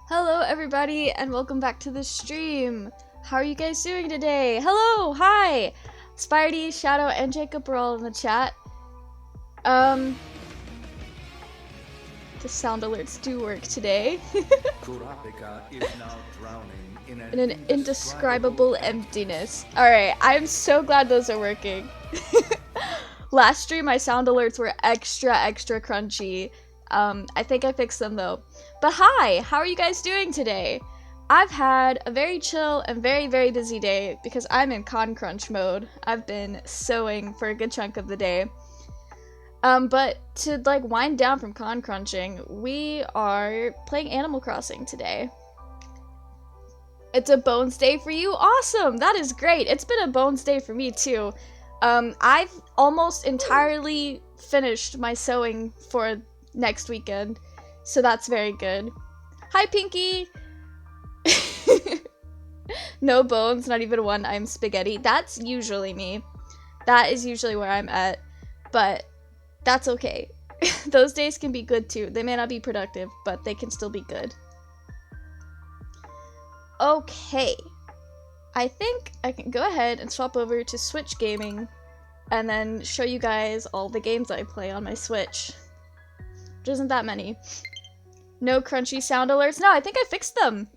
Hello everybody and welcome back to the stream. How are you guys doing today? Hello, hi! Spidey, Shadow, and Jacob are all in the chat. The sound alerts do work today. Kurapika is now drowning in an indescribable emptiness. Alright, I'm so glad those are working. Last stream my sound alerts were extra crunchy. I think I fixed them though. But hi, how are you guys doing today? I've had a very chill and very busy day because I'm in con crunch mode. I've been sewing for a good chunk of the day. But to like wind down from con crunching, we are playing Animal Crossing today. It's a Bones Day for you? Awesome! That is great. It's been a Bones Day for me too. I've almost entirely finished my sewing for next weekend. So that's very good. Hi, Pinky! No bones, not even one. I'm spaghetti. That's usually me. That is usually where I'm at. But that's okay. Those days can be good too. They may not be productive, but they can still be good. Okay. I think I can go ahead and swap over to Switch Gaming and then show you guys all the games I play on my Switch. Which isn't that many. No crunchy sound alerts. No, I think I fixed them.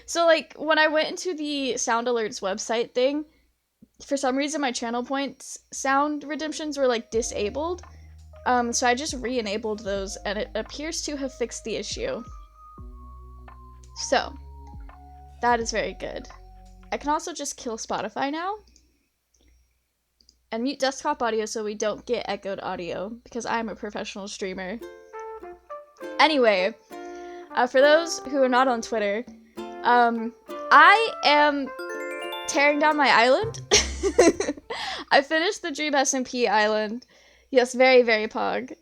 So like when I went into the sound alerts website thing, for some reason my channel points sound redemptions were like disabled. So I just re-enabled those and it appears to have fixed the issue. So that is very good. I can also just kill Spotify now and mute desktop audio so we don't get echoed audio because I'm a professional streamer. Anyway, for those who are not on Twitter, I am tearing down my island. I finished the DreamSMP island. Yes, very pog.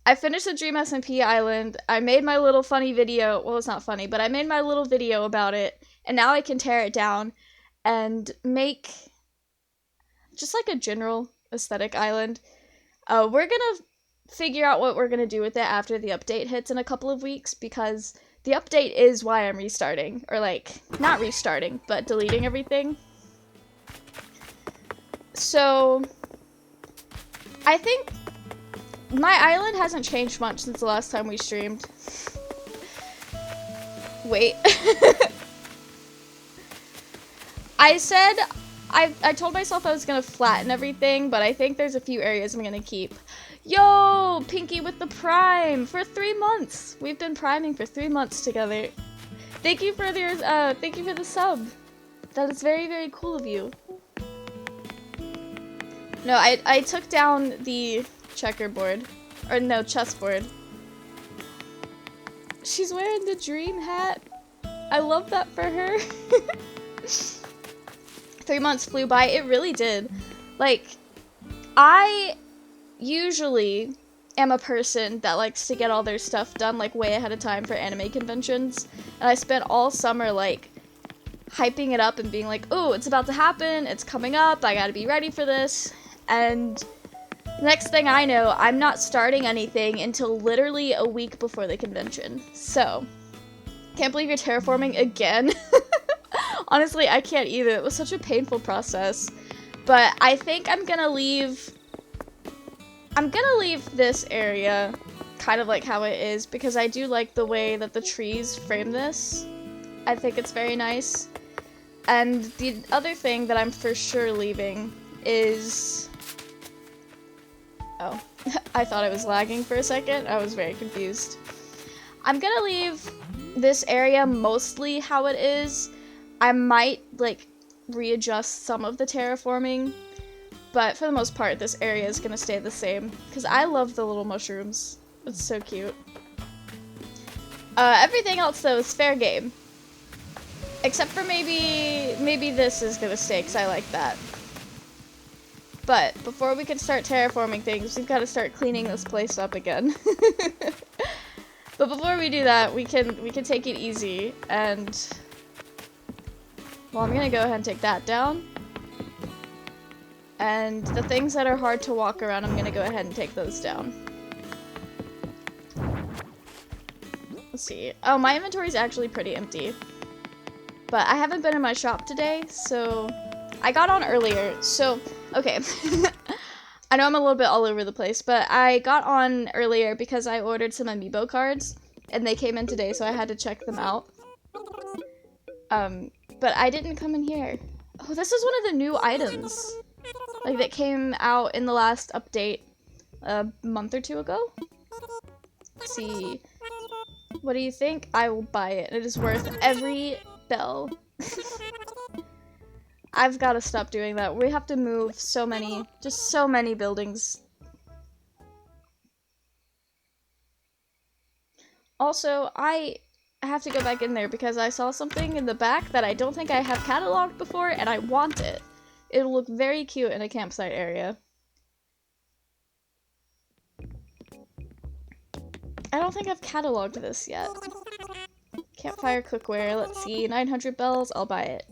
I finished the DreamSMP island. I made my little funny video. Well, it's not funny, but I made my little video about it. And now I can tear it down and make just like a general aesthetic island. We're gonna figure out what we're gonna do with it after the update hits in a couple of weeks, because the update is why I'm restarting, or like not restarting but deleting everything. So I think my island hasn't changed much since the last time we streamed. Wait. I told myself I was gonna flatten everything, but I think there's a few areas I'm gonna keep. Yo, Pinky with the prime for 3 months. We've been priming for 3 months together. Thank you for the sub. That is very cool of you. No, I took down the checkerboard, or no, chessboard. She's wearing the dream hat. I love that for her. 3 months flew by. It really did. Like, I usually am a person that likes to get all their stuff done like way ahead of time for anime conventions, and I spent all summer like hyping it up and being like, oh, it's about to happen, it's coming up, I gotta be ready for this. And next thing I know, I'm not starting anything until literally a week before the convention. So can't believe you're terraforming again. Honestly, I can't either. It was such a painful process. But I think I'm gonna leave this area kind of like how it is because I do like the way that the trees frame this. I think it's very nice. And the other thing that I'm for sure leaving is... Oh, I thought I was lagging for a second. I was very confused. I'm gonna leave this area mostly how it is. I might, like, readjust some of the terraforming, but for the most part, this area is gonna stay the same, because I love the little mushrooms. It's so cute. Everything else, though, is fair game. Except for maybe this is gonna stay, because I like that. But before we can start terraforming things, we've got to start cleaning this place up again. But before we do that, we can take it easy, and... Well, I'm gonna go ahead and take that down. And the things that are hard to walk around, I'm gonna go ahead and take those down. Let's see. Oh, my inventory is actually pretty empty. But I haven't been in my shop today, so... I got on earlier, so... Okay. I know I'm a little bit all over the place, but I got on earlier because I ordered some amiibo cards, and they came in today, so I had to check them out. But I didn't come in here. Oh, this is one of the new items. Like, that came out in the last update a month or two ago. Let's see. What do you think? I will buy it. It is worth every bell. I've got to stop doing that. We have to move so many, just so many buildings. Also, I have to go back in there because I saw something in the back that I don't think I have cataloged before, and I want it. It'll look very cute in a campsite area. I don't think I've cataloged this yet. Campfire cookware, let's see, 900 bells, I'll buy it.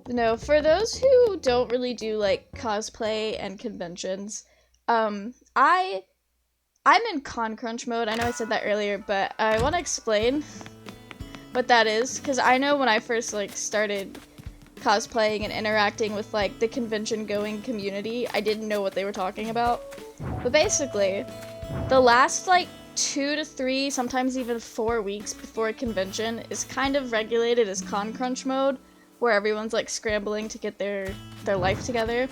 No, for those who don't really do, like, cosplay and conventions, I'm in con crunch mode. I know I said that earlier, but I want to explain what that is, because I know when I first, like, started cosplaying and interacting with, like, the convention-going community, I didn't know what they were talking about. But basically, the last, like, 2 to 3, sometimes even 4 weeks before a convention is kind of regulated as con crunch mode, where everyone's like scrambling to get their life together.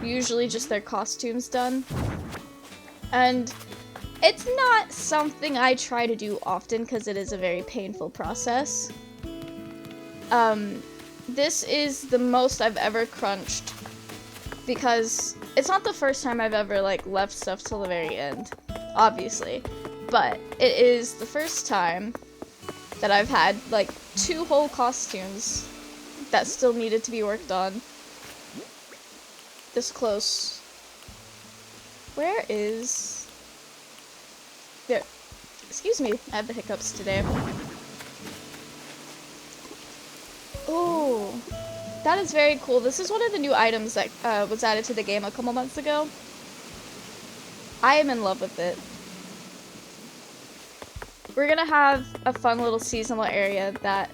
Usually just their costumes done. And it's not something I try to do often because it is a very painful process. This is the most I've ever crunched because it's not the first time I've ever like left stuff till the very end, obviously. But it is the first time that I've had like 2 whole costumes that still needed to be worked on. This close. Where is... There. Excuse me, I have the hiccups today. Oh, that is very cool. This is one of the new items that was added to the game a couple months ago. I am in love with it. We're gonna have a fun little seasonal area that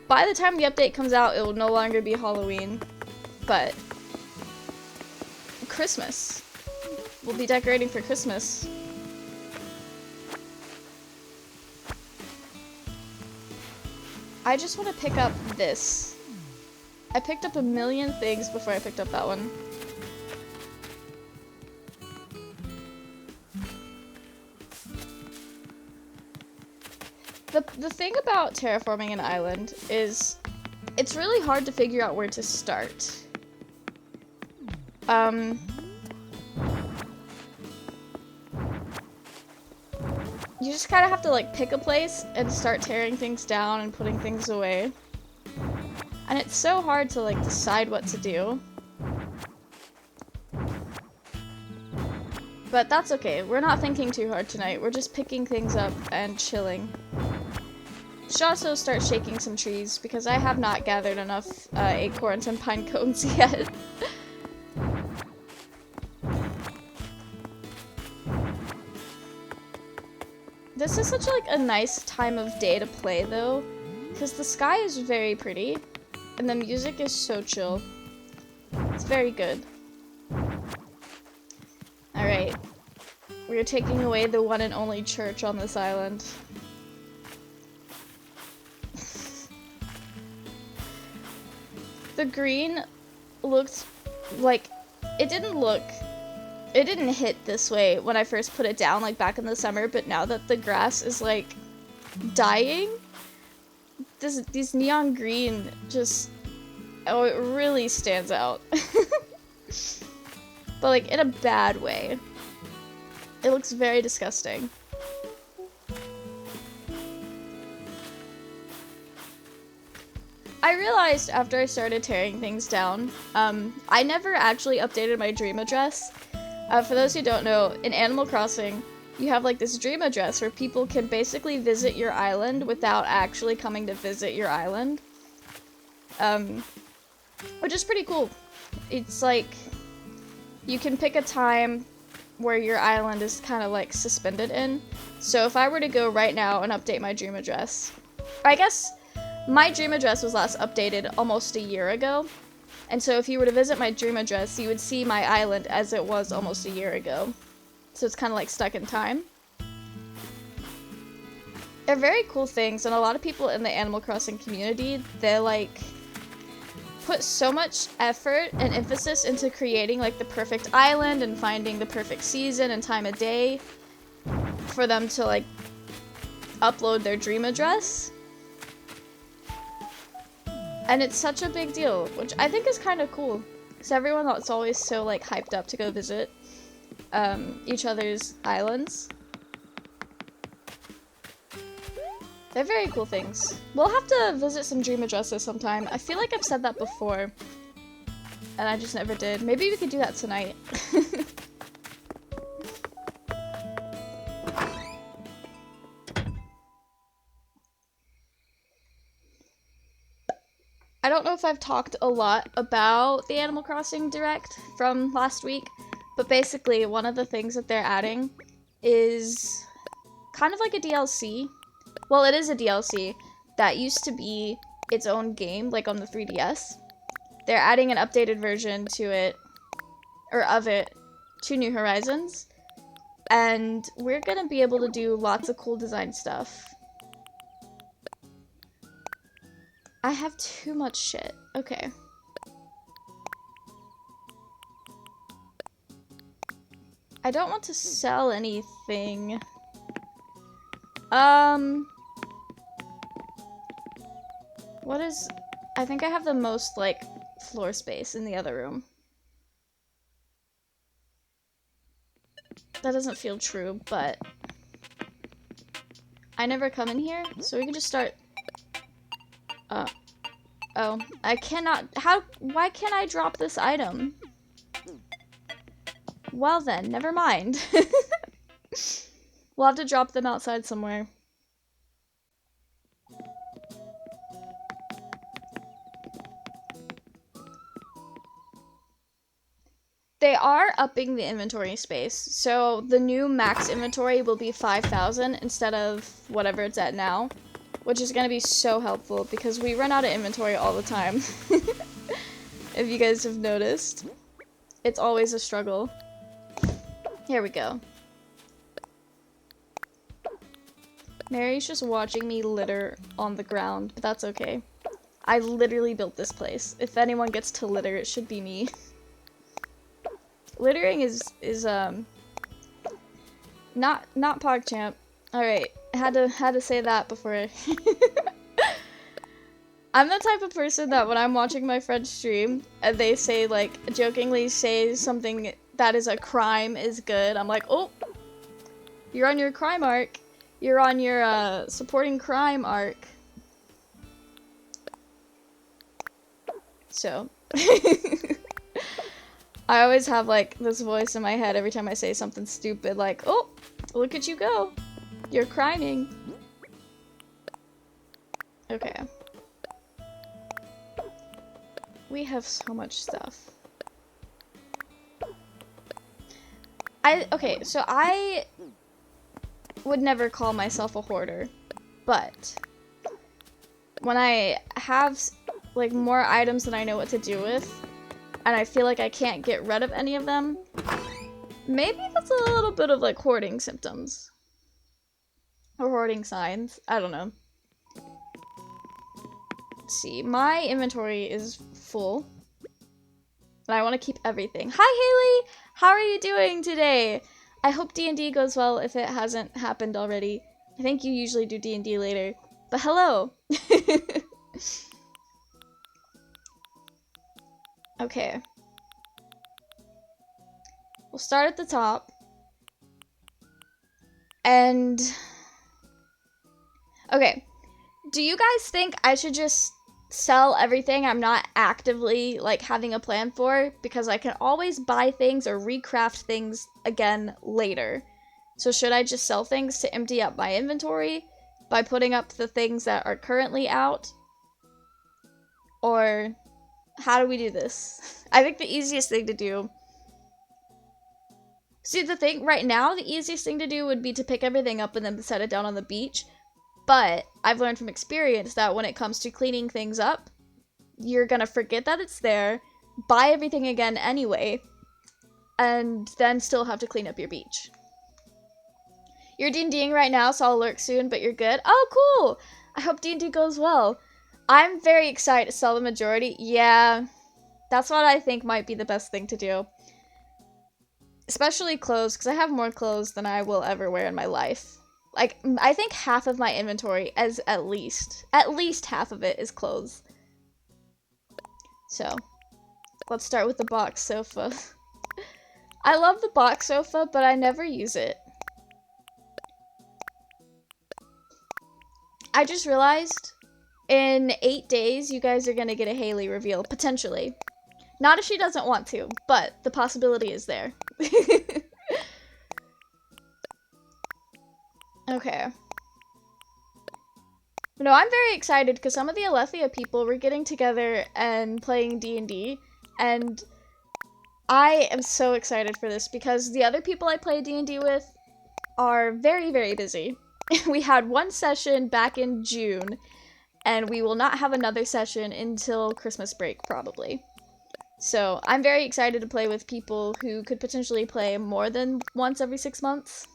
by the time the update comes out, it will no longer be Halloween, but Christmas. We'll be decorating for Christmas. I just want to pick up this. I picked up a million things before I picked up that one. The thing about terraforming an island is it's really hard to figure out where to start. You just kind of have to like pick a place and start tearing things down and putting things away. And it's so hard to like decide what to do. But that's okay. We're not thinking too hard tonight. We're just picking things up and chilling. Should also start shaking some trees because I have not gathered enough acorns and pine cones yet. This is such like a nice time of day to play though, because the sky is very pretty and the music is so chill. It's very good. Alright. We're taking away the one and only church on this island. The green looked like it didn't hit this way when I first put it down, like back in the summer, but now that the grass is like dying, these neon green just, oh, it really stands out. But like in a bad way. It looks very disgusting. I realized after I started tearing things down, I never actually updated my dream address. For those who don't know, in Animal Crossing, you have like this dream address where people can basically visit your island without actually coming to visit your island. Which is pretty cool. It's like, you can pick a time where your island is kind of like suspended in. So if I were to go right now and update my dream address, I guess my dream address was last updated almost a year ago. And so if you were to visit my dream address, you would see my island as it was almost a year ago. So it's kind of like stuck in time. They're very cool things, and a lot of people in the Animal Crossing community, they like put so much effort and emphasis into creating like the perfect island and finding the perfect season and time of day for them to like upload their dream address. And it's such a big deal, which I think is kind of cool. Because everyone that's always so like hyped up to go visit each other's islands. They're very cool things. We'll have to visit some dream addresses sometime. I feel like I've said that before, and I just never did. Maybe we could do that tonight. I don't know if I've talked a lot about the Animal Crossing Direct from last week, but basically one of the things that they're adding is kind of like a DLC. Well, it is a DLC that used to be its own game, like on the 3DS. They're adding an updated version to it, or of it, to New Horizons. And we're gonna be able to do lots of cool design stuff. I have too much shit. Okay. I don't want to sell anything. What is... I think I have the most, like, floor space in the other room. That doesn't feel true, but... I never come in here, so we can just start... Oh, I cannot... Why can't I drop this item? Well then, never mind. We'll have to drop them outside somewhere. They are upping the inventory space, so the new max inventory will be 5,000 instead of whatever it's at now, which is going to be so helpful because we run out of inventory all the time. If you guys have noticed, it's always a struggle. Here we go. Mary's just watching me litter on the ground, but that's okay. I literally built this place. If anyone gets to litter, it should be me. Littering is not PogChamp. Alright, had to say that before. I'm the type of person that when I'm watching my friends stream and they say like jokingly say something that is a crime is good, I'm like, oh, you're on your crime arc. You're on your supporting crime arc. So I always have like this voice in my head every time I say something stupid, like, oh, look at you go. You're criming. Okay. We have so much stuff. would never call myself a hoarder, but when I have like more items than I know what to do with, and I feel like I can't get rid of any of them, maybe that's a little bit of like hoarding symptoms. Or hoarding signs. I don't know. Let's see. My inventory is full. And I want to keep everything. Hi, Haley! How are you doing today? I hope D&D goes well if it hasn't happened already. I think you usually do D&D later. But hello! Okay. We'll start at the top. And... okay. Do you guys think I should just sell everything I'm not actively, like, having a plan for? Because I can always buy things or recraft things again later. So should I just sell things to empty up my inventory by putting up the things that are currently out? Or how do we do this? I think the easiest thing to do... see, the thing right now, the easiest thing to do would be to pick everything up and then set it down on the beach. But I've learned from experience that when it comes to cleaning things up, you're gonna forget that it's there, buy everything again anyway, and then still have to clean up your beach. You're D&Ding right now, so I'll lurk soon, but you're good? Oh, cool! I hope D&D goes well. I'm very excited to sell the majority. Yeah, that's what I think might be the best thing to do. Especially clothes, because I have more clothes than I will ever wear in my life. Like, I think half of my inventory is at least half of it is clothes. So, let's start with the box sofa. I love the box sofa, but I never use it. I just realized in 8 days, you guys are gonna get a Haley reveal, potentially. Not if she doesn't want to, but the possibility is there. Okay. No, I'm very excited because some of the Alethea people were getting together and playing D&D, and I am so excited for this because the other people I play D&D with are very, very busy. We had one session back in June, and we will not have another session until Christmas break, probably. So, I'm very excited to play with people who could potentially play more than once every 6 months.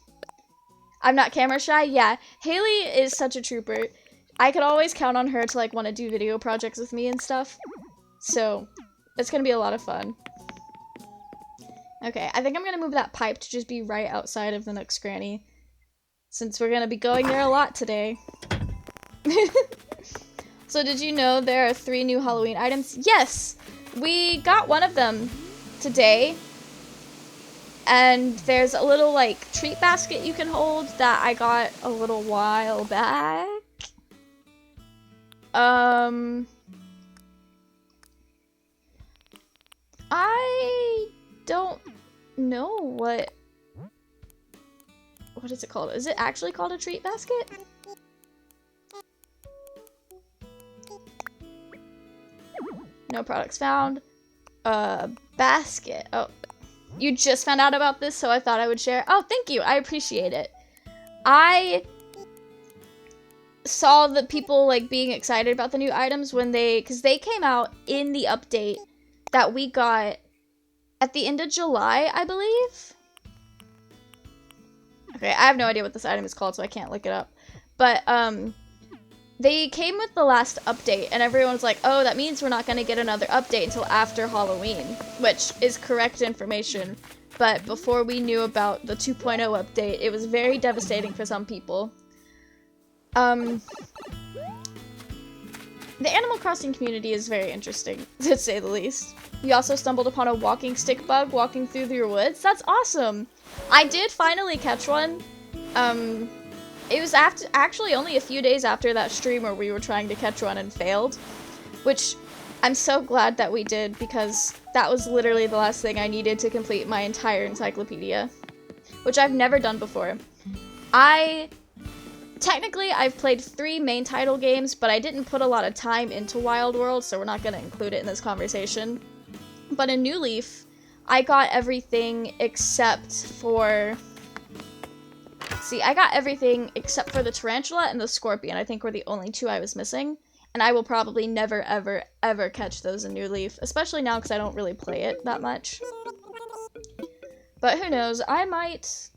I'm not camera shy? Yeah. Haley is such a trooper. I could always count on her to, like, want to do video projects with me and stuff. So, it's gonna be a lot of fun. Okay, I think I'm gonna move that pipe to just be right outside of the Nook's Cranny, since we're gonna be going there a lot today. So did you know there are 3 new Halloween items? Yes! We got one of them today. And there's a little, like, treat basket you can hold that I got a little while back. I don't know what is it called? Is it actually called a treat basket? No products found. Basket. Oh, you just found out about this, so I thought I would share. Oh, thank you. I appreciate it. I saw the people, like, being excited about the new items when because they came out in the update that we got at the end of July, I believe. Okay, I have no idea what this item is called, so I can't look it up. But, they came with the last update, and everyone's like, oh, that means we're not going to get another update until after Halloween, which is correct information. But before we knew about the 2.0 update, it was very devastating for some people. The Animal Crossing community is very interesting, to say the least. You also stumbled upon a walking stick bug walking through your woods? That's awesome! I did finally catch one. It was actually only a few days after that stream where we were trying to catch one and failed, which I'm so glad that we did because that was literally the last thing I needed to complete my entire encyclopedia, which I've never done before. Technically, I've played 3 main title games, but I didn't put a lot of time into Wild World, so we're not going to include it in this conversation. But in New Leaf, I got everything except for... See, I got everything except for the tarantula and the scorpion. I think were the only two I was missing. And I will probably never, ever, ever catch those in New Leaf. Especially now because I don't really play it that much. But who knows, I might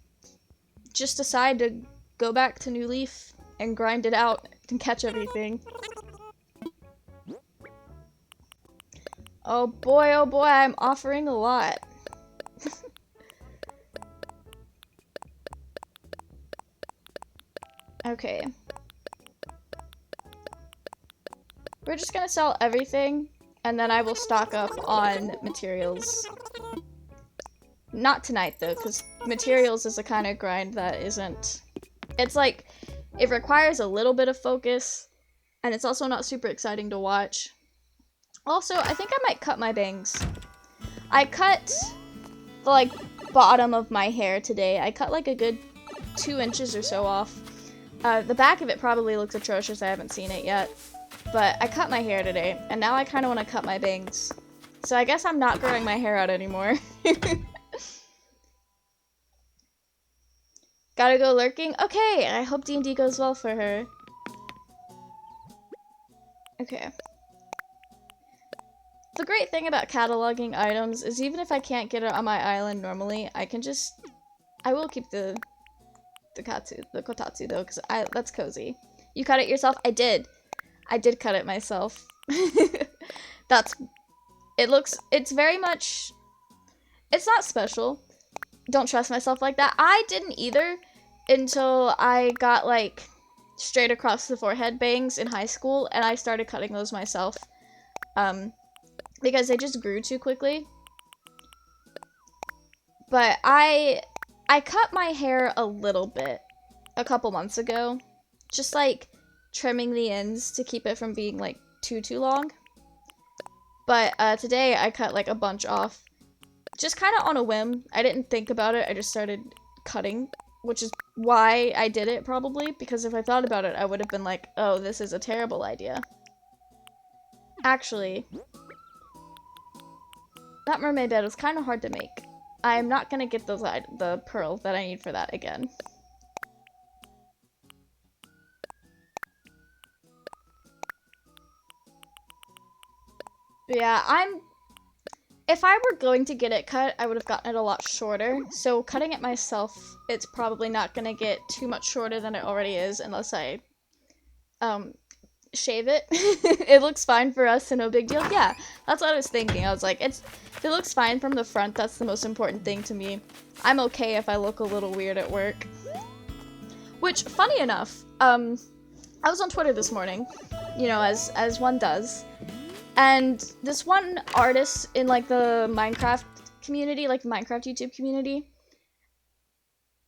just decide to go back to New Leaf and grind it out and catch everything. Oh boy, I'm offering a lot. Okay. We're just gonna sell everything, and then I will stock up on materials. Not tonight, though, because materials is a kind of grind that isn't... It's like, it requires a little bit of focus, and it's also not super exciting to watch. Also, I think I might cut my bangs. I cut the, like, bottom of my hair today. I cut, like, a good 2 inches or so off. The back of it probably looks atrocious. I haven't seen it yet. But I cut my hair today, and now I kind of want to cut my bangs. So I guess I'm not growing my hair out anymore. Gotta go lurking? Okay, I hope D&D goes well for her. Okay. The great thing about cataloging items is even if I can't get it on my island normally, I can just... I will keep the kotatsu though, because that's cozy. You cut it yourself? I did. I did cut it myself. It's very much... It's not special. Don't trust myself like that. I didn't either until I got, like, straight across the forehead bangs in high school, and I started cutting those myself. Because they just grew too quickly. But I cut my hair a little bit a couple months ago. Just, like, trimming the ends to keep it from being, like, too long. But today I cut, like, a bunch off. Just kind of on a whim. I didn't think about it. I just started cutting, which is why I did it, probably. Because if I thought about it, I would have been like, oh, this is a terrible idea. Actually, that mermaid bed was kind of hard to make. I'm not going to get the pearl that I need for that again. Yeah, if I were going to get it cut, I would have gotten it a lot shorter. So cutting it myself, it's probably not going to get too much shorter than it already is unless I shave it. It looks fine for us, so no big deal. Yeah, that's what I was thinking. I was like, if it looks fine from the front, that's the most important thing to me. I'm okay if I look a little weird at work. Which, funny enough, I was on Twitter this morning, you know, as one does. And this one artist in, like, the Minecraft community, like, the Minecraft YouTube community,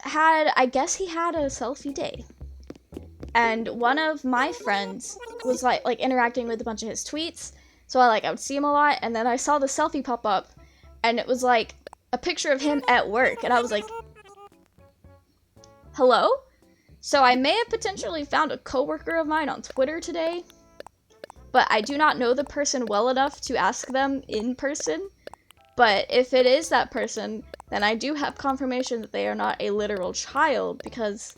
I guess he had a selfie day. And one of my friends was, like interacting with a bunch of his tweets, so I would see him a lot, and then I saw the selfie pop up, and it was, like, a picture of him at work, and I was like, hello? So I may have potentially found a coworker of mine on Twitter today, but I do not know the person well enough to ask them in person. But if it is that person, then I do have confirmation that they are not a literal child, because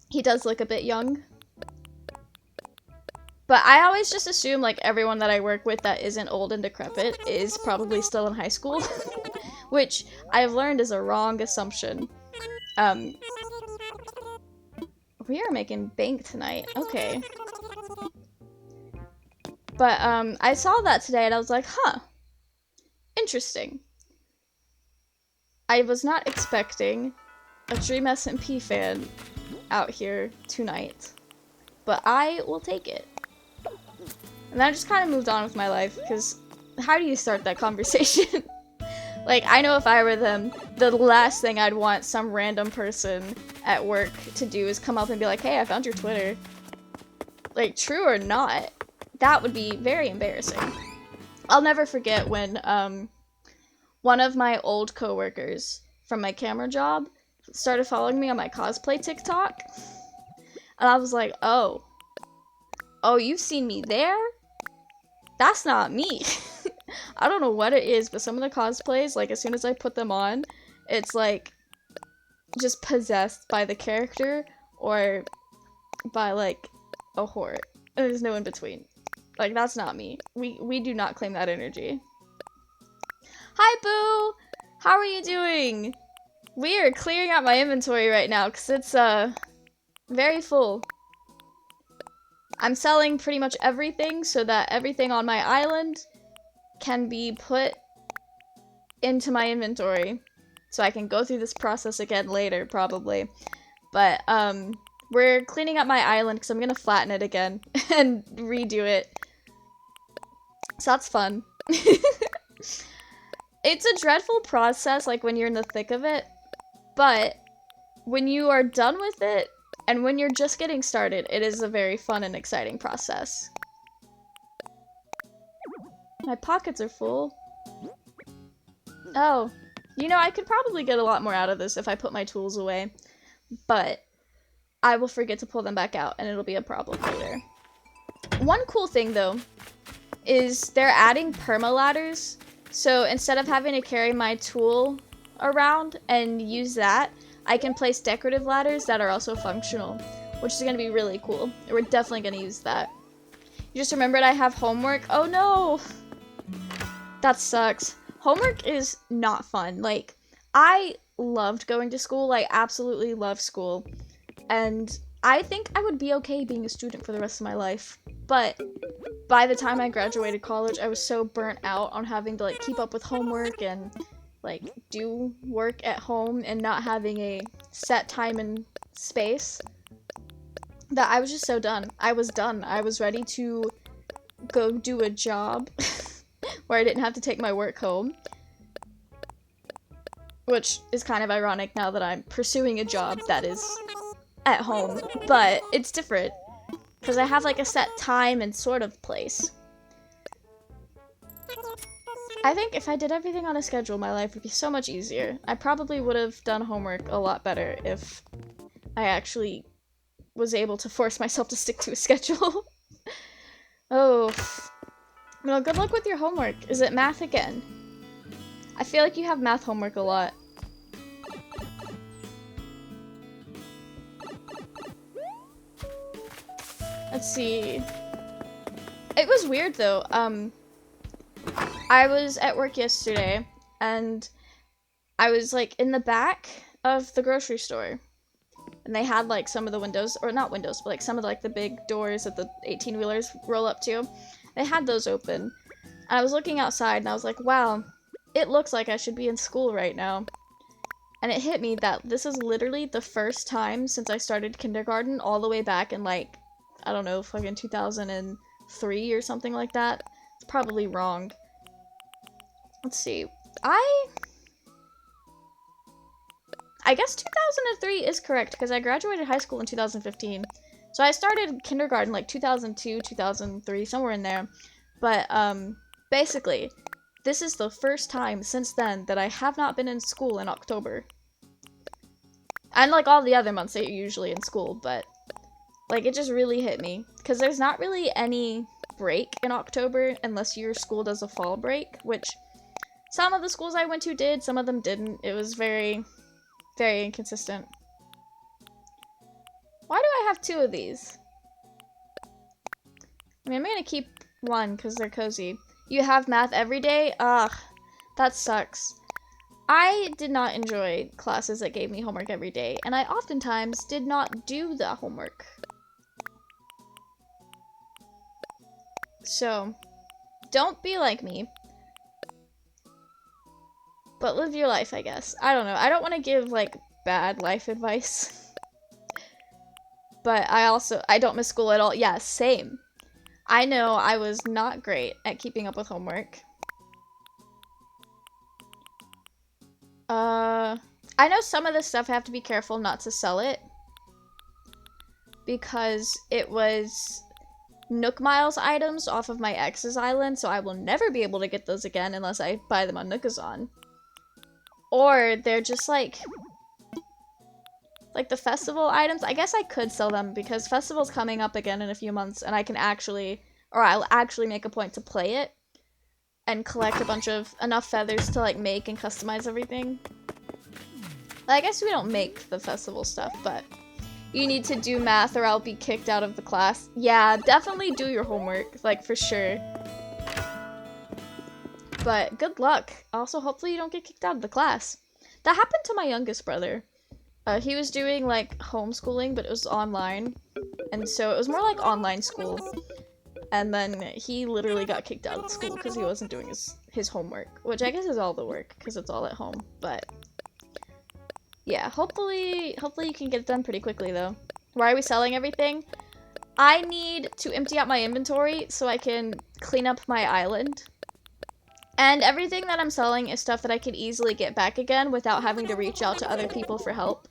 he does look a bit young. But I always just assume, like, everyone that I work with that isn't old and decrepit is probably still in high school, which I've learned is a wrong assumption. We are making bank tonight. Okay. But, I saw that today and I was like, huh. Interesting. I was not expecting a DreamSMP fan out here tonight. But I will take it. And then I just kind of moved on with my life, because how do you start that conversation? Like, I know if I were them, the last thing I'd want some random person at work to do is come up and be like, hey, I found your Twitter. Like, true or not, that would be very embarrassing. I'll never forget when one of my old coworkers from my camera job started following me on my cosplay TikTok. And I was like, oh, you've seen me there? That's not me. I don't know what it is, but some of the cosplays, like, as soon as I put them on, it's like, just possessed by the character or by like a horde. There's no in between. Like, that's not me. We do not claim that energy. Hi, Boo! How are you doing? We are clearing out my inventory right now because it's very full. I'm selling pretty much everything so that everything on my island can be put into my inventory. So I can go through this process again later, probably. But, we're cleaning up my island because I'm gonna flatten it again and redo it. So that's fun. It's a dreadful process, like, when you're in the thick of it. But when you are done with it, and when you're just getting started, it is a very fun and exciting process. My pockets are full. Oh, you know, I could probably get a lot more out of this if I put my tools away, but I will forget to pull them back out, and it'll be a problem later. One cool thing, though, is they're adding perma ladders, so instead of having to carry my tool around and use that, I can place decorative ladders that are also functional, which is going to be really cool. We're definitely going to use that. You just remembered I have homework? Oh no! That sucks. Homework is not fun. Like, I loved going to school. I absolutely love school. And I think I would be okay being a student for the rest of my life. But by the time I graduated college, I was so burnt out on having to, like, keep up with homework and, like, do work at home and not having a set time and space that I was just so done. I was done. I was ready to go do a job where I didn't have to take my work home. Which is kind of ironic now that I'm pursuing a job that is at home, but it's different because I have like a set time and sort of place. I think if I did everything on a schedule, my life would be so much easier. I probably would have done homework a lot better if I actually was able to force myself to stick to a schedule. Oh. Well, good luck with your homework. Is it math again? I feel like you have math homework a lot. Let's see. It was weird though. I was at work yesterday and I was like in the back of the grocery store. And they had like some of the windows, or not windows, but like some of like the big doors that the 18-wheelers roll up to. They had those open. And I was looking outside and I was like, wow, it looks like I should be in school right now. And it hit me that this is literally the first time since I started kindergarten all the way back in like, I don't know, fucking 2003 or something like that. It's probably wrong. Let's see. I guess 2003 is correct because I graduated high school in 2015. So I started kindergarten like 2002, 2003, somewhere in there. But basically, this is the first time since then that I have not been in school in October. And like all the other months that you're usually in school, but like it just really hit me because there's not really any break in October unless your school does a fall break, which some of the schools I went to did, some of them didn't. It was very, very inconsistent. Why do I have two of these? I mean, I'm gonna keep one because they're cozy. You have math every day? Ugh, that sucks. I did not enjoy classes that gave me homework every day, and I oftentimes did not do the homework. So, don't be like me. But live your life, I guess. I don't know. I don't want to give, like, bad life advice. But I don't miss school at all. Yeah, same. I know I was not great at keeping up with homework. I know some of this stuff I have to be careful not to sell it. Because it was Nook Miles items off of my ex's island, so I will never be able to get those again unless I buy them on Nookazon. Or they're just like the festival items. I guess I could sell them because festival's coming up again in a few months and I can actually, or I'll actually make a point to play it and collect a bunch of enough feathers to like make and customize everything. I guess we don't make the festival stuff, but you need to do math or I'll be kicked out of the class. Yeah, definitely do your homework, like, for sure. But good luck. Also, hopefully you don't get kicked out of the class. That happened to my youngest brother. He was doing, like, homeschooling, but it was online. And so it was more like online school. And then he literally got kicked out of school because he wasn't doing his homework. Which I guess is all the work, because it's all at home. But yeah, hopefully you can get it done pretty quickly, though. Why are we selling everything? I need to empty out my inventory so I can clean up my island. And everything that I'm selling is stuff that I could easily get back again without having to reach out to other people for help.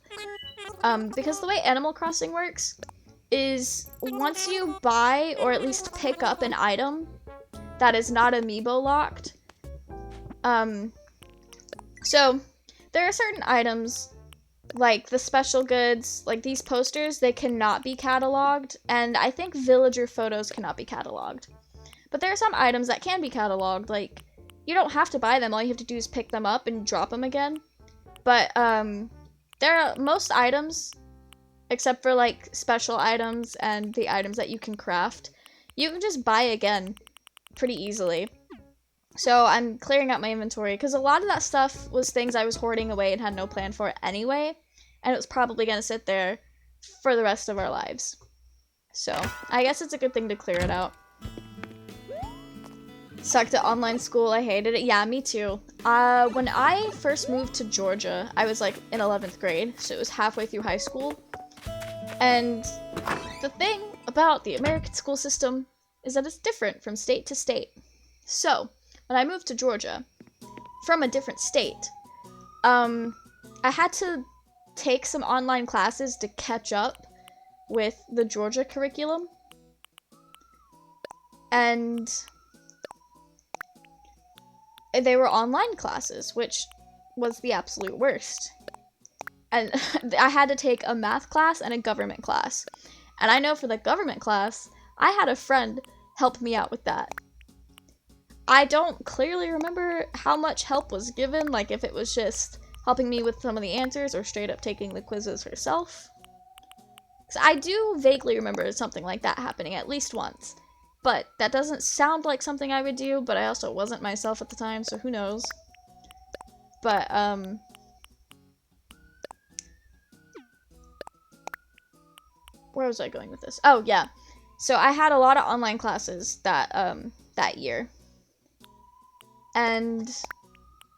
Because the way Animal Crossing works is once you buy or at least pick up an item that is not amiibo locked, so there are certain items like the special goods, like these posters, they cannot be cataloged, and I think villager photos cannot be cataloged. But there are some items that can be cataloged, like you don't have to buy them, all you have to do is pick them up and drop them again. But there are most items, except for like special items and the items that you can craft, you can just buy again pretty easily. So I'm clearing out my inventory because a lot of that stuff was things I was hoarding away and had no plan for anyway, and it was probably going to sit there for the rest of our lives. So I guess it's a good thing to clear it out. Sucked at online school, I hated it. Yeah, me too. When I first moved to Georgia, I was like in 11th grade, so it was halfway through high school. And the thing about the American school system is that it's different from state to state. So when I moved to Georgia from a different state, I had to take some online classes to catch up with the Georgia curriculum. And they were online classes, which was the absolute worst. And I had to take a math class and a government class. And I know for the government class, I had a friend help me out with that. I don't clearly remember how much help was given, like if it was just helping me with some of the answers or straight up taking the quizzes herself. So I do vaguely remember something like that happening at least once. But that doesn't sound like something I would do, but I also wasn't myself at the time, so who knows. But, where was I going with this? Oh, yeah. So I had a lot of online classes that year. And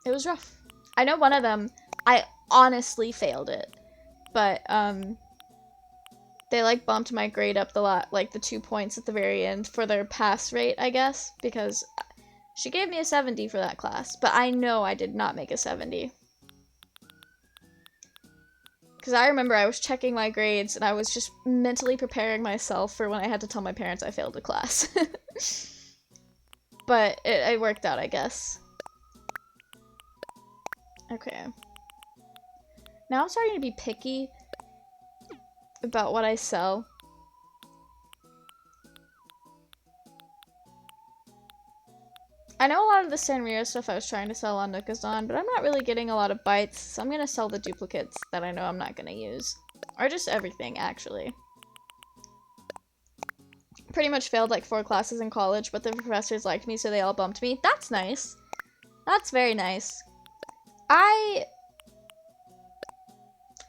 it was rough. I know one of them, I honestly failed it. But, they, like, bumped my grade up like, the 2 points at the very end for their pass rate, I guess, because she gave me a 70 for that class, but I know I did not make a 70. Because I remember I was checking my grades, and I was just mentally preparing myself for when I had to tell my parents I failed a class. But it worked out, I guess. Okay. Now I'm starting to be picky about what I sell. I know a lot of the Sanrio stuff I was trying to sell on Nookazon, but I'm not really getting a lot of bites, so I'm gonna sell the duplicates that I know I'm not gonna use. Or just everything, actually. Pretty much failed like 4 classes in college, but the professors liked me, so they all bumped me. That's nice. That's very nice. I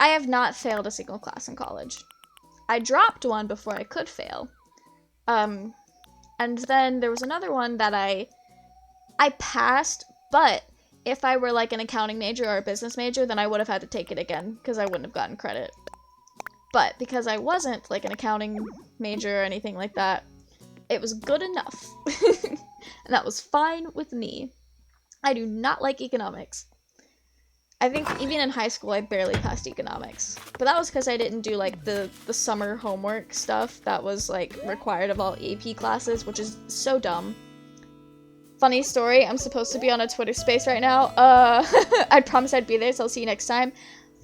have not failed a single class in college. I dropped one before I could fail. And then there was another one that I passed, but if I were like an accounting major or a business major, then I would have had to take it again because I wouldn't have gotten credit. But because I wasn't like an accounting major or anything like that, it was good enough. And that was fine with me. I do not like economics. I think even in high school I barely passed economics. But that was because I didn't do like the summer homework stuff that was like required of all AP classes, which is so dumb. Funny story, I'm supposed to be on a Twitter space right now. I promised I'd be there, so I'll see you next time.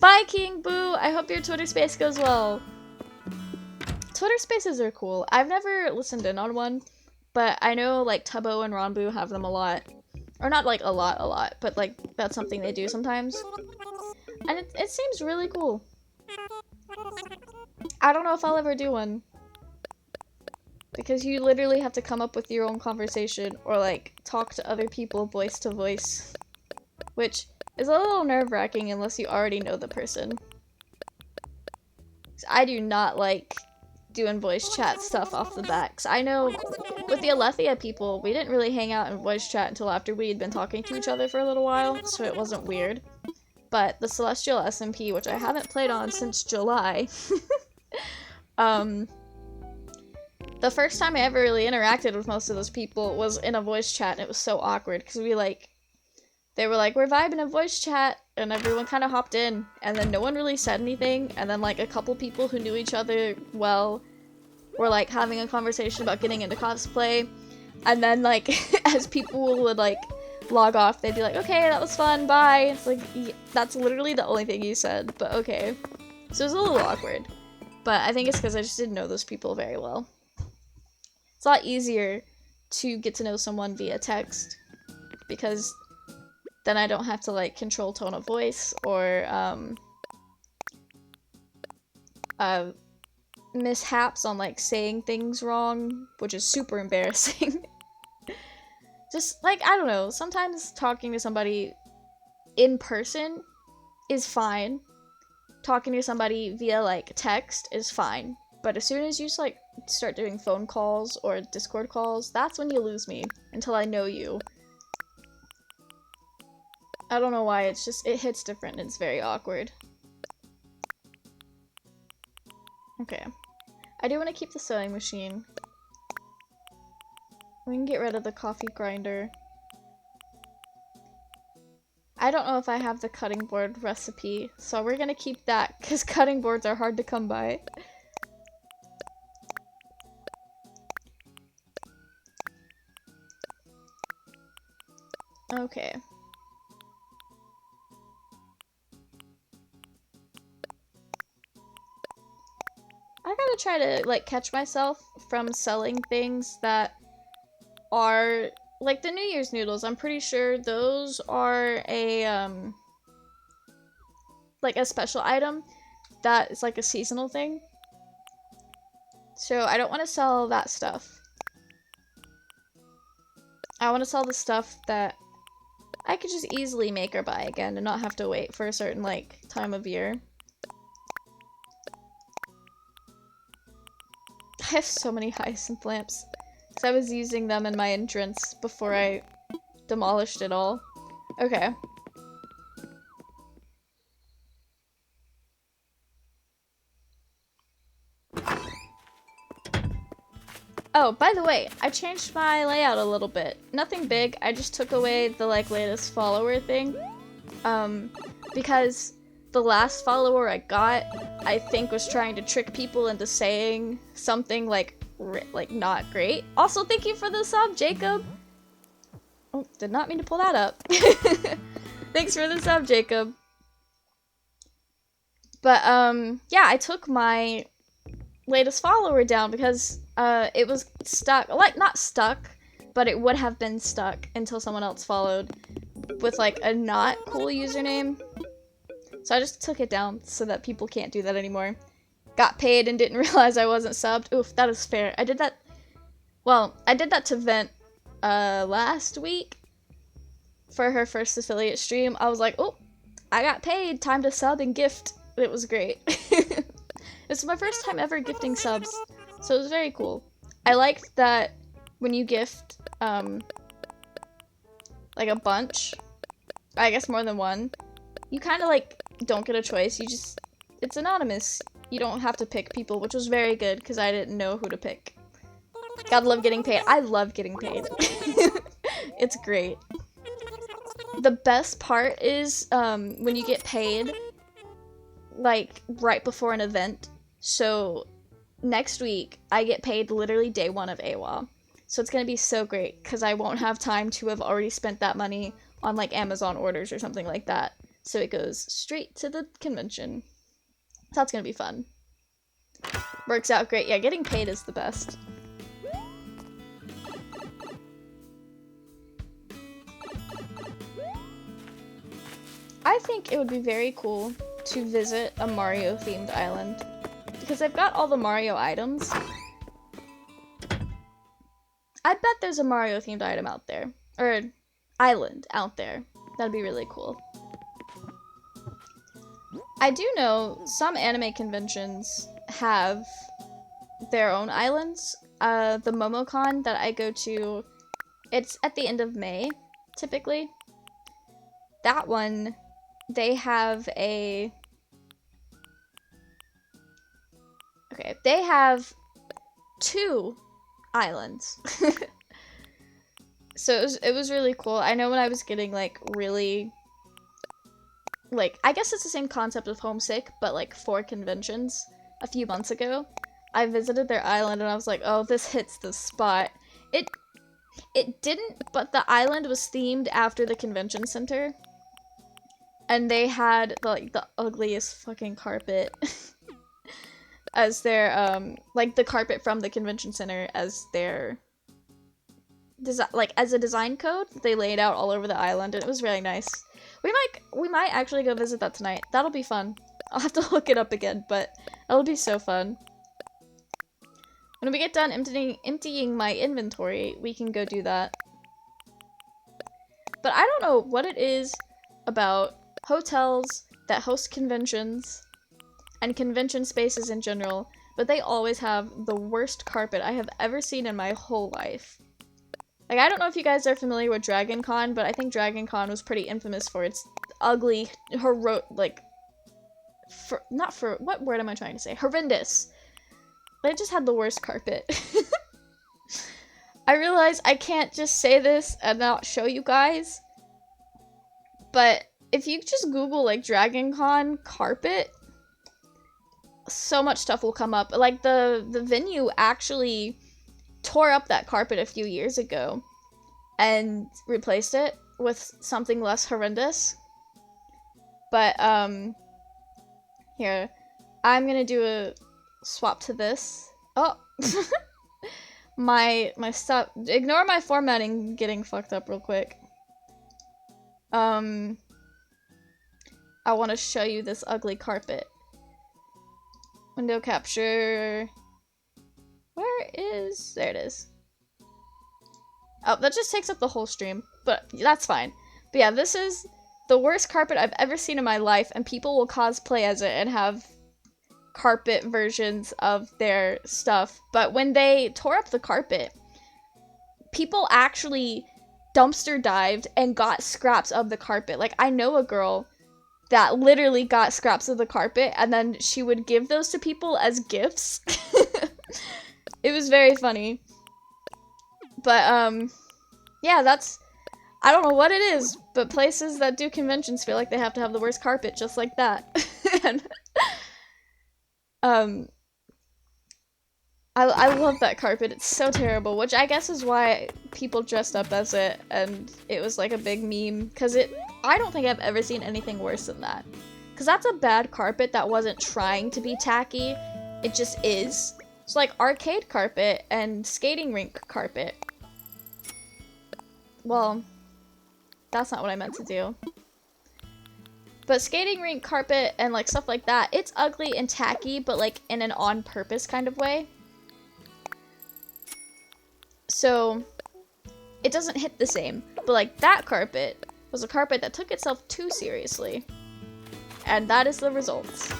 Bye, King Boo! I hope your Twitter space goes well. Twitter spaces are cool. I've never listened in on one, but I know like Tubbo and Ronboo have them a lot. Or not like a lot, but like that's something they do sometimes. And it seems really cool. I don't know if I'll ever do one. Because you literally have to come up with your own conversation or like talk to other people voice to voice. Which is a little nerve-wracking unless you already know the person. I do not like doing voice chat stuff off the bat. 'Cause I know with the Alethea people, we didn't really hang out and voice chat until after we had been talking to each other for a little while, so it wasn't weird. But the Celestial SMP, which I haven't played on since July, the first time I ever really interacted with most of those people was in a voice chat, and it was so awkward, because they were like, we're vibing in voice chat, and everyone kind of hopped in, and then no one really said anything, and then like a couple people who knew each other well were like having a conversation about getting into cosplay, and then like as people would like log off, they'd be like, okay, that was fun, bye. It's like, that's literally the only thing you said, but okay. So it was a little awkward, but I think it's because I just didn't know those people very well. It's a lot easier to get to know someone via text, because then I don't have to like control tone of voice or mishaps on like saying things wrong, which is super embarrassing. Just like, I don't know, sometimes talking to somebody in person is fine. Talking to somebody via like text is fine. But as soon as you just like start doing phone calls or Discord calls, that's when you lose me until I know you. I don't know why, it's just, it hits different and it's very awkward. Okay. I do want to keep the sewing machine. We can get rid of the coffee grinder. I don't know if I have the cutting board recipe, so we're gonna keep that, because cutting boards are hard to come by. Okay. I gotta try to, like, catch myself from selling things that are, like, the New Year's noodles. I'm pretty sure those are a, like, a special item that is, like, a seasonal thing. So I don't want to sell that stuff. I want to sell the stuff that I could just easily make or buy again and not have to wait for a certain, like, time of year. I have so many hyacinth lamps, because I was using them in my entrance before I demolished it all. Okay. Oh, by the way, I changed my layout a little bit. Nothing big, I just took away the, like, latest follower thing. Because the last follower I got, I think was trying to trick people into saying something, like not great. Also, thank you for the sub, Jacob! Oh, did not mean to pull that up. Thanks for the sub, Jacob. But, yeah, I took my latest follower down because it was stuck, like, not stuck, but it would have been stuck until someone else followed with, like, a not cool username. So I just took it down so that people can't do that anymore. Got paid and didn't realize I wasn't subbed. Oof, that is fair. I did that, well, I did that to Vent last week for her first affiliate stream. I was like, oh, I got paid, time to sub and gift. It was great. It's my first time ever gifting subs, so it was very cool. I liked that when you gift, like a bunch, I guess more than one, you kind of like don't get a choice, you just, it's anonymous. You don't have to pick people, which was very good because I didn't know who to pick. Gotta love getting paid. I love getting paid. It's great. The best part is when you get paid, like, right before an event. So next week, I get paid literally day one of AWA. So it's gonna be so great, because I won't have time to have already spent that money on, like, Amazon orders or something like that. So it goes straight to the convention. So that's gonna be fun. Works out great. Yeah, getting paid is the best. I I think it would be very cool to visit a Mario themed island because I've got all the Mario items. I bet there's a Mario themed item out there, or island out there. That'd be really cool. I do know some anime conventions have their own islands. The MomoCon that I go to, it's at the end of May, typically. That one, they have a... Okay, they have 2 islands. So it was really cool. I know when I was getting, like, really... Like, I guess it's the same concept of Homesick, but, like, for conventions a few months ago. I visited their island and I was like, oh, this hits the spot. It didn't, but the island was themed after the convention center. And they had, like, the ugliest fucking carpet as their, like, the carpet from the convention center as their, like, as a design code. They laid out all over the island, and it was really nice. We might actually go visit that tonight. That'll be fun. I'll have to look it up again, but it'll be so fun. When we get done emptying my inventory, we can go do that. But I don't know what it is about hotels that host conventions and convention spaces in general, but they always have the worst carpet I have ever seen in my whole life. Like, I don't know if you guys are familiar with Dragon Con, but I think Dragon Con was pretty infamous for its ugly, what word am I trying to say? Horrendous. They just had the worst carpet. I realize I can't just say this and not show you guys, but if you just Google, like, Dragon Con carpet, so much stuff will come up. Like, the venue actually tore up that carpet a few years ago and replaced it with something less horrendous. But, here, I'm gonna do a swap to this. Oh! my stuff, ignore my formatting getting fucked up real quick. I want to show you this ugly carpet. Window capture. Where is... There it is. Oh, that just takes up the whole stream. But that's fine. But yeah, this is the worst carpet I've ever seen in my life, and people will cosplay as it and have carpet versions of their stuff. But when they tore up the carpet, people actually dumpster dived and got scraps of the carpet. Like, I know a girl that literally got scraps of the carpet, and then she would give those to people as gifts. It was very funny. But, yeah, that's... I don't know what it is, but places that do conventions feel like they have to have the worst carpet, just like that. And, I love that carpet. It's so terrible, which I guess is why people dressed up as it, and it was like a big meme, because I don't think I've ever seen anything worse than that. Because that's a bad carpet that wasn't trying to be tacky, it just is. It's like arcade carpet and skating rink carpet. Well, that's not what I meant to do. But skating rink carpet and like stuff like that, it's ugly and tacky, but like in an on-purpose kind of way. So, it doesn't hit the same. But like that carpet was a carpet that took itself too seriously. And that is the result.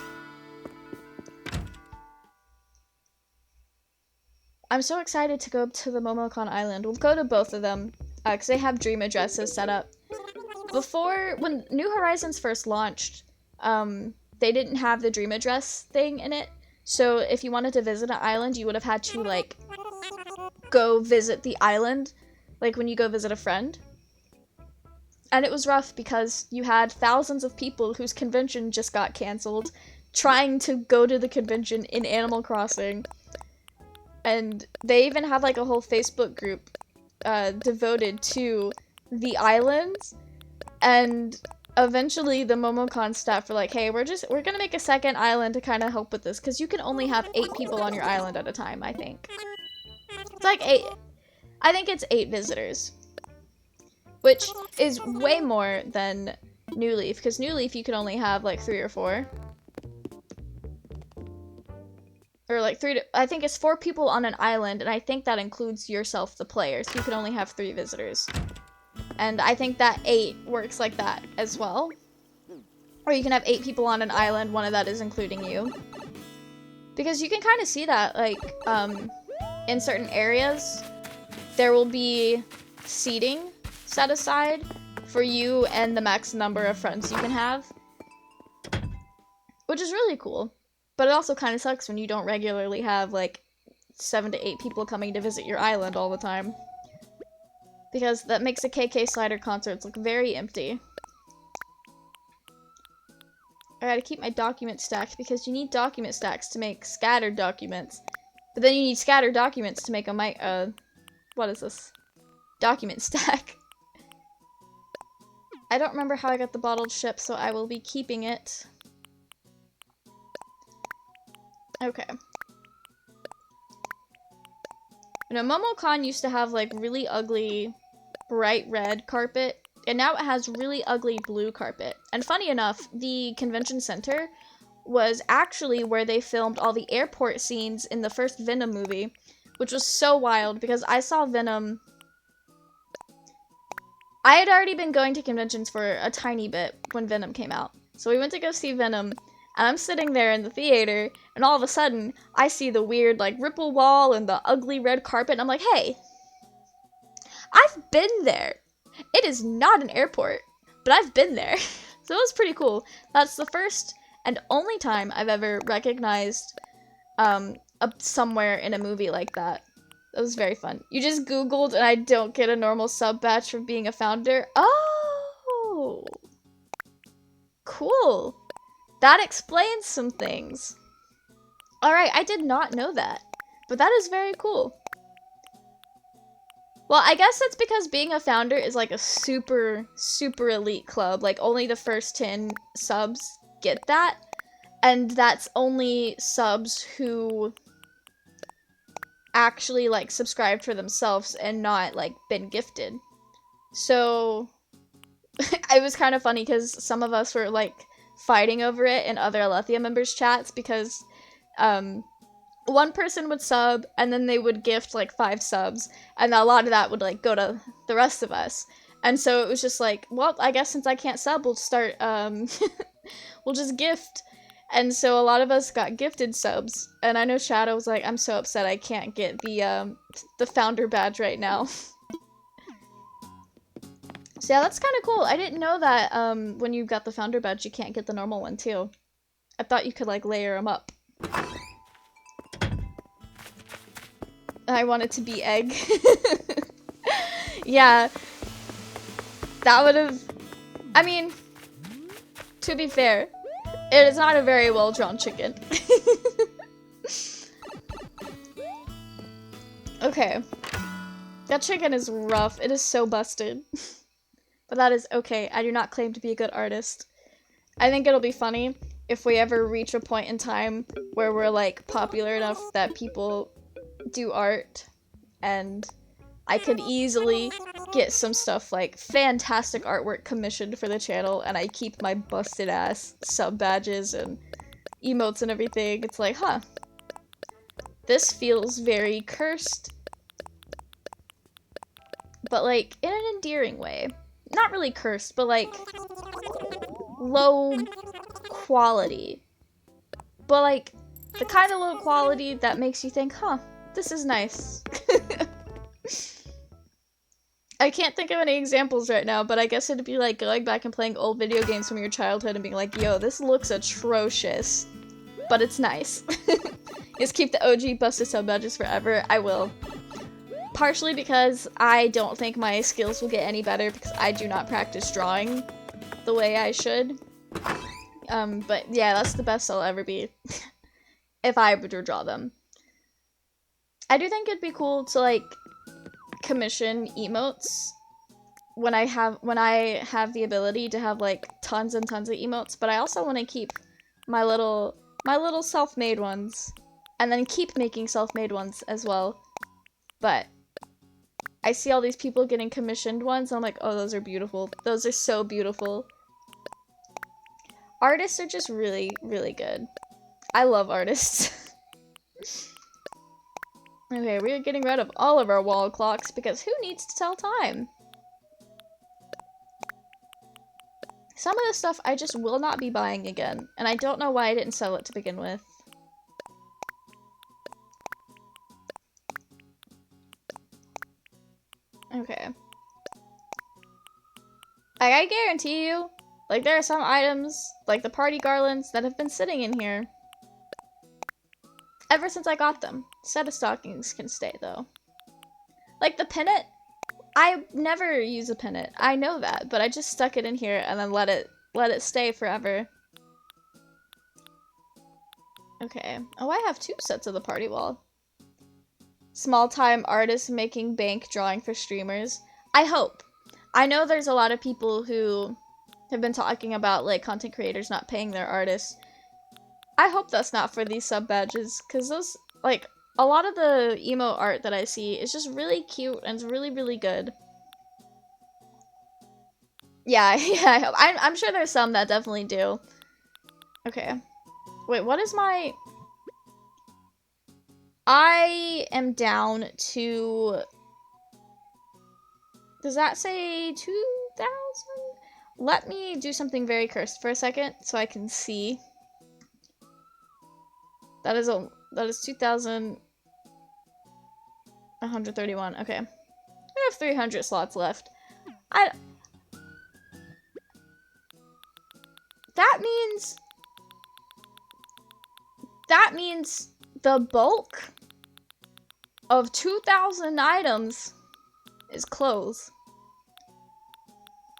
I'm so excited to go to the MomoCon Island. We'll go to both of them, because they have dream addresses set up. Before, when New Horizons first launched, they didn't have the dream address thing in it. So if you wanted to visit an island, you would have had to, like, go visit the island, like when you go visit a friend. And it was rough because you had thousands of people whose convention just got canceled trying to go to the convention in Animal Crossing. And they even had like a whole Facebook group devoted to the islands. And eventually the MomoCon staff were like, hey, we're gonna make a second island to kind of help with this, because you can only have 8 people on your island at a time, I think. It's like 8. I think it's 8 visitors. Which is way more than New Leaf, because New Leaf you can only have like 3 or 4. Or like 3 to, I think it's 4 people on an island, and I think that includes yourself, the player, so you can only have 3 visitors. And I think that 8 works like that as well. Or you can have 8 people on an island, one of that is including you. Because you can kind of see that, like, in certain areas, there will be seating set aside for you and the max number of friends you can have. Which is really cool. But it also kind of sucks when you don't regularly have, like, 7 to 8 people coming to visit your island all the time. Because that makes the KK Slider concerts look very empty. I gotta keep my document stacked because you need document stacks to make scattered documents. But then you need scattered documents to make a what is this? Document stack. I don't remember how I got the bottled ship, so I will be keeping it. Okay. You know, MomoCon used to have, like, really ugly bright red carpet, and now it has really ugly blue carpet. And funny enough, the convention center was actually where they filmed all the airport scenes in the first Venom movie, which was so wild because I saw Venom. I had already been going to conventions for a tiny bit when Venom came out. So we went to go see Venom, and I'm sitting there in the theater, and all of a sudden, I see the weird, like, ripple wall and the ugly red carpet, and I'm like, hey, I've been there. It is not an airport, but I've been there. So it was pretty cool. That's the first and only time I've ever recognized somewhere in a movie like that. That was very fun. You just Googled and I don't get a normal sub badge for being a founder. Oh! Cool. That explains some things. Alright, I did not know that. But that is very cool. Well, I guess that's because being a founder is like a super, super elite club. Like, only the first 10 subs get that. And that's only subs who actually, like, subscribed for themselves and not, like, been gifted. So, it was kind of funny because some of us were, like, fighting over it in other Alethea members' chats because, one person would sub, and then they would gift, like, 5 subs, and a lot of that would, like, go to the rest of us. And so it was just like, well, I guess since I can't sub, we'll start, we'll just gift. And so a lot of us got gifted subs, and I know Shadow was like, I'm so upset I can't get the founder badge right now. So yeah, that's kind of cool. I didn't know that, when you got the founder badge, you can't get the normal one, too. I thought you could, like, layer them up. I want it to be egg. Yeah. That would've... I mean, to be fair, it is not a very well-drawn chicken. Okay. That chicken is rough. It is so busted. But that is okay. I do not claim to be a good artist. I think it'll be funny if we ever reach a point in time where we're, like, popular enough that people do art, and I could easily get some stuff like fantastic artwork commissioned for the channel, and I keep my busted ass sub badges and emotes and everything. It's like, huh, this feels very cursed, but like in an endearing way. Not really cursed, but like low quality, but like the kind of low quality that makes you think, huh, this is nice. I can't think of any examples right now, but I guess it'd be like going back and playing old video games from your childhood and being like, yo, this looks atrocious, but it's nice. Just keep the OG busted sub badges forever. I will. Partially because I don't think my skills will get any better because I do not practice drawing the way I should. But yeah, that's the best I'll ever be. If I were to draw them. I do think it'd be cool to, like, commission emotes when I have the ability to have, like, tons and tons of emotes, but I also want to keep my little self-made ones, and then keep making self-made ones as well. But I see all these people getting commissioned ones, and I'm like, oh, those are beautiful. Those are so beautiful. Artists are just really, really good. I love artists. Okay, we're getting rid of all of our wall clocks because who needs to tell time? Some of this stuff I just will not be buying again, and I don't know why I didn't sell it to begin with. Okay. I guarantee you, like, there are some items, like the party garlands, that have been sitting in here ever since I got them. Set of stockings can stay, though. Like, the pennant, I never use a pennant. I know that, but I just stuck it in here and then let it stay forever. Okay. Oh, I have 2 sets of the party wall. Small-time artists making bank drawing for streamers. I hope. I know there's a lot of people who have been talking about, like, content creators not paying their artists. I hope that's not for these sub badges, because those, like, a lot of the emo art that I see is just really cute and it's really, really good. Yeah, yeah, I hope. I'm sure there's some that definitely do. Okay. Wait, what is my... I am down to... Does that say 2,000? Let me do something very cursed for a second so I can see. That is 2,131. Okay. We have 300 slots left. That means the bulk of 2,000 items is clothes.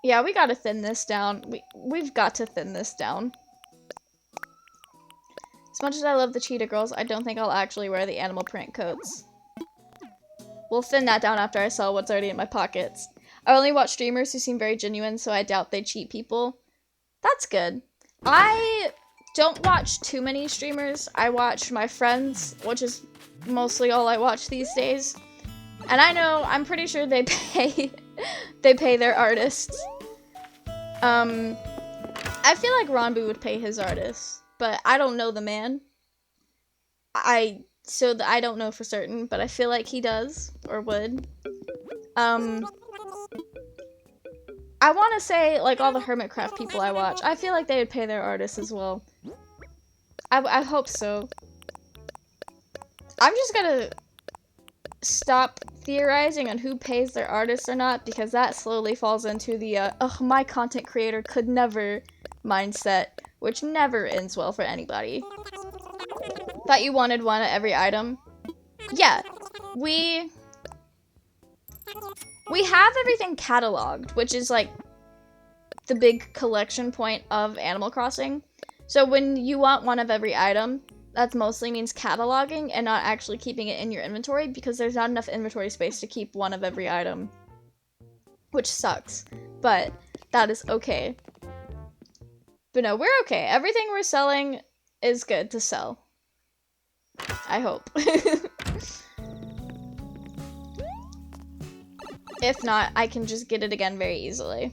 Yeah, we gotta thin this down. We've got to thin this down. As much as I love the cheetah girls, I don't think I'll actually wear the animal print coats. We'll thin that down after I sell what's already in my pockets. I only watch streamers who seem very genuine, so I doubt they cheat people. That's good. I don't watch too many streamers. I watch my friends, which is mostly all I watch these days. And I'm pretty sure they pay their artists. I feel like Ronbu would pay his artists, but I don't know the man. I don't know for certain, but I feel like he does, or would. I want to say, like, all the Hermitcraft people I watch, I feel like they would pay their artists as well. I hope so. I'm just gonna stop theorizing on who pays their artists or not, because that slowly falls into the, ugh, my content creator could never mindset, which never ends well for anybody. Thought you wanted one at every item? Yeah, we have everything cataloged, which is like the big collection point of Animal Crossing. So when you want one of every item, that mostly means cataloging and not actually keeping it in your inventory, because there's not enough inventory space to keep one of every item. Which sucks, but that is okay. But no, we're okay. Everything we're selling is good to sell. I hope. If not, I can just get it again very easily.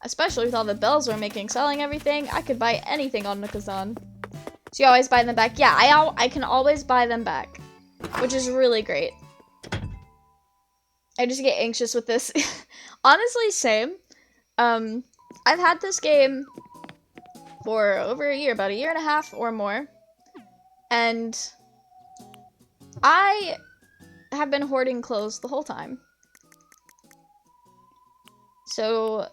Especially with all the bells we're making selling everything, I could buy anything on Nookazon. So you always buy them back? Yeah, I can always buy them back, which is really great. I just get anxious with this. Honestly, same. I've had this game for over a year, about a year and a half or more. And I have been hoarding clothes the whole time. So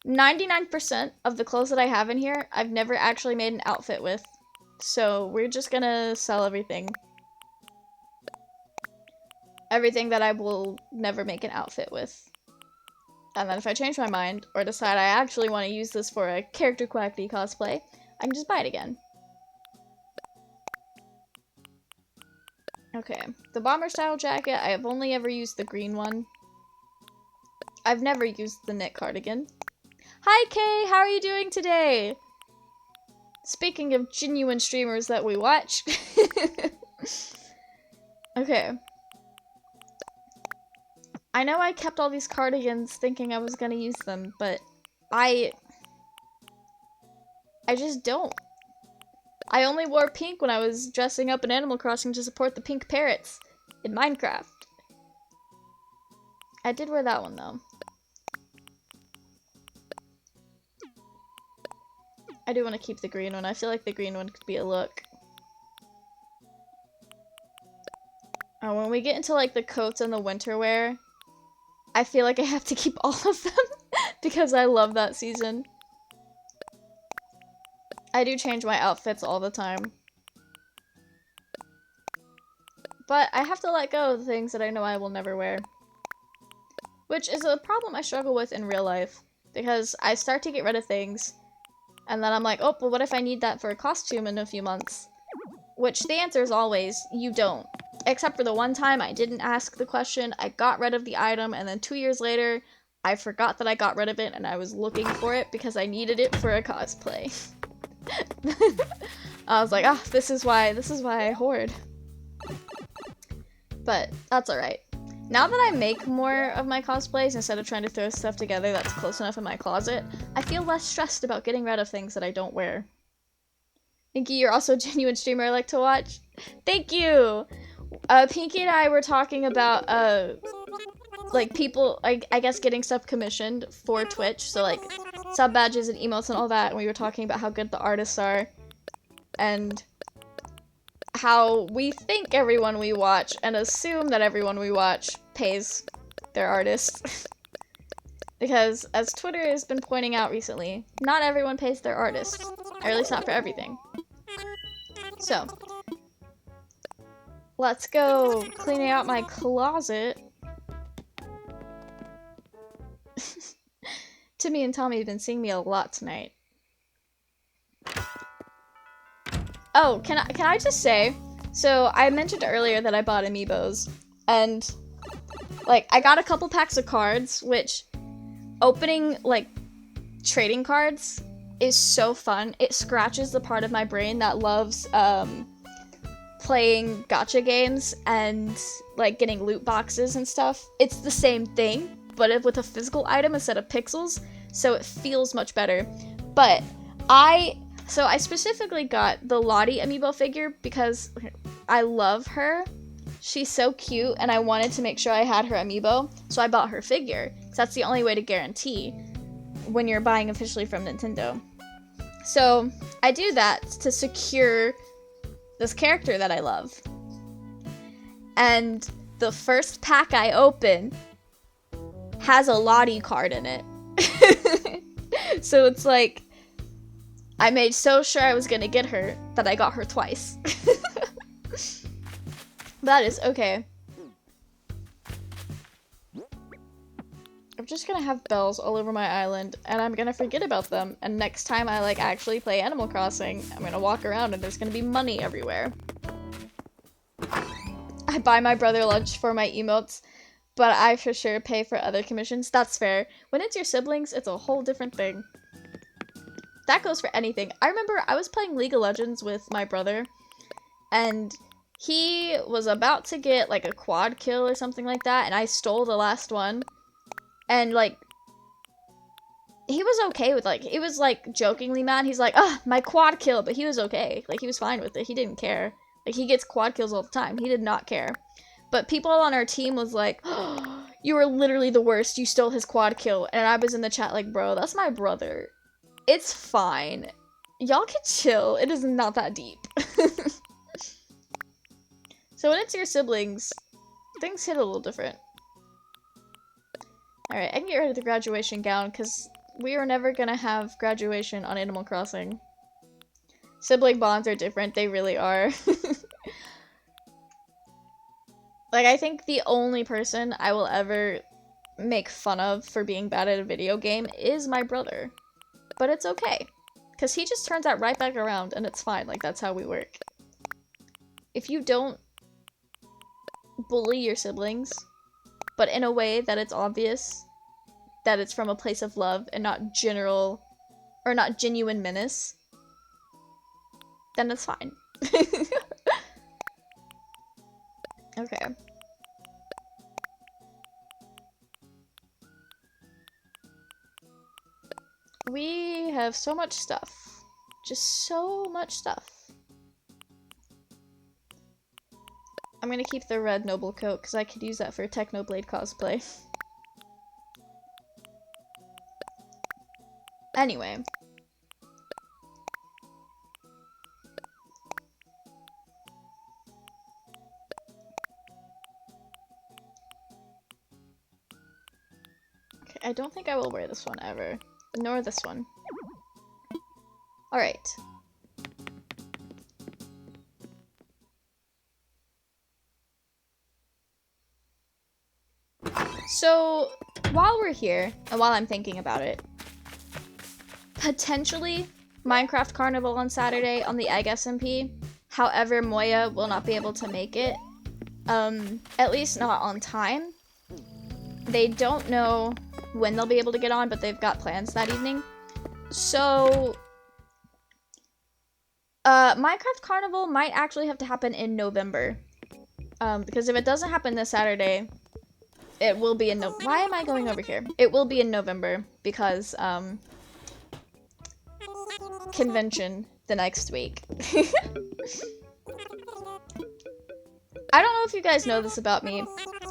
99% of the clothes that I have in here, I've never actually made an outfit with. So we're just gonna sell everything. Everything that I will never make an outfit with. And then if I change my mind, or decide I actually want to use this for a character quackity cosplay, I can just buy it again. Okay, the bomber style jacket, I have only ever used the green one. I've never used the knit cardigan. Hi Kay, how are you doing today? Speaking of genuine streamers that we watch. Okay. I know I kept all these cardigans thinking I was gonna use them, but I I just don't. I only wore pink when I was dressing up in Animal Crossing to support the pink parrots in Minecraft. I did wear that one though. I do want to keep the green one. I feel like the green one could be a look. When we get into like the coats and the winter wear, I feel like I have to keep all of them because I love that season. I do change my outfits all the time. But I have to let go of the things that I know I will never wear. Which is a problem I struggle with in real life. Because I start to get rid of things, and then I'm like, oh, well what if I need that for a costume in a few months? Which the answer is always, you don't. Except for the one time I didn't ask the question, I got rid of the item, and then 2 years later, I forgot that I got rid of it, and I was looking for it because I needed it for a cosplay. I was like, ah, this is why I hoard. But that's alright. Now that I make more of my cosplays instead of trying to throw stuff together that's close enough in my closet, I feel less stressed about getting rid of things that I don't wear. Pinky, you're also a genuine streamer I like to watch. Thank you! Pinky and I were talking about, like, people, I guess, getting stuff commissioned for Twitch, so, like, sub badges and emotes and all that, and we were talking about how good the artists are, and how we think everyone we watch and assume that everyone we watch pays their artists. Because, as Twitter has been pointing out recently, not everyone pays their artists. Or at least not for everything. So, let's go cleaning out my closet. Timmy and Tommy have been seeing me a lot tonight. Oh, can I just say, so I mentioned earlier that I bought amiibos, and like I got a couple packs of cards, which opening like trading cards is so fun. It scratches the part of my brain that loves playing gacha games and like getting loot boxes and stuff. It's the same thing, but with a physical item instead of pixels, so it feels much better. But I specifically got the Lottie amiibo figure because I love her. She's so cute, and I wanted to make sure I had her amiibo, so I bought her figure. So that's the only way to guarantee when you're buying officially from Nintendo. So I do that to secure this character that I love. And the first pack I open has a Lottie card in it. So it's like, I made so sure I was gonna get her that I got her twice. That is okay. I'm just gonna have bells all over my island, and I'm gonna forget about them, and next time I like actually play Animal Crossing, I'm gonna walk around and there's gonna be money everywhere. I buy my brother lunch for my emotes, but I for sure pay for other commissions. That's fair. When it's your siblings, it's a whole different thing. That goes for anything. I remember I was playing League of Legends with my brother, and he was about to get like a quad kill or something like that, and I stole the last one. And like, he was okay with like, it was like jokingly mad. He's like, ah, my quad kill, but he was okay. Like, he was fine with it. He didn't care. Like, he gets quad kills all the time. He did not care. But people on our team was like, oh, you were literally the worst. You stole his quad kill. And I was in the chat like, bro, that's my brother. It's fine. Y'all can chill. It is not that deep. So when it's your siblings, things hit a little different. Alright, I can get rid of the graduation gown, because we are never gonna have graduation on Animal Crossing. Sibling bonds are different, they really are. Like, I think the only person I will ever make fun of for being bad at a video game is my brother. But it's okay, because he just turns out right back around, and it's fine, like, that's how we work. If you don't bully your siblings, but in a way that it's obvious that it's from a place of love and not general, or not genuine menace, then it's fine. Okay. We have so much stuff. Just so much stuff. I'm gonna keep the red noble coat because I could use that for Technoblade cosplay. Anyway. Okay, I don't think I will wear this one ever. Nor this one. Alright. So, while we're here, and while I'm thinking about it, potentially Minecraft Carnival on Saturday on the Egg SMP. However, Moya will not be able to make it. At least not on time. They don't know when they'll be able to get on, but they've got plans that evening. So, Minecraft Carnival might actually have to happen in November. Because if it doesn't happen this Saturday, it will be in Why am I going over here? It will be in November because, convention the next week. I don't know if you guys know this about me.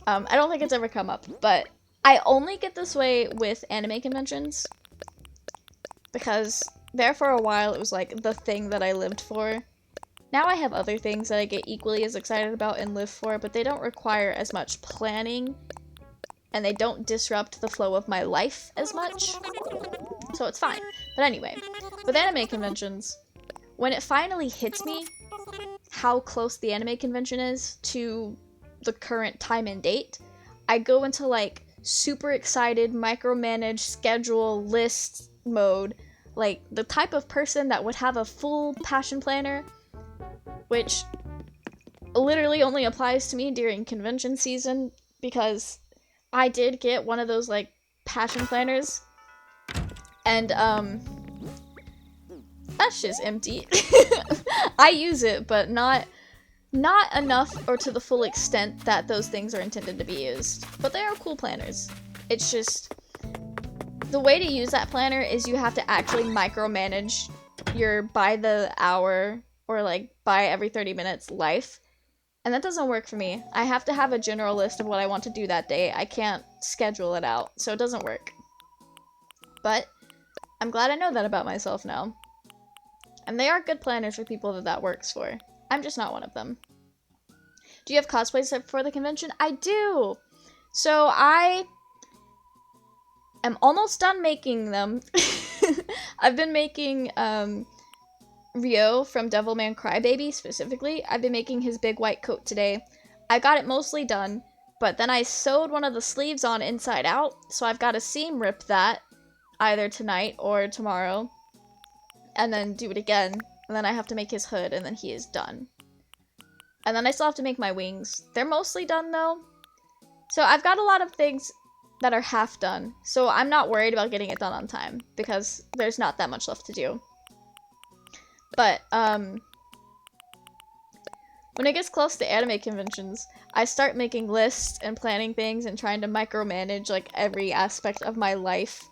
I don't think it's ever come up, but I only get this way with anime conventions. Because there for a while it was like the thing that I lived for. Now I have other things that I get equally as excited about and live for, but they don't require as much planning. And they don't disrupt the flow of my life as much. So it's fine. But anyway, with anime conventions, when it finally hits me how close the anime convention is to the current time and date, I go into like super excited, micromanage, schedule, list mode. Like the type of person that would have a full passion planner, which literally only applies to me during convention season because I did get one of those like passion planners. And, that's just empty. I use it, but not enough or to the full extent that those things are intended to be used. But they are cool planners. It's just, the way to use that planner is you have to actually micromanage your by the hour or like by every 30 minutes life. And that doesn't work for me. I have to have a general list of what I want to do that day. I can't schedule it out, so it doesn't work. But I'm glad I know that about myself now. And they are good planners for people that works for. I'm just not one of them. Do you have cosplays for the convention? I do! So I am almost done making them. I've been making Ryo from Devilman Crybaby specifically. I've been making his big white coat today. I got it mostly done, but then I sewed one of the sleeves on inside out, so I've got to seam rip that either tonight or tomorrow, and then do it again, and then I have to make his hood, and then he is done. And then I still have to make my wings. They're mostly done, though. So I've got a lot of things that are half done, so I'm not worried about getting it done on time, because there's not that much left to do. But, when it gets close to anime conventions, I start making lists and planning things and trying to micromanage, like, every aspect of my life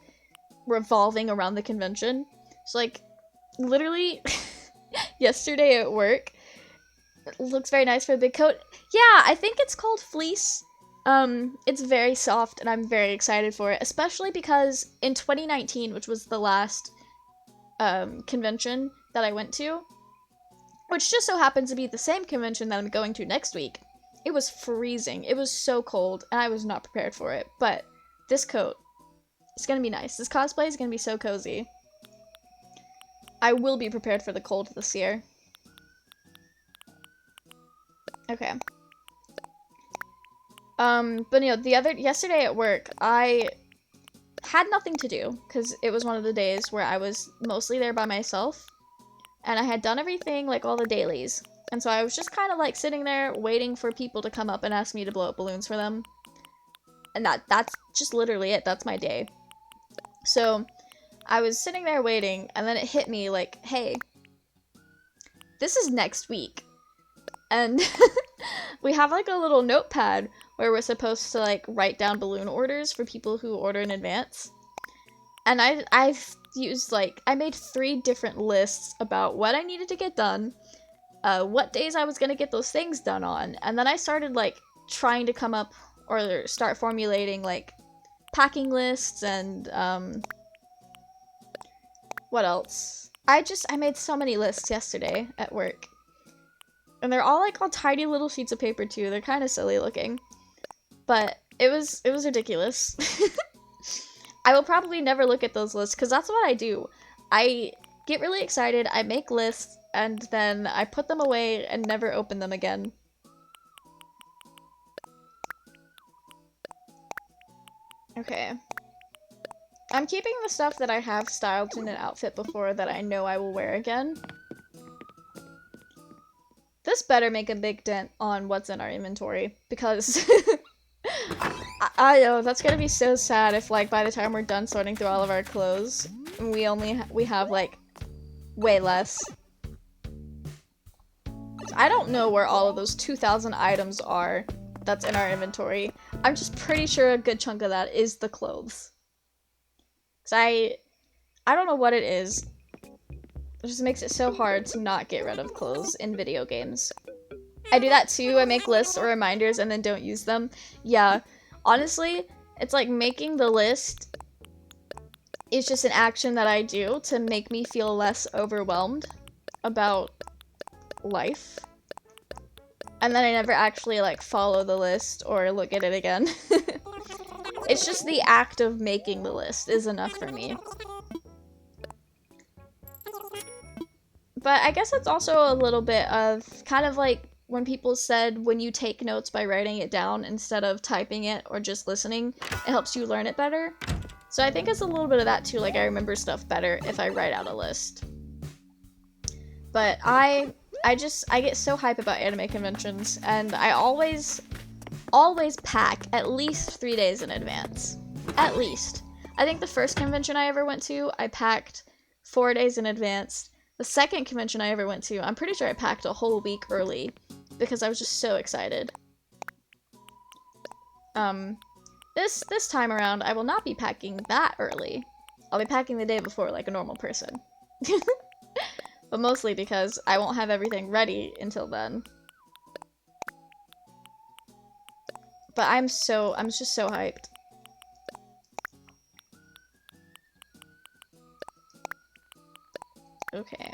revolving around the convention. So, like, literally, yesterday at work, it looks very nice for a big coat. Yeah, I think it's called fleece. It's very soft, and I'm very excited for it, especially because in 2019, which was the last, convention that I went to, which just so happens to be the same convention that I'm going to next week, it was freezing. It was so cold, and I was not prepared for it, but this coat, it's gonna be nice. This cosplay is gonna be so cozy. I will be prepared for the cold this year. Okay. But you know, yesterday at work, I had nothing to do, because it was one of the days where I was mostly there by myself, and I had done everything, like all the dailies, and so I was just kind of like sitting there waiting for people to come up and ask me to blow up balloons for them, and that's just literally it. That's my day. So I was sitting there waiting, and then it hit me like, hey, this is next week, and we have like a little notepad where we're supposed to like write down balloon orders for people who order in advance. And I used like, I made 3 different lists about what I needed to get done, what days I was gonna get those things done on, and then I started like trying to come up or start formulating like packing lists and what else? I made so many lists yesterday at work. And they're all like on tiny little sheets of paper too. They're kind of silly looking. But it was ridiculous. I will probably never look at those lists because that's what I do. I get really excited, I make lists, and then I put them away and never open them again. Okay. I'm keeping the stuff that I have styled in an outfit before that I know I will wear again. This better make a big dent on what's in our inventory, because I know that's gonna be so sad if like by the time we're done sorting through all of our clothes, we have like way less. I don't know where all of those 2,000 items are that's in our inventory. I'm just pretty sure a good chunk of that is the clothes. I don't know what it is. It just makes it so hard to not get rid of clothes in video games. I do that too. I make lists or reminders and then don't use them. Yeah, honestly, it's like making the list is just an action that I do to make me feel less overwhelmed about life. And then I never actually like follow the list or look at it again. It's just the act of making the list is enough for me. But I guess it's also a little bit of kind of like when people said when you take notes by writing it down instead of typing it or just listening, it helps you learn it better. So I think it's a little bit of that too, like I remember stuff better if I write out a list. But I get so hype about anime conventions, and I always pack at least 3 days in advance. At least. I think the first convention I ever went to, I packed 4 days in advance. The second convention I ever went to, I'm pretty sure I packed a whole week early because I was just so excited. This time around, I will not be packing that early. I'll be packing the day before like a normal person. But mostly because I won't have everything ready until then. But I'm just so hyped. Okay.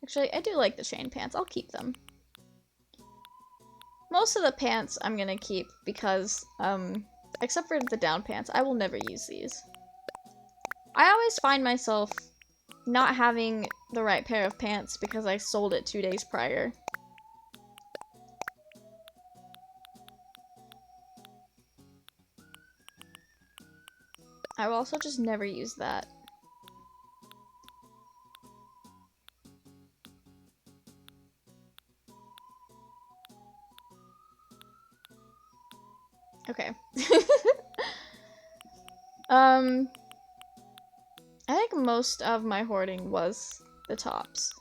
Actually, I do like the chain pants. I'll keep them. Most of the pants I'm gonna keep because, except for the down pants, I will never use these. I always find myself not having the right pair of pants because I sold it 2 days prior. I will also just never use that. Okay. I think most of my hoarding was the tops.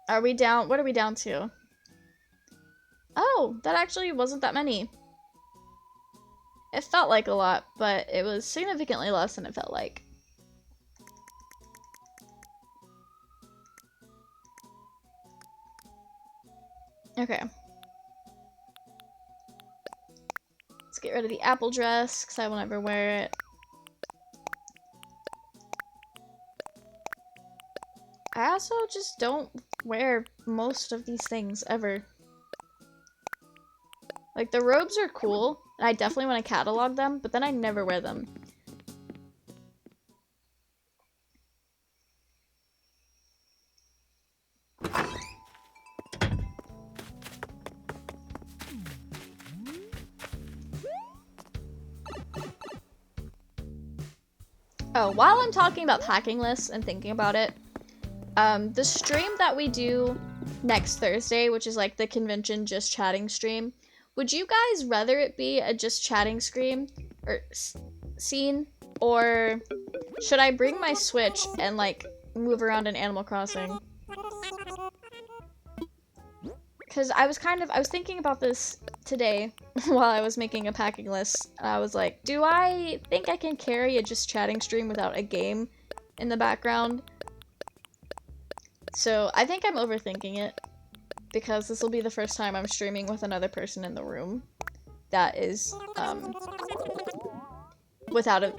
Are we down? What are we down to? Oh, that actually wasn't that many. It felt like a lot, but it was significantly less than it felt like. Okay. Let's get rid of the apple dress, because I will never wear it. I also just don't wear most of these things ever. Like, the robes are cool, and I definitely want to catalog them, but then I never wear them. Oh, while I'm talking about packing lists and thinking about it, the stream that we do next Thursday, which is like the convention just chatting stream, would you guys rather it be a just chatting scene, or should I bring my Switch and like move around in Animal Crossing? Because I was thinking about this today while I was making a packing list. I was like, do I think I can carry a just chatting stream without a game in the background? So I think I'm overthinking it, because this will be the first time I'm streaming with another person in the room that is, without a,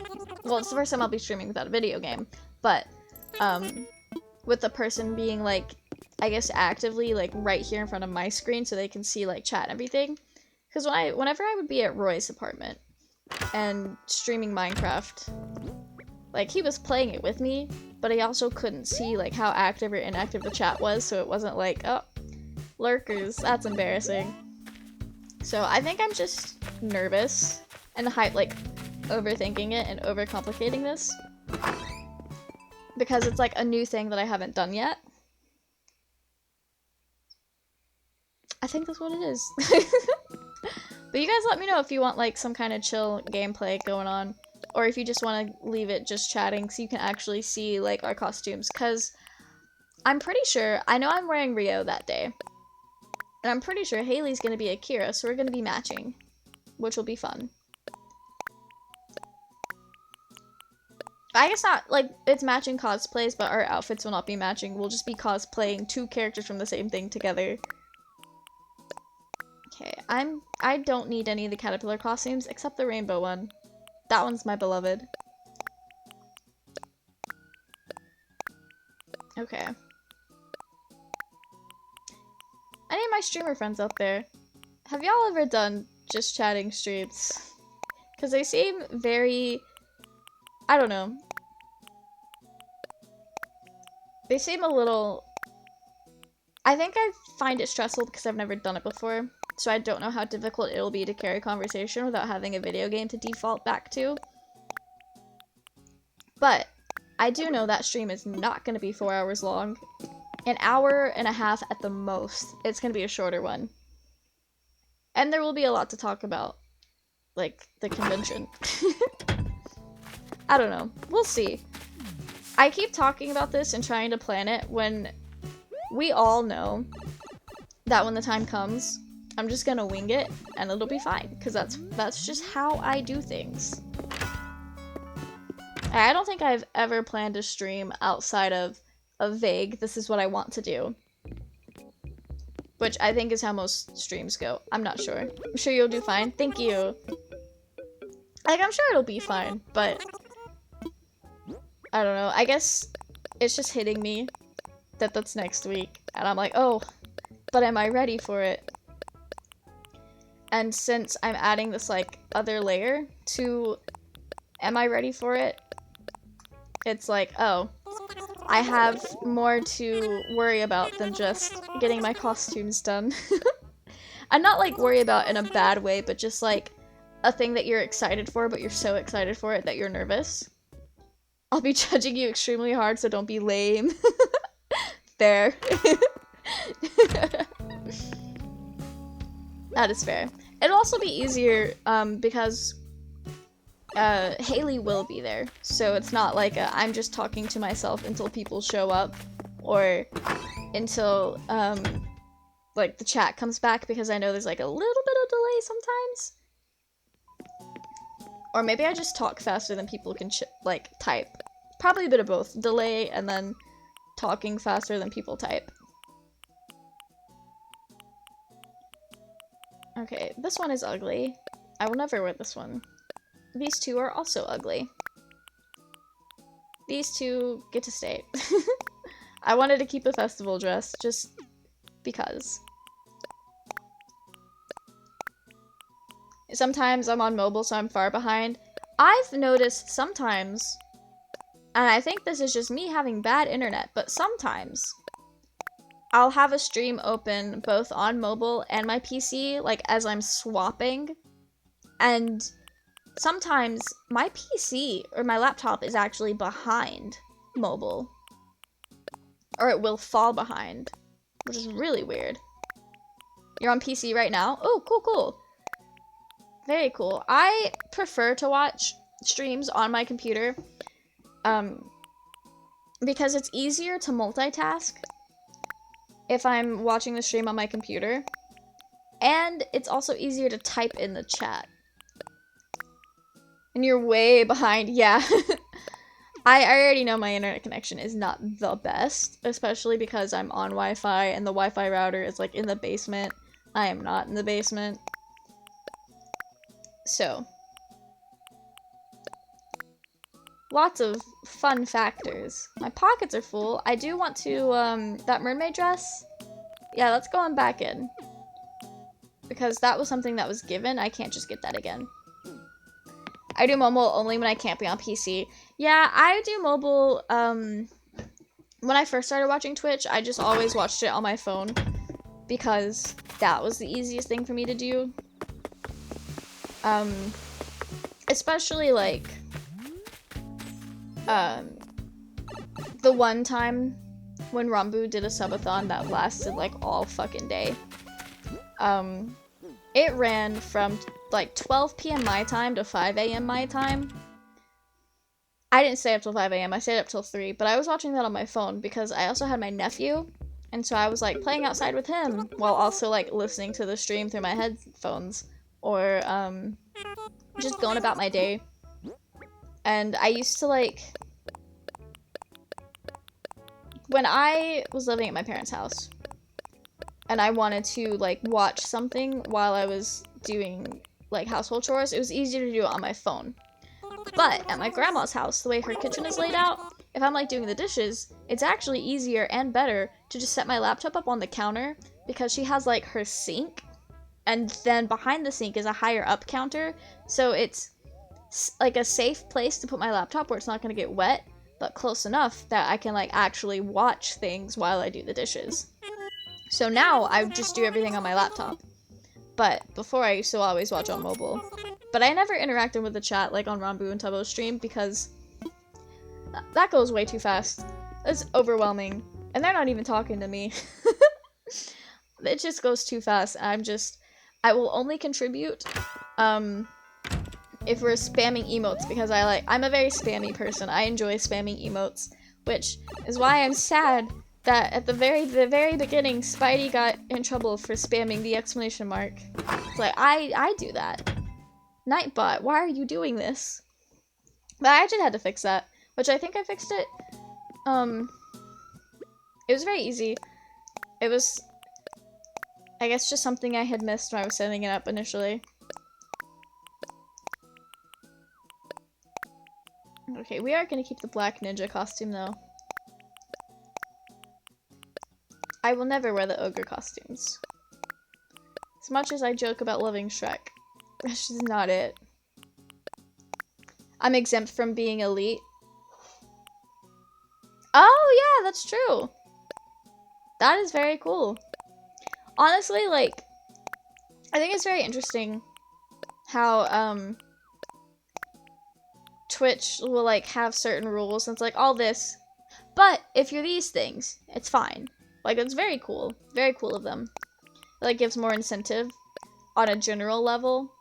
well, it's the first time I'll be streaming without a video game, but, with the person being, like, I guess actively, like, right here in front of my screen so they can see, like, chat and everything. Because whenever I would be at Roy's apartment and streaming Minecraft, like, he was playing it with me, but he also couldn't see, like, how active or inactive the chat was, so it wasn't like, oh, lurkers, that's embarrassing. So I think I'm just nervous and like, overthinking it and overcomplicating this. Because it's, like, a new thing that I haven't done yet. I think that's what it is. But you guys let me know if you want, like, some kind of chill gameplay going on. Or if you just want to leave it just chatting so you can actually see, like, our costumes. Because I'm pretty sure, I know I'm wearing Rio that day. And I'm pretty sure Haley's going to be Akira, so we're going to be matching. Which will be fun. I guess not, like, it's matching cosplays, but our outfits will not be matching. We'll just be cosplaying 2 characters from the same thing together. Okay, I don't need any of the caterpillar costumes except the rainbow one. That one's my beloved. Okay. Any of my streamer friends out there, have y'all ever done just chatting streams? Because they seem very, I don't know. They seem a little, I think I find it stressful because I've never done it before. So I don't know how difficult it'll be to carry conversation without having a video game to default back to. But I do know that stream is not going to be 4 hours long. An hour and a half at the most. It's going to be a shorter one. And there will be a lot to talk about. Like, the convention. I don't know. We'll see. I keep talking about this and trying to plan it when we all know that when the time comes, I'm just gonna wing it and it'll be fine, because that's just how I do things. I don't think I've ever planned a stream outside of a vague, this is what I want to do. Which I think is how most streams go. I'm not sure. I'm sure you'll do fine. Thank you. Like, I'm sure it'll be fine, but I don't know. I guess it's just hitting me that that's next week. And I'm like, oh, but am I ready for it? And since I'm adding this, like, other layer to am I ready for it? It's like, oh, I have more to worry about than just getting my costumes done. And not, like, worry about in a bad way, but just, like, a thing that you're excited for, but you're so excited for it that you're nervous. I'll be judging you extremely hard, so don't be lame. Fair. That is fair. It'll also be easier, because Haley will be there, so it's not like I'm just talking to myself until people show up, or until, like, the chat comes back, because I know there's, like, a little bit of delay sometimes. Or maybe I just talk faster than people can, like, type. Probably a bit of both. Delay, and then talking faster than people type. Okay, this one is ugly. I will never wear this one. These two are also ugly. These two get to stay. I wanted to keep a festival dress, just because. Sometimes I'm on mobile, so I'm far behind. I've noticed sometimes, and I think this is just me having bad internet, but sometimes I'll have a stream open both on mobile and my PC, like, as I'm swapping, and sometimes my PC or my laptop is actually behind mobile. Or it will fall behind, which is really weird. You're on PC right now? Oh, cool, cool. Very cool. I prefer to watch streams on my computer, because it's easier to multitask if I'm watching the stream on my computer. And it's also easier to type in the chat. And you're way behind. Yeah. I already know my internet connection is not the best, especially because I'm on Wi-Fi and the Wi-Fi router is like in the basement. I am not in the basement. So, lots of fun factors. My pockets are full. I do want to, that mermaid dress. Yeah, let's go on back in. Because that was something that was given. I can't just get that again. I do mobile only when I can't be on PC. Yeah, I do mobile, when I first started watching Twitch, I just always watched it on my phone. Because that was the easiest thing for me to do. Especially, like, the one time when Rambu did a subathon that lasted, like, all fucking day. It ran from, like, 12 p.m. my time to 5 a.m. my time. I didn't stay up till 5 a.m. I stayed up till 3, but I was watching that on my phone because I also had my nephew, and so I was, like, playing outside with him while also, like, listening to the stream through my headphones, or, just going about my day. And I used to, like, when I was living at my parents' house, and I wanted to, like, watch something while I was doing, like, household chores, it was easier to do it on my phone. But at my grandma's house, the way her kitchen is laid out, if I'm, like, doing the dishes, it's actually easier and better to just set my laptop up on the counter, because she has, like, her sink, and then behind the sink is a higher up counter, so it's, like, a safe place to put my laptop where it's not gonna get wet, but close enough that I can, like, actually watch things while I do the dishes. So now I just do everything on my laptop. But before I used to always watch on mobile. But I never interacted with the chat like on Rambu and Tubbo's stream because that goes way too fast. It's overwhelming. And they're not even talking to me. It just goes too fast. I will only contribute if we're spamming emotes because I'm a very spammy person. I enjoy spamming emotes, which is why I'm sad that at the very beginning, Spidey got in trouble for spamming the exclamation mark. It's like, I do that. Nightbot, why are you doing this? But I actually had to fix that, which I think I fixed it. It was very easy. It was, I guess, just something I had missed when I was setting it up initially. Okay, we are gonna keep the black ninja costume, though. I will never wear the ogre costumes. As much as I joke about loving Shrek, that's just not it. I'm exempt from being elite. Oh, yeah, that's true. That is very cool. Honestly, like, I think it's very interesting how, Twitch will, like, have certain rules, and it's like, all this. But if you're these things, it's fine. Like, it's very cool. Very cool of them. It, like, gives more incentive on a general level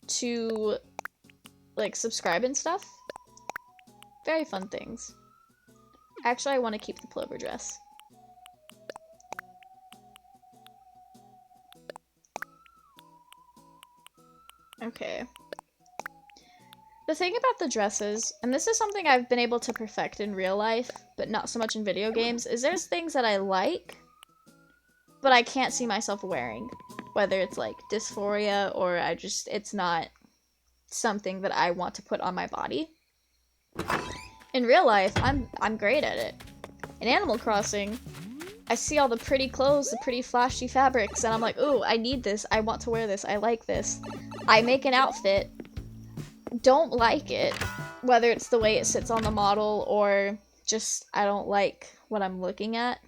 to, like, subscribe and stuff. Very fun things. Actually, I want to keep the plover dress. Okay. The thing about the dresses, and this is something I've been able to perfect in real life, but not so much in video games, is there's things that I like, but I can't see myself wearing. Whether it's like dysphoria or it's not something that I want to put on my body. In real life, I'm great at it. In Animal Crossing, I see all the pretty clothes, the pretty flashy fabrics, and I'm like, ooh, I need this, I want to wear this, I like this. I make an outfit, don't like it, whether it's the way it sits on the model or just I don't like what I'm looking at.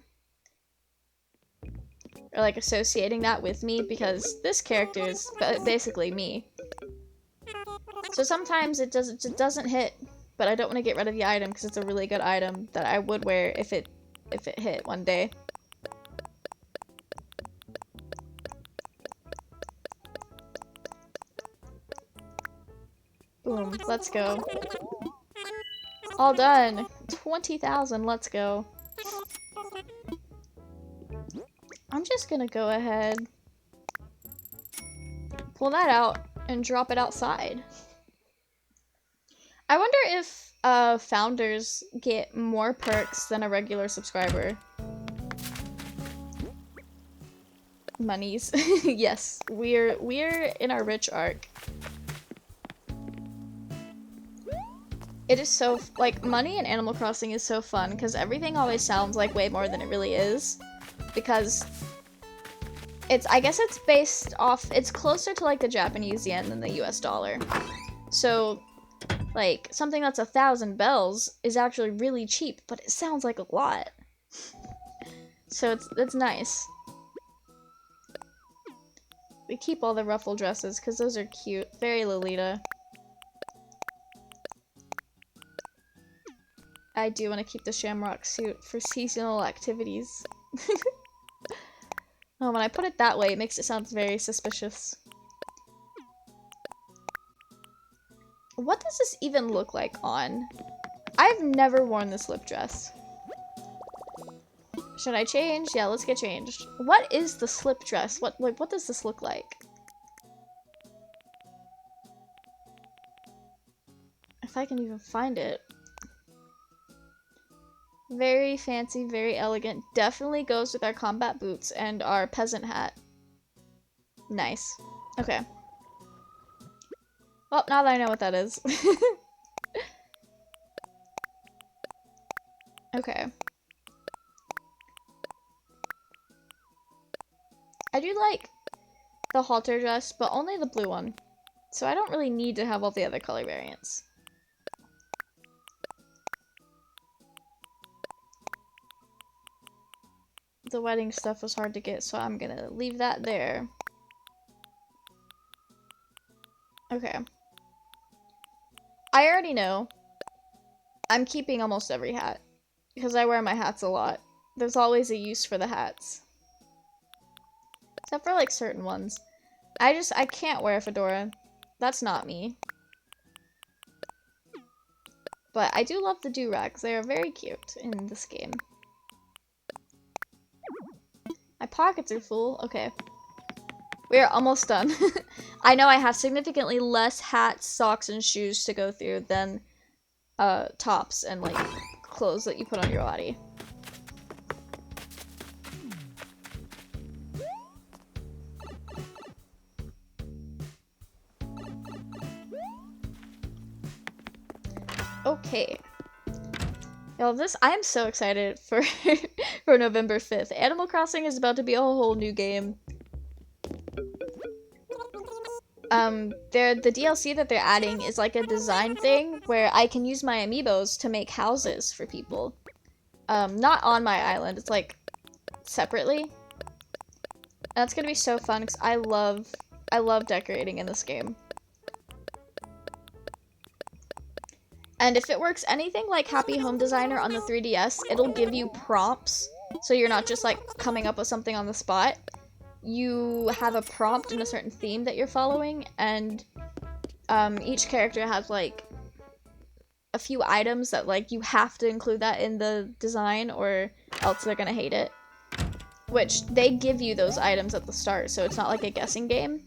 Or like associating that with me because this character is basically me. So sometimes it doesn't hit, but I don't want to get rid of the item because it's a really good item that I would wear if it hit one day. Boom, let's go. All done. 20,000, let's go. I'm just gonna go ahead pull that out and drop it outside. I wonder if founders get more perks than a regular subscriber. Monies. Yes, we're in our rich arc. It is so, like, money in Animal Crossing is so fun because everything always sounds like way more than it really is. Because I guess it's based off, it's closer to like the Japanese yen than the US dollar. So, like, something that's 1,000 bells is actually really cheap, but it sounds like a lot. So it's nice. We keep all the ruffle dresses because those are cute. Very Lolita. I do want to keep the shamrock suit for seasonal activities. Oh, when I put it that way, it makes it sound very suspicious. What does this even look like on? I've never worn this slip dress. Should I change? Yeah, let's get changed. What is the slip dress? What does this look like? If I can even find it. Very fancy, very elegant. Definitely goes with our combat boots and our peasant hat. Nice. Okay. Well, now that I know what that is. Okay. I do like the halter dress, but only the blue one. So I don't really need to have all the other color variants. The wedding stuff was hard to get, so I'm gonna leave that there. Okay. I already know. I'm keeping almost every hat. Because I wear my hats a lot. There's always a use for the hats. Except for, like, certain ones. I can't wear a fedora. That's not me. But I do love the do-rags. They are very cute in this game. My pockets are full. Okay. We are almost done. I know I have significantly less hats, socks, and shoes to go through than tops and, like, clothes that you put on your body. Okay. Now I am so excited for for November 5th. Animal Crossing is about to be a whole new game. The DLC that they're adding is like a design thing where I can use my amiibos to make houses for people. Not on my island, it's like separately. And that's gonna be so fun because I love decorating in this game. And if it works anything like Happy Home Designer on the 3DS, it'll give you prompts. So you're not just like coming up with something on the spot. You have a prompt and a certain theme that you're following, and each character has like a few items that like you have to include that in the design or else they're gonna hate it. Which they give you those items at the start, so it's not like a guessing game.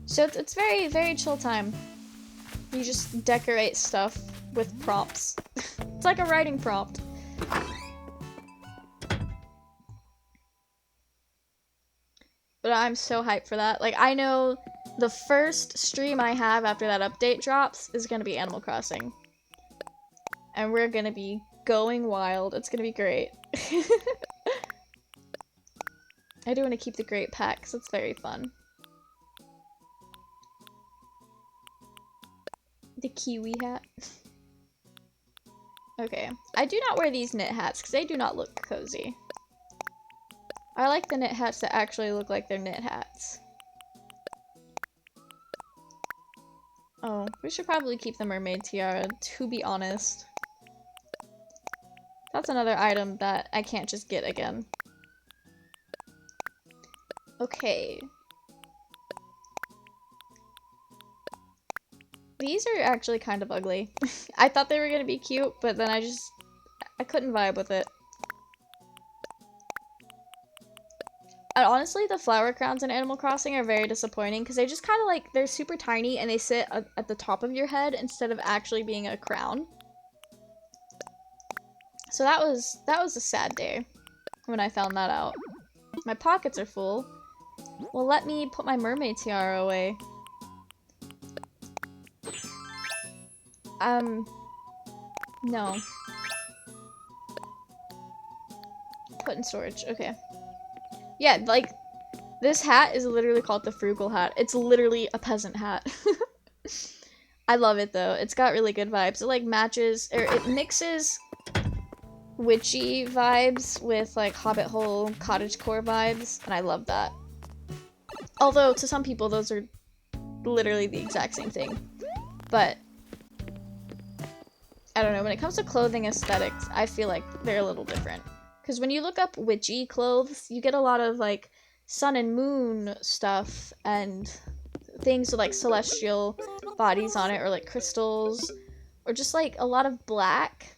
So it's very, very chill time. You just decorate stuff with prompts. It's like a writing prompt. But I'm so hyped for that. Like, I know the first stream I have after that update drops is gonna be Animal Crossing. And we're gonna be going wild. It's gonna be great. I do want to keep the great pack because it's very fun. The kiwi hat. Okay. I do not wear these knit hats because they do not look cozy. I like the knit hats that actually look like they're knit hats. Oh, we should probably keep the mermaid tiara, to be honest. That's another item that I can't just get again. Okay. These are actually kind of ugly. I thought they were gonna be cute, but then I couldn't vibe with it. And honestly, the flower crowns in Animal Crossing are very disappointing because they just kind of like, they're super tiny and they sit at the top of your head instead of actually being a crown. So that was a sad day when I found that out. My pockets are full. Well, let me put my mermaid tiara away. No. Put in storage, okay. Yeah, like, this hat is literally called the frugal hat. It's literally a peasant hat. I love it though. It's got really good vibes. It like matches, or it mixes witchy vibes with like Hobbit Hole cottagecore vibes, and I love that. Although to some people those are literally the exact same thing. But I don't know, when it comes to clothing aesthetics, I feel like they're a little different. Because when you look up witchy clothes, you get a lot of like sun and moon stuff and things with like celestial bodies on it, or like crystals, or just like a lot of black,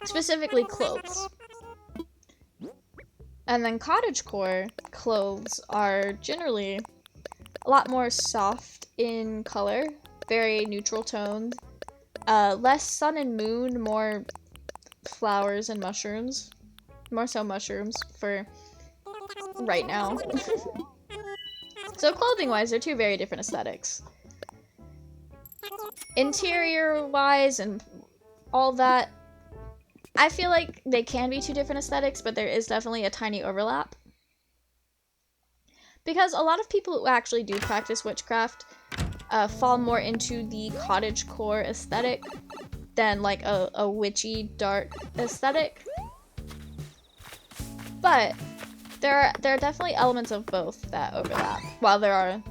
specifically clothes. And then cottagecore clothes are generally a lot more soft in color, very neutral toned, less sun and moon, more flowers and mushrooms. More so mushrooms for right now. So clothing-wise, they're two very different aesthetics. Interior-wise and all that, I feel like they can be two different aesthetics, but there is definitely a tiny overlap. Because a lot of people who actually do practice witchcraft fall more into the cottagecore aesthetic than like a witchy dark aesthetic. But there are definitely elements of both that overlap, while there are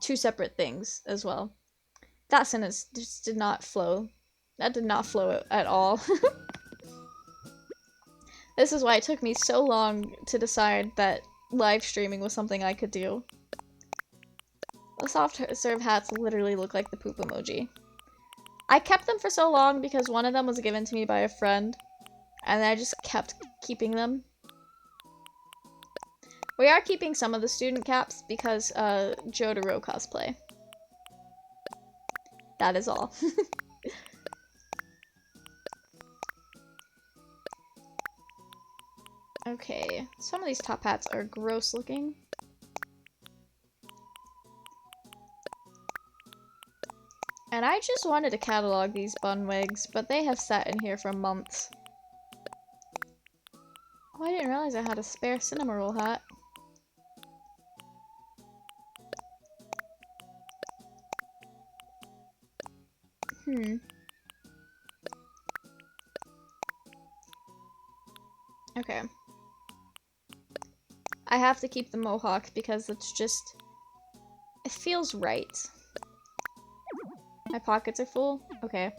two separate things as well. That sentence just did not flow. That did not flow at all. This is why it took me so long to decide that live streaming was something I could do. The soft serve hats literally look like the poop emoji. I kept them for so long because one of them was given to me by a friend, and I just kept keeping them. We are keeping some of the student caps because Jotaro cosplay. That is all. Okay, some of these top hats are gross looking. And I just wanted to catalog these bun wigs, but they have sat in here for months. Oh, I didn't realize I had a spare cinema roll hat. Okay. I have to keep the mohawk because it's just... it feels right. My pockets are full? Okay.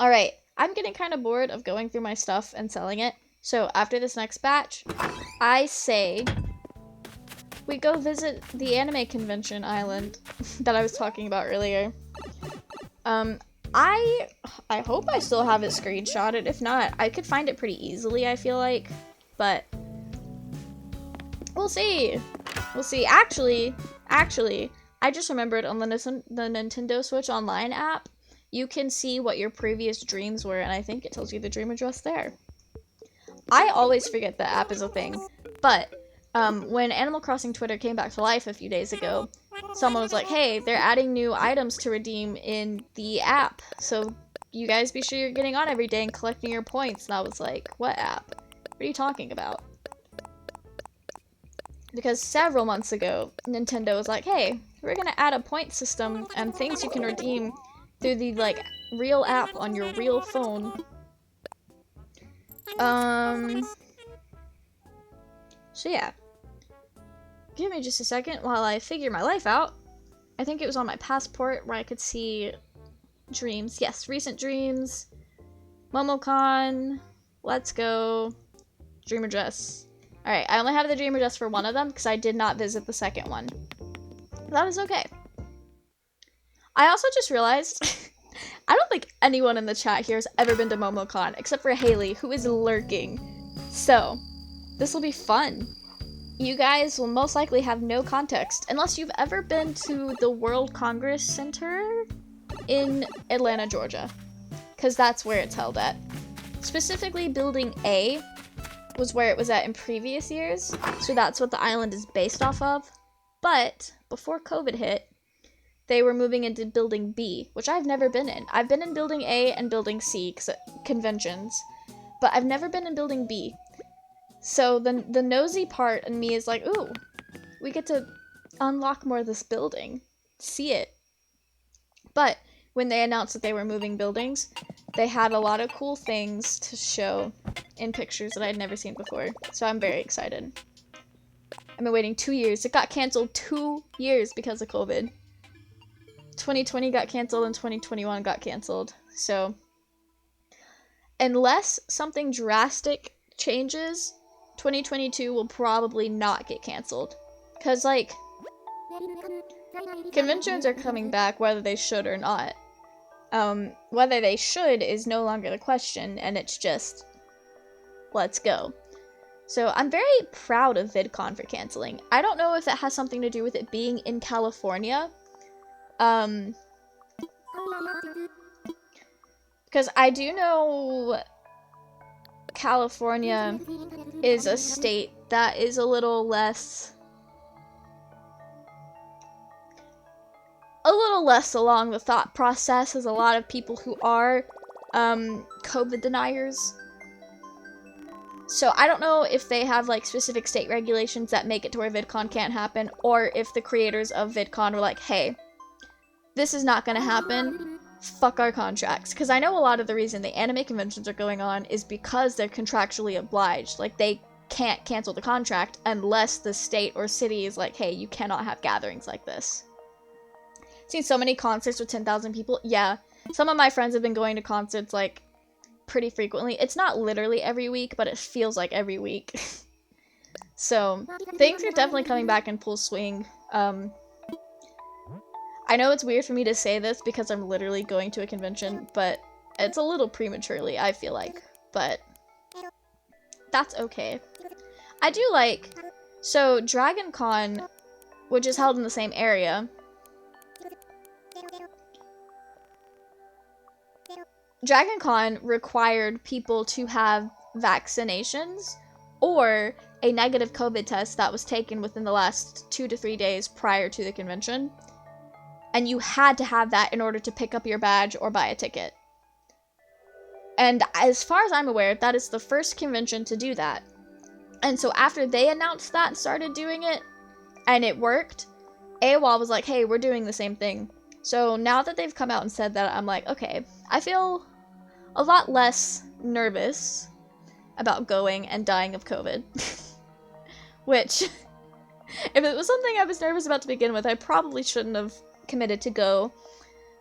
Alright, I'm getting kind of bored of going through my stuff and selling it, so after this next batch, I say we go visit the anime convention island that I was talking about earlier. I hope I still have it screenshotted. If not, I could find it pretty easily, I feel like. But we'll see. We'll see. Actually, I just remembered on the Nintendo Switch Online app, you can see what your previous dreams were, and I think it tells you the dream address there. I always forget the app is a thing, but when Animal Crossing Twitter came back to life a few days ago, someone was like, hey, they're adding new items to redeem in the app, so you guys be sure you're getting on every day and collecting your points. And I was like, what app? What are you talking about? Because several months ago, Nintendo was like, hey, we're gonna add a point system and things you can redeem through the, like, real app on your real phone. So yeah. Give me just a second while I figure my life out. I think it was on my passport where I could see dreams. Yes, recent dreams. MomoCon. Let's go. Dream address. Alright, I only have the dream address for one of them because I did not visit the second one. That is okay. I also just realized I don't think anyone in the chat here has ever been to MomoCon except for Haley, who is lurking. So, this will be fun. You guys will most likely have no context unless you've ever been to the World Congress Center in Atlanta, Georgia, because that's where it's held at. Specifically, Building A was where it was at in previous years, so that's what the island is based off of. But before COVID hit, they were moving into Building B, which I've never been in. I've been in Building A and Building C conventions, but I've never been in Building B. So the nosy part in me is like, ooh, we get to unlock more of this building, see it. But when they announced that they were moving buildings, they had a lot of cool things to show in pictures that I'd never seen before. So I'm very excited. I've been waiting 2 years. It got canceled 2 years because of COVID. 2020 got canceled and 2021 got canceled. So unless something drastic changes, 2022 will probably not get canceled. Because, like, conventions are coming back whether they should or not. Whether they should is no longer the question, and it's just, let's go. So I'm very proud of VidCon for canceling. I don't know if it has something to do with it being in California. Because I do know California is a state that is a little less along the thought process as a lot of people who are COVID deniers. So I don't know if they have like specific state regulations that make it to where VidCon can't happen, or if the creators of VidCon were like, hey, this is not gonna happen, fuck our contracts. Because I know a lot of the reason the anime conventions are going on is because they're contractually obliged. Like, they can't cancel the contract unless the state or city is like, hey, you cannot have gatherings like this. I've seen so many concerts with 10,000 people. Yeah, some of my friends have been going to concerts like pretty frequently. It's not literally every week, but it feels like every week. So things are definitely coming back in full swing. I know it's weird for me to say this because I'm literally going to a convention, but it's a little prematurely, I feel like. But that's okay. I do like, so Dragon Con, which is held in the same area, Dragon Con required people to have vaccinations or a negative COVID test that was taken within the last 2 to 3 days prior to the convention. And you had to have that in order to pick up your badge or buy a ticket. And as far as I'm aware, that is the first convention to do that. And so after they announced that and started doing it, and it worked, AWOL was like, hey, we're doing the same thing. So now that they've come out and said that, I'm like, okay, I feel a lot less nervous about going and dying of COVID. Which, if it was something I was nervous about to begin with, I probably shouldn't have committed to go.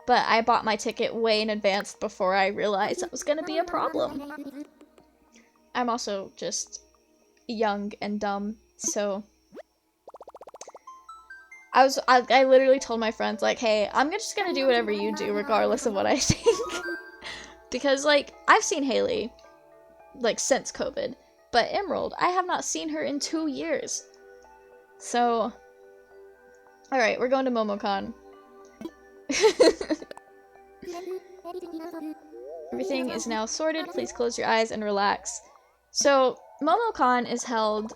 But I bought my ticket way in advance before I realized that was going to be a problem. I'm also just young and dumb, so I literally told my friends, like, hey, I'm just gonna do whatever you do regardless of what I think. Because, like, I've seen Haley, like, since COVID, but Emerald, I have not seen her in 2 years. So, alright, we're going to MomoCon. Everything is now sorted. Please close your eyes and relax. So, MomoCon is held,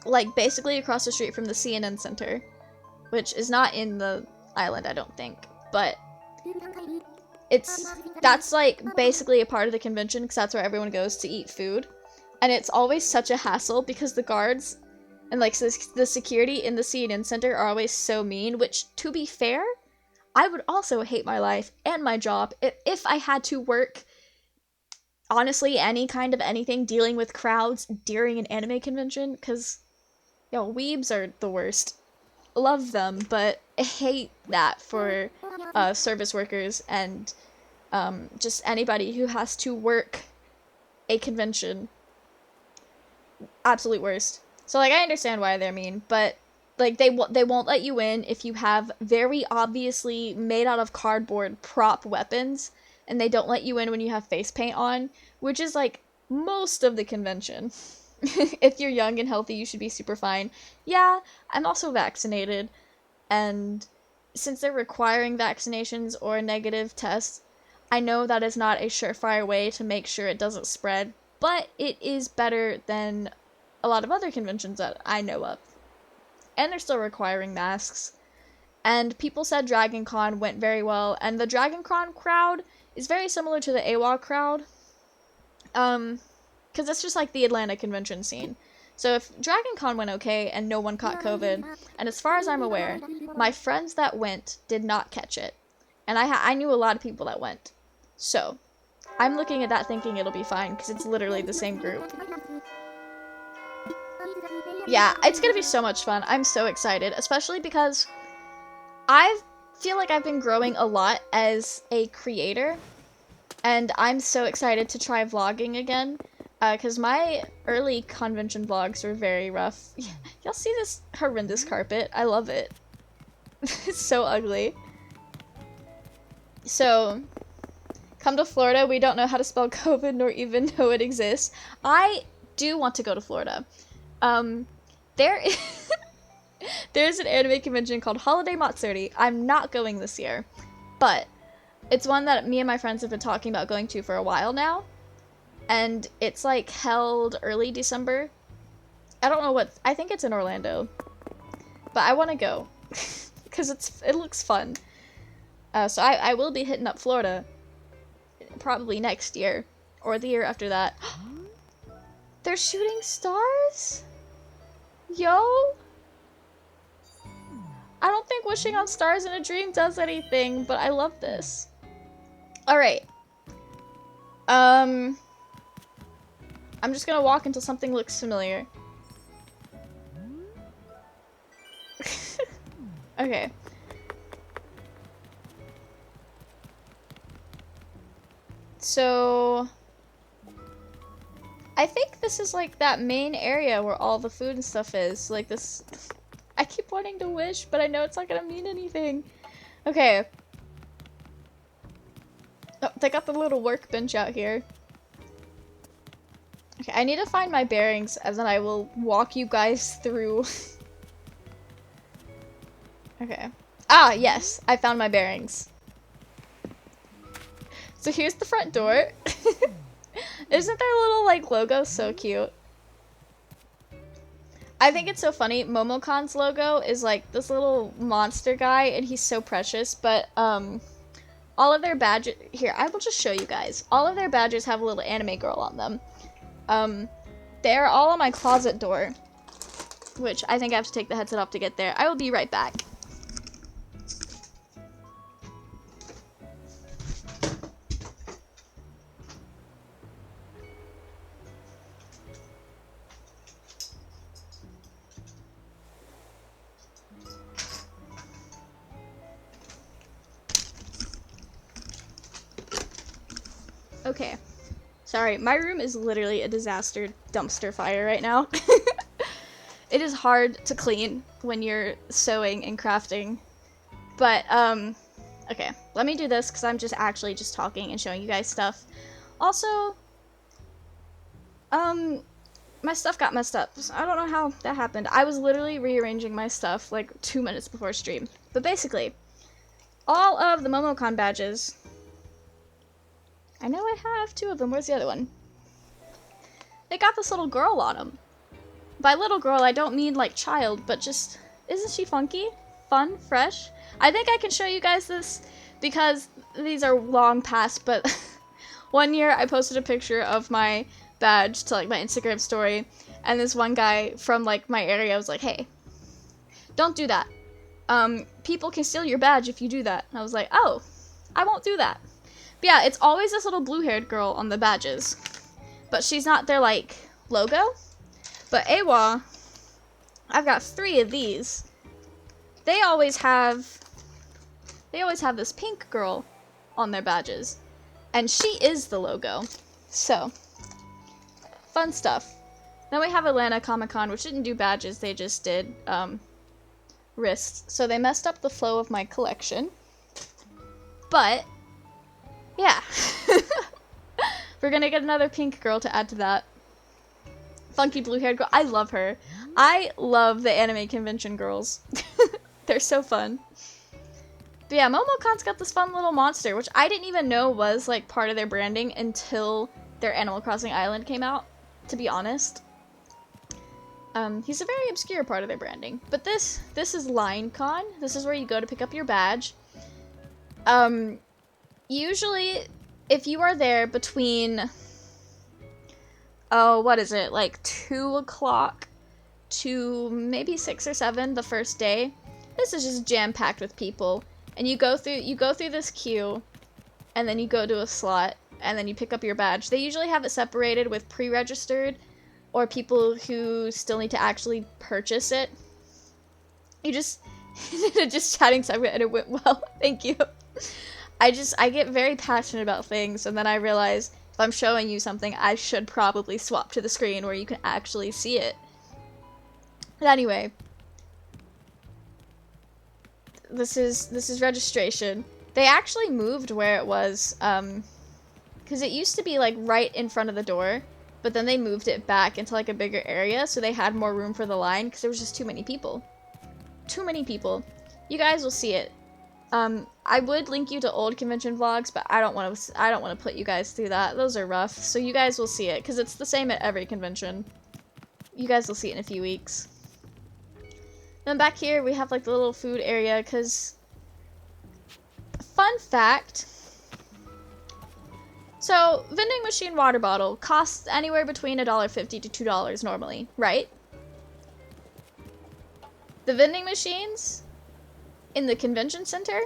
like, basically across the street from the CNN Center, which is not in the island, I don't think, but that's, like, basically a part of the convention, because that's where everyone goes to eat food, and it's always such a hassle, because the guards and, like, the security in the CNN Center are always so mean, which, to be fair, I would also hate my life and my job if I had to work, honestly, any kind of anything dealing with crowds during an anime convention, because, yo, weebs are the worst. Love them, but I hate that for service workers and just anybody who has to work a convention. Absolute worst. So, like, I understand why they're mean, but, like, they won't let you in if you have very obviously made out of cardboard prop weapons, and they don't let you in when you have face paint on, which is, like, most of the convention. If you're young and healthy, you should be super fine. Yeah, I'm also vaccinated, and since they're requiring vaccinations or negative tests, I know that is not a surefire way to make sure it doesn't spread, but it is better than a lot of other conventions that I know of. And they're still requiring masks. And people said Dragon Con went very well, and the Dragon Con crowd is very similar to the AWA crowd. Because it's just like the Atlanta convention scene. So if Dragon Con went okay and no one caught COVID, and as far as I'm aware, my friends that went did not catch it. And I knew a lot of people that went. So, I'm looking at that thinking it'll be fine, because it's literally the same group. Yeah, it's gonna be so much fun. I'm so excited, especially because I feel like I've been growing a lot as a creator, and I'm so excited to try vlogging again, because my early convention vlogs were very rough. Y'all see this horrendous carpet? I love it. It's so ugly. So, come to Florida. We don't know how to spell COVID nor even know it exists. I do want to go to Florida. There's an anime convention called Holiday Matsuri. I'm not going this year, but it's one that me and my friends have been talking about going to for a while now, and it's like held early December. I don't know what, I think it's in Orlando, but I want to go because it looks fun. So I will be hitting up Florida probably next year or the year after that. They're shooting stars? Yo! I don't think wishing on stars in a dream does anything, but I love this. Alright. I'm just gonna walk until something looks familiar. Okay. So, I think this is like that main area where all the food and stuff is. Like this, I keep wanting to wish, but I know it's not gonna mean anything. Okay. Oh, they got the little workbench out here. Okay, I need to find my bearings, and then I will walk you guys through. Okay. Ah, yes, I found my bearings. So here's the front door. Isn't their little, like, logo so cute? I think it's so funny. Momocon's logo is, like, this little monster guy, and he's so precious, but, all of their badges... Here, I will just show you guys. All of their badges have a little anime girl on them. They're all on my closet door, which I think I have to take the headset off to get there. I will be right back. Okay. Sorry, my room is literally a disaster dumpster fire right now. It is hard to clean when you're sewing and crafting. But, okay. Let me do this because I'm just talking and showing you guys stuff. Also, my stuff got messed up. So I don't know how that happened. I was literally rearranging my stuff like 2 minutes before stream. But basically, all of the Momocon badges... I know I have 2 of them. Where's the other one? They got this little girl on them. By little girl, I don't mean like child, but just, isn't she funky? Fun? Fresh? I think I can show you guys this because these are long past, but one year I posted a picture of my badge to like my Instagram story, and this one guy from like my area was like, hey, don't do that. People can steal your badge if you do that. And I was like, oh, I won't do that. But yeah, it's always this little blue-haired girl on the badges. But she's not their, like, logo. But AWA, I've got 3 of these. They always have this pink girl on their badges. And she is the logo. So, fun stuff. Then we have Atlanta Comic Con, which didn't do badges, they just did, wrists. So they messed up the flow of my collection. But... yeah. We're gonna get another pink girl to add to that. Funky blue-haired girl. I love her. I love the anime convention girls. They're so fun. But yeah, Momocon's got this fun little monster, which I didn't even know was like part of their branding until their Animal Crossing Island came out, to be honest. He's a very obscure part of their branding. But this is LineCon. This is where you go to pick up your badge. Usually, if you are there between, oh, what is it, like 2 o'clock to maybe 6 or 7 the first day, this is just jam-packed with people. And you go through this queue, and then you go to a slot, and then you pick up your badge. They usually have it separated with pre-registered, or people who still need to actually purchase it. You just chatting segment, and it went well. Thank you. I get very passionate about things, and then I realize if I'm showing you something, I should probably swap to the screen where you can actually see it. But anyway, this is registration. They actually moved where it was, because it used to be like right in front of the door, but then they moved it back into like a bigger area, so they had more room for the line because there was just too many people. Too many people. You guys will see it. I would link you to old convention vlogs, but I don't want to put you guys through that. Those are rough. So you guys will see it because it's the same at every convention. You guys will see it in a few weeks. Then back here we have like the little food area because, fun fact, so vending machine water bottle costs anywhere between $1.50 to $2 normally, right? The vending machines in the convention center,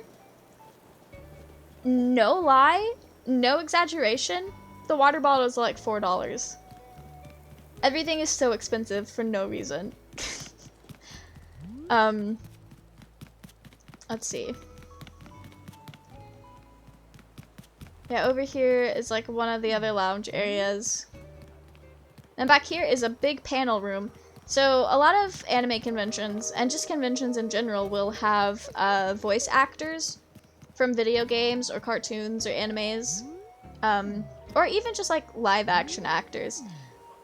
no lie, no exaggeration, the water bottle is like $4. Everything is so expensive for no reason. Let's see. Yeah, over here is like one of the other lounge areas. And back here is a big panel room. So a lot of anime conventions, and just conventions in general, will have voice actors from video games or cartoons or animes. Or even just like live action actors.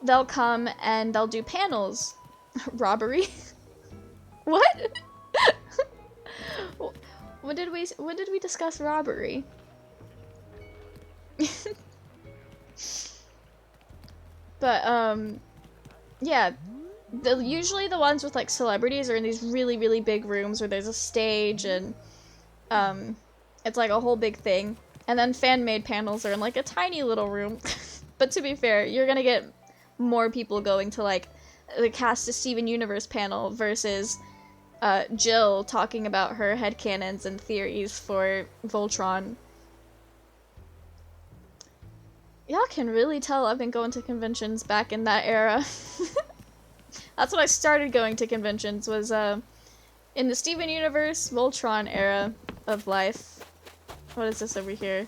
They'll come and they'll do panels. Robbery? What? When did we discuss robbery? But yeah, usually the ones with like celebrities are in these really, really big rooms where there's a stage and it's like a whole big thing. And then fan-made panels are in like a tiny little room. But to be fair, you're gonna get more people going to like the Cast of Steven Universe panel versus Jill talking about her headcanons and theories for Voltron. Y'all can really tell I've been going to conventions back in that era. That's when I started going to conventions, was in the Steven Universe Voltron era of life. What is this over here?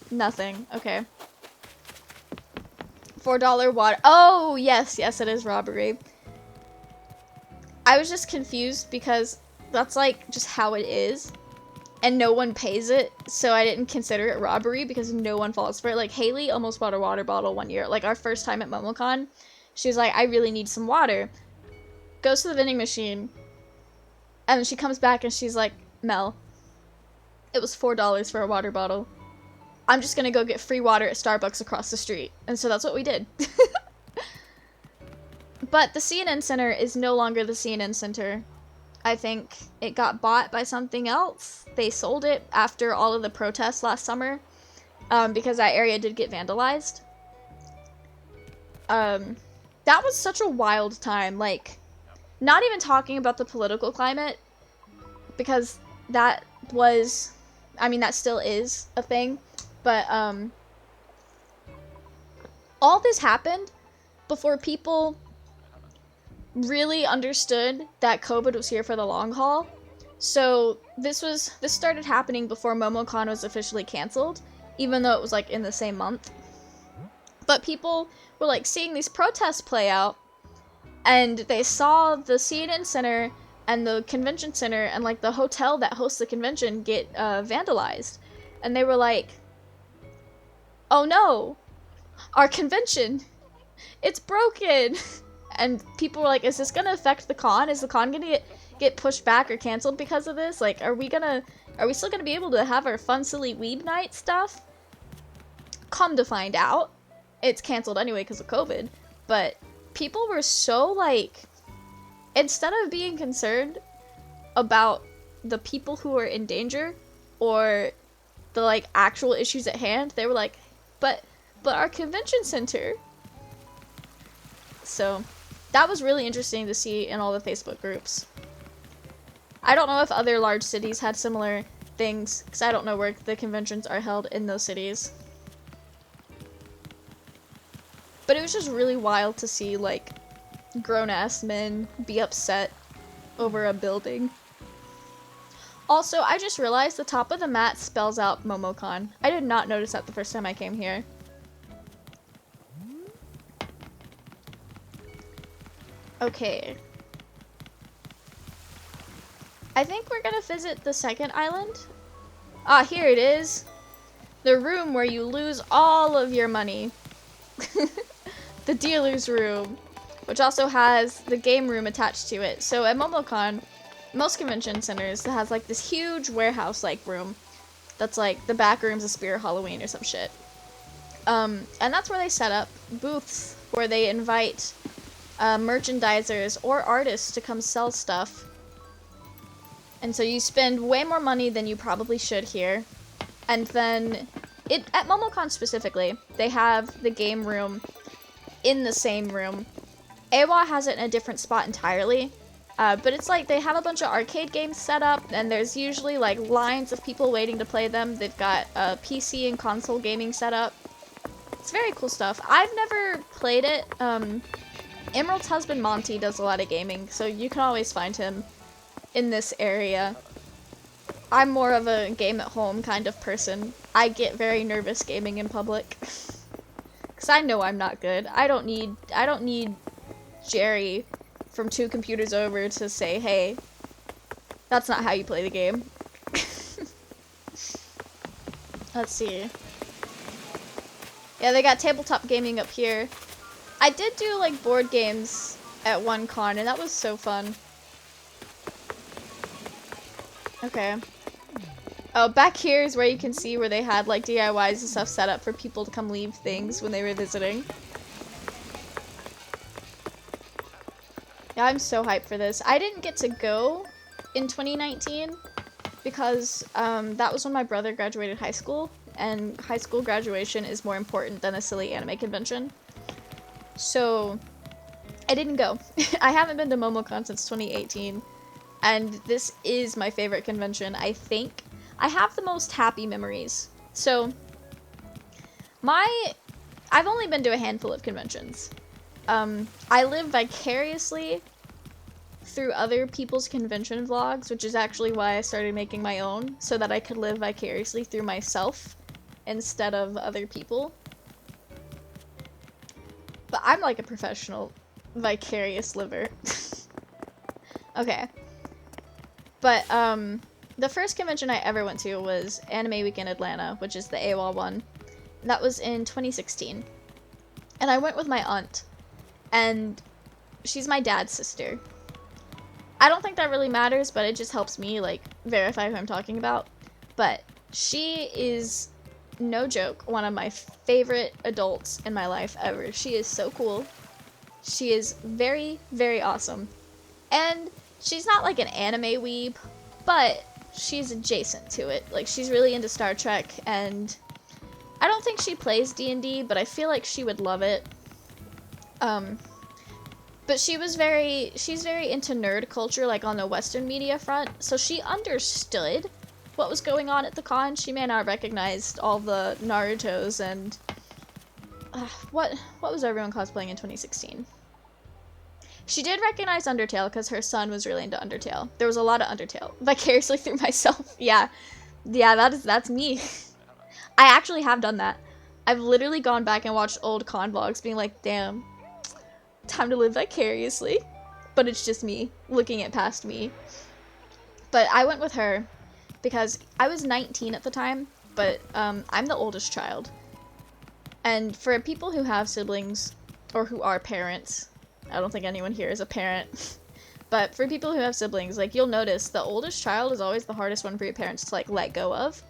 Nothing. Okay. $4 water. Oh, yes, it is robbery. I was just confused because that's like just how it is. And no one pays it, so I didn't consider it robbery because no one falls for it. Like, Haley almost bought a water bottle one year. Like, our first time at MomoCon, she was like, I really need some water. Goes to the vending machine, and then she comes back and she's like, Mel, it was $4 for a water bottle. I'm just gonna go get free water at Starbucks across the street. And so that's what we did. But the CNN Center is no longer the CNN Center. I think it got bought by something else. They sold it after all of the protests last summer, because that area did get vandalized. That was such a wild time. Like, not even talking about the political climate, because that was, I mean, that still is a thing, but all this happened before people really understood that COVID was here for the long haul. So this started happening before MomoCon was officially canceled, even though it was like in the same month. But people were like seeing these protests play out, and they saw the CNN Center and the convention center and like the hotel that hosts the convention get vandalized, and they were like, oh no, our convention, it's broken. And people were like, is this gonna affect the con? Is the con gonna get pushed back or canceled because of this? Like, are we still gonna be able to have our fun, silly weeb night stuff? Come to find out, it's canceled anyway because of COVID. But people were so like, instead of being concerned about the people who are in danger or the like actual issues at hand, they were like, but our convention center. So that was really interesting to see in all the Facebook groups. I don't know if other large cities had similar things, because I don't know where the conventions are held in those cities. But it was just really wild to see, like, grown-ass men be upset over a building. Also, I just realized the top of the mat spells out MomoCon. I did not notice that the first time I came here. Okay. I think we're gonna visit the second island. Ah, here it is. The room where you lose all of your money. The dealer's room, which also has the game room attached to it. So at MomoCon, most convention centers has like this huge warehouse-like room that's like the back room's a Spirit Halloween or some shit. And that's where they set up booths where they invite merchandisers or artists to come sell stuff. And so you spend way more money than you probably should here. And then, at MomoCon specifically, they have the game room in the same room. AWA has it in a different spot entirely. But it's like they have a bunch of arcade games set up, and there's usually like lines of people waiting to play them. They've got PC and console gaming set up. It's very cool stuff. I've never played it. Emerald's husband Monty does a lot of gaming, so you can always find him in this area. I'm more of a game at home kind of person. I get very nervous gaming in public. Cause I know I'm not good. I don't need Jerry from 2 computers over to say, hey, that's not how you play the game. Let's see. Yeah, they got tabletop gaming up here. I did do like board games at one con, and that was so fun. Okay. Oh, back here is where you can see where they had like DIYs and stuff set up for people to come leave things when they were visiting. Yeah, I'm so hyped for this. I didn't get to go in 2019 because that was when my brother graduated high school, and high school graduation is more important than a silly anime convention. So I didn't go. I haven't been to MomoCon since 2018. And this is my favorite convention, I think. I have the most happy memories. So, I've only been to a handful of conventions. I live vicariously through other people's convention vlogs, which is actually why I started making my own, so that I could live vicariously through myself instead of other people. But I'm like a professional vicarious liver. Okay. But, the first convention I ever went to was Anime Week in Atlanta, which is the AWOL one. That was in 2016. And I went with my aunt. And she's my dad's sister. I don't think that really matters, but it just helps me, like, verify who I'm talking about. But she is, no joke, one of my favorite adults in my life ever. She is so cool. She is very, very awesome. And she's not like an anime weeb, but she's adjacent to it. Like, she's really into Star Trek, and I don't think she plays D&D, but I feel like she would love it. But she's very into nerd culture, like on the Western media front, so she understood what was going on at the con. She may not have recognized all the Narutos and what was everyone cosplaying in 2016? She did recognize Undertale because her son was really into Undertale. There was a lot of Undertale. Vicariously through myself. Yeah, that's me. I actually have done that. I've literally gone back and watched old con vlogs being like, damn, time to live vicariously. But it's just me, looking at past me. But I went with her because I was 19 at the time, but I'm the oldest child. And for people who have siblings, or who are parents, I don't think anyone here is a parent, but for people who have siblings, like, you'll notice the oldest child is always the hardest one for your parents to, like, let go of.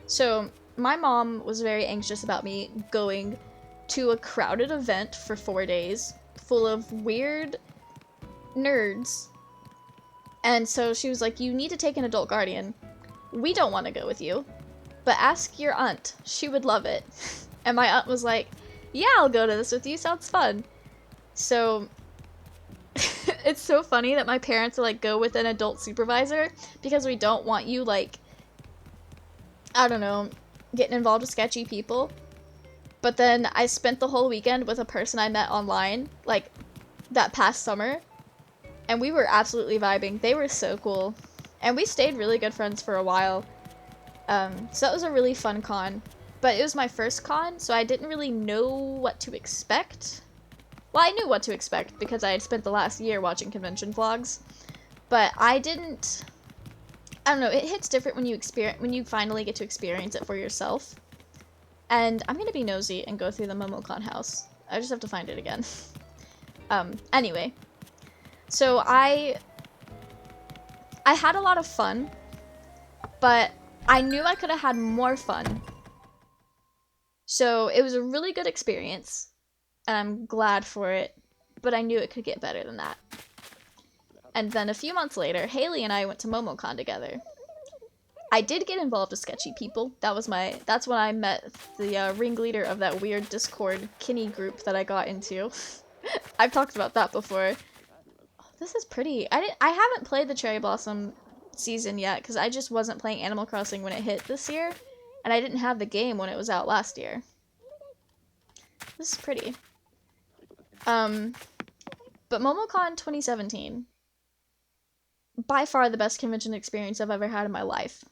So my mom was very anxious about me going to a crowded event for 4 days full of weird nerds. And so she was like, you need to take an adult guardian. We don't want to go with you, but ask your aunt. She would love it. And my aunt was like, yeah, I'll go to this with you. Sounds fun. So it's so funny that my parents are like, go with an adult supervisor because we don't want you, like, I don't know, getting involved with sketchy people. But then I spent the whole weekend with a person I met online, like, that past summer, and we were absolutely vibing. They were so cool. And we stayed really good friends for a while. So that was a really fun con. But it was my first con, so I didn't really know what to expect. Well, I knew what to expect because I had spent the last year watching convention vlogs. But I don't know, it hits different when you finally get to experience it for yourself. And I'm gonna be nosy and go through the MomoCon house. I just have to find it again. Anyway. So I had a lot of fun, but I knew I could have had more fun. So it was a really good experience, and I'm glad for it, but I knew it could get better than that. And then a few months later, Haley and I went to MomoCon together. I did get involved with sketchy people. That's when I met the ringleader of that weird Discord Kinney group that I got into. I've talked about that before. Oh, this is pretty. I haven't played the Cherry Blossom season yet because I just wasn't playing Animal Crossing when it hit this year, and I didn't have the game when it was out last year. This is pretty. But MomoCon 2017, by far the best convention experience I've ever had in my life.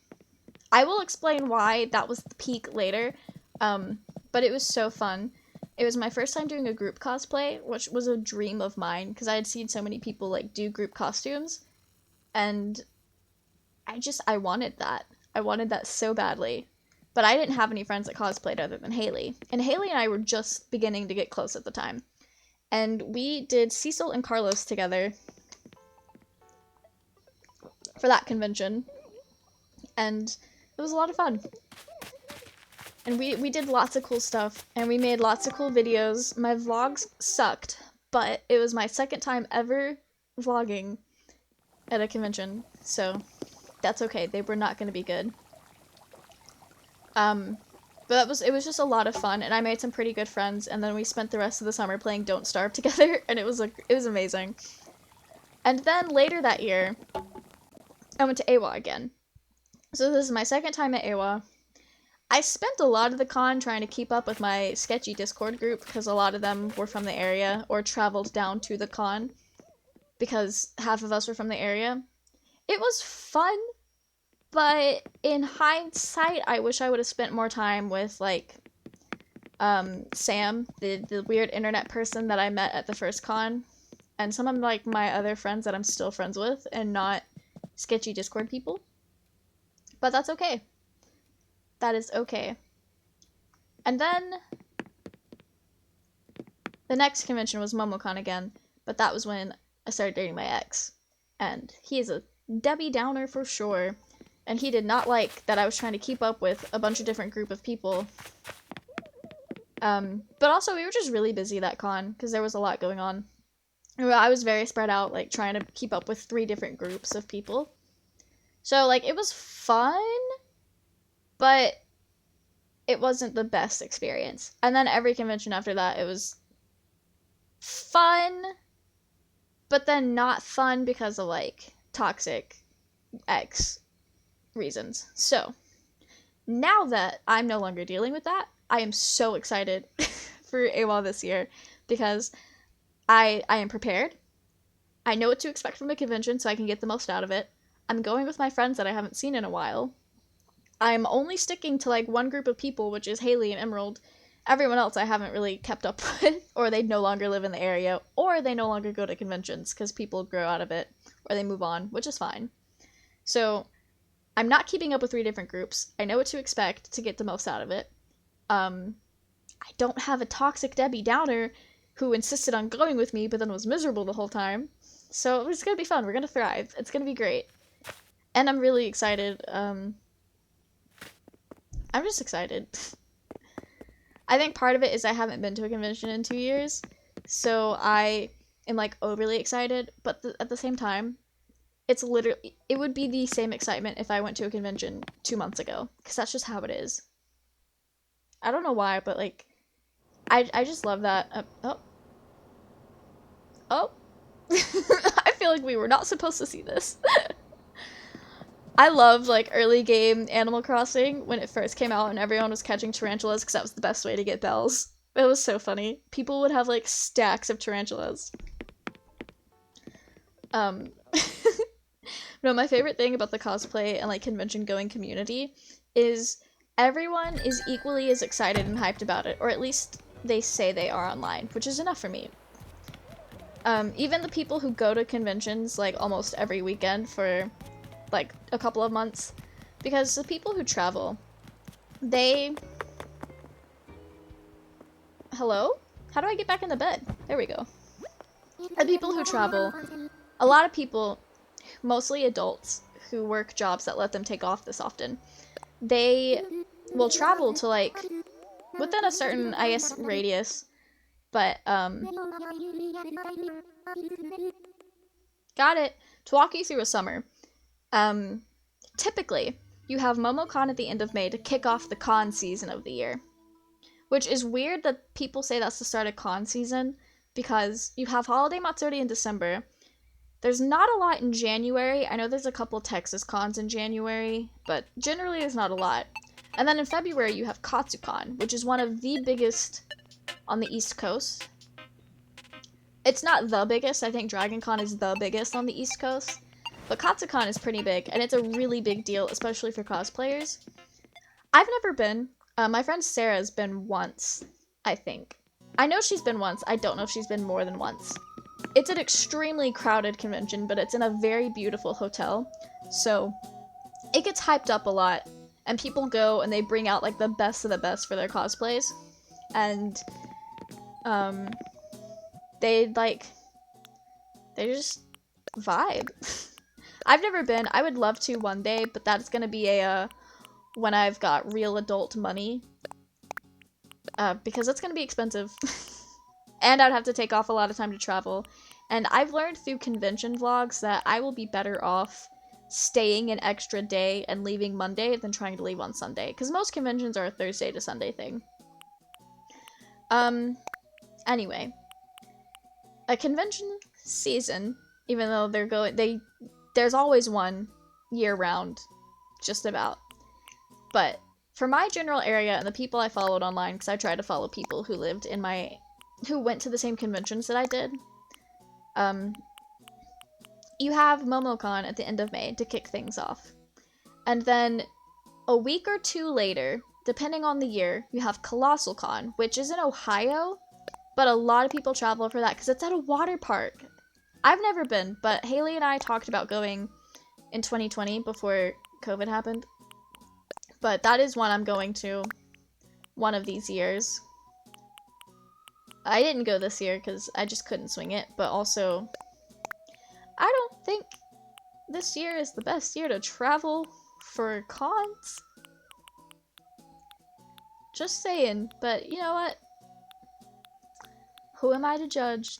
I will explain why that was the peak later, but it was so fun. It was my first time doing a group cosplay, which was a dream of mine, because I had seen so many people, like, do group costumes, and I wanted that. I wanted that so badly. But I didn't have any friends that cosplayed other than Haley, and Haley and I were just beginning to get close at the time. And we did Cecil and Carlos together for that convention, and it was a lot of fun. And we did lots of cool stuff, and we made lots of cool videos. My vlogs sucked, but it was my second time ever vlogging at a convention, so that's okay. They were not going to be good. But it was just a lot of fun, and I made some pretty good friends, and then we spent the rest of the summer playing Don't Starve together, and it was amazing. And then later that year, I went to AWA again. So this is my second time at AWA. I spent a lot of the con trying to keep up with my sketchy Discord group, because a lot of them were from the area, or traveled down to the con, because half of us were from the area. It was fun, but in hindsight, I wish I would have spent more time with, like, Sam, the weird internet person that I met at the first con, and some of, like, my other friends that I'm still friends with, and not sketchy Discord people. But that's okay. That is okay. And then the next convention was MomoCon again, but that was when I started dating my ex. And he is a Debbie Downer for sure. And he did not like that I was trying to keep up with a bunch of different group of people. But also we were just really busy that con, because there was a lot going on. I was very spread out, like, trying to keep up with 3 different groups of people. So, like, it was fun, but it wasn't the best experience. And then every convention after that, it was fun, but then not fun because of, like, toxic ex reasons. So, now that I'm no longer dealing with that, I am so excited for AWOL this year, because I am prepared. I know what to expect from a convention, so I can get the most out of it. I'm going with my friends that I haven't seen in a while. I'm only sticking to, like, one group of people, which is Haley and Emerald. Everyone else I haven't really kept up with, or they no longer live in the area, or they no longer go to conventions because people grow out of it, or they move on, which is fine. So, I'm not keeping up with 3 different groups. I know what to expect to get the most out of it. I don't have a toxic Debbie Downer who insisted on going with me but then was miserable the whole time. So it's gonna be fun. We're gonna thrive. It's gonna be great. And I'm really excited. I'm just excited. I think part of it is I haven't been to a convention in 2 years, so I am like overly excited, but at the same time, it's literally, it would be the same excitement if I went to a convention 2 months ago, because that's just how it is. I don't know why, but like, I just love that. Oh. I feel like we were not supposed to see this. I loved like early game Animal Crossing when it first came out and everyone was catching tarantulas because that was the best way to get bells. It was so funny. People would have like stacks of tarantulas. No, my favorite thing about the cosplay and like convention going community is everyone is equally as excited and hyped about it, or at least they say they are online, which is enough for me. Even the people who go to conventions like almost every weekend for like a couple of months, because the people who travel, hello? How do I get back in the bed? There we go. The people who travel, a lot of people, mostly adults who work jobs that let them take off this often, they will travel to like within a certain, I guess, radius, but got it. To walk you through a summer, typically you have MomoCon at the end of May to kick off the con season of the year, which is weird that people say that's the start of con season because you have Holiday Matsuri in December. There's not a lot in January. I know there's a couple Texas cons in January, but generally there's not a lot. And then in February you have Katsucon, which is one of the biggest on the East Coast. It's not the biggest. I think Dragon Con is the biggest on the East Coast. But Katsucon is pretty big, and it's a really big deal, especially for cosplayers. I've never been. My friend Sarah's been once, I think. I know she's been once. I don't know if she's been more than once. It's an extremely crowded convention, but it's in a very beautiful hotel. So it gets hyped up a lot, and people go and they bring out like the best of the best for their cosplays. And they just vibe. I've never been. I would love to one day, but that's gonna be a when I've got real adult money, because it's gonna be expensive. And I'd have to take off a lot of time to travel. And I've learned through convention vlogs that I will be better off staying an extra day and leaving Monday than trying to leave on Sunday, because most conventions are a Thursday to Sunday thing. Anyway, a convention season, even though there's always one year-round, just about. But for my general area and the people I followed online, because I tried to follow people who lived in who went to the same conventions that I did, you have MomoCon at the end of May to kick things off. And then a week or two later, depending on the year, you have Colossal Con, which is in Ohio, but a lot of people travel for that because it's at a water park. I've never been, but Haley and I talked about going in 2020 before COVID happened. But that is one I'm going to one of these years. I didn't go this year because I just couldn't swing it, but also I don't think this year is the best year to travel for cons. Just saying, but you know what? Who am I to judge?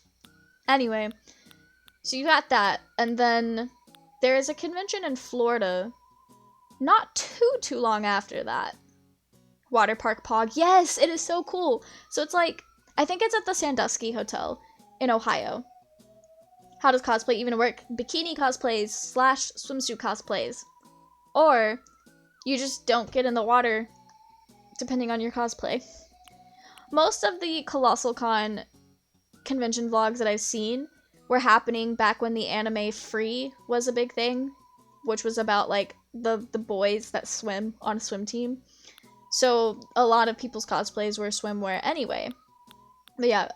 Anyway, so you got that, and then there is a convention in Florida not too long after that. Water Park Pog. Yes, it is so cool. So it's like, I think it's at the Sandusky Hotel in Ohio. How does cosplay even work? Bikini cosplays / swimsuit cosplays. Or you just don't get in the water, depending on your cosplay. Most of the Colossal Con convention vlogs that I've seen were happening back when the anime Free was a big thing, which was about like the boys that swim on a swim team. So a lot of people's cosplays were swimwear anyway. But yeah,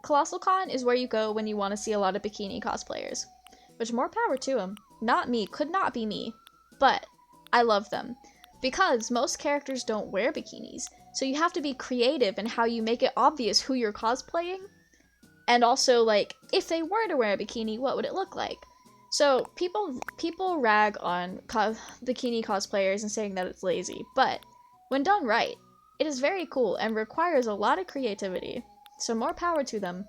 Colossal Con is where you go when you want to see a lot of bikini cosplayers, which more power to them. Not me, could not be me, but I love them. because most characters don't wear bikinis. So you have to be creative in how you make it obvious who you're cosplaying. And also, like, if they were to wear a bikini, what would it look like? So people rag on bikini cosplayers and saying that it's lazy, but when done right, it is very cool and requires a lot of creativity. So more power to them.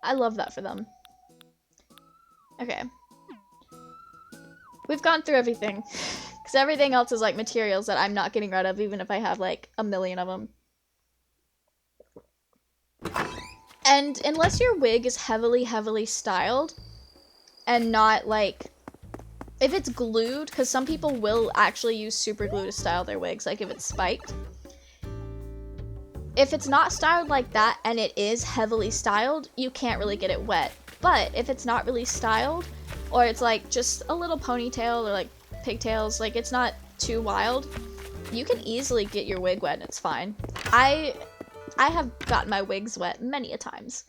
I love that for them. Okay. We've gone through everything. Because everything else is like materials that I'm not getting rid of, even if I have like a million of them. And unless your wig is heavily styled, and not like, if it's glued, because some people will actually use super glue to style their wigs, like if it's spiked. If it's not styled like that and it is heavily styled, you can't really get it wet. But if it's not really styled, or it's like just a little ponytail or like pigtails, like it's not too wild, you can easily get your wig wet and it's fine. I have gotten my wigs wet many a times.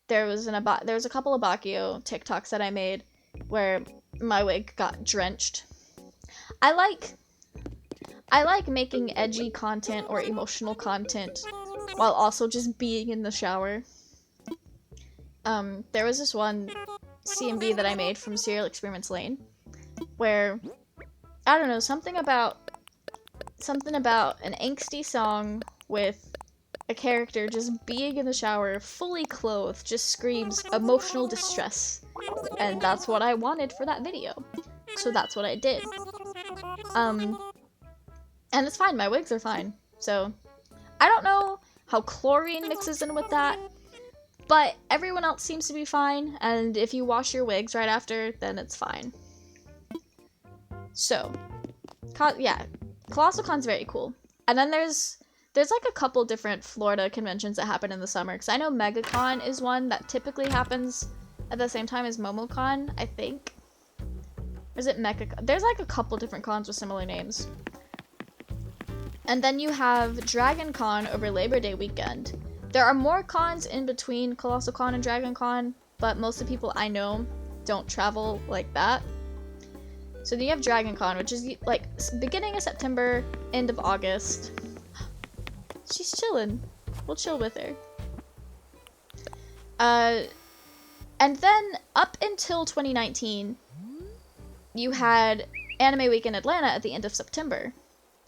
There was a couple of Bakio TikToks that I made where my wig got drenched. I like making edgy content or emotional content while also just being in the shower. There was this one CMV that I made from Serial Experiments Lane where, I don't know, something about an angsty song with a character just being in the shower, fully clothed, just screams emotional distress. And that's what I wanted for that video. So that's what I did. And it's fine, my wigs are fine. So, I don't know how chlorine mixes in with that, but everyone else seems to be fine, and if you wash your wigs right after, then it's fine. So, yeah, Colossal Con's very cool. And then there's like a couple different Florida conventions that happen in the summer, because I know MegaCon is one that typically happens at the same time as MomoCon, I think. Or is it MechaCon? There's like a couple different cons with similar names. And then you have Dragon Con over Labor Day weekend. There are more cons in between Colossal Con and Dragon Con, but most of the people I know don't travel like that. So then you have Dragon Con, which is like beginning of September, end of August. She's chilling. We'll chill with her. And then up until 2019, you had Anime Week in Atlanta at the end of September.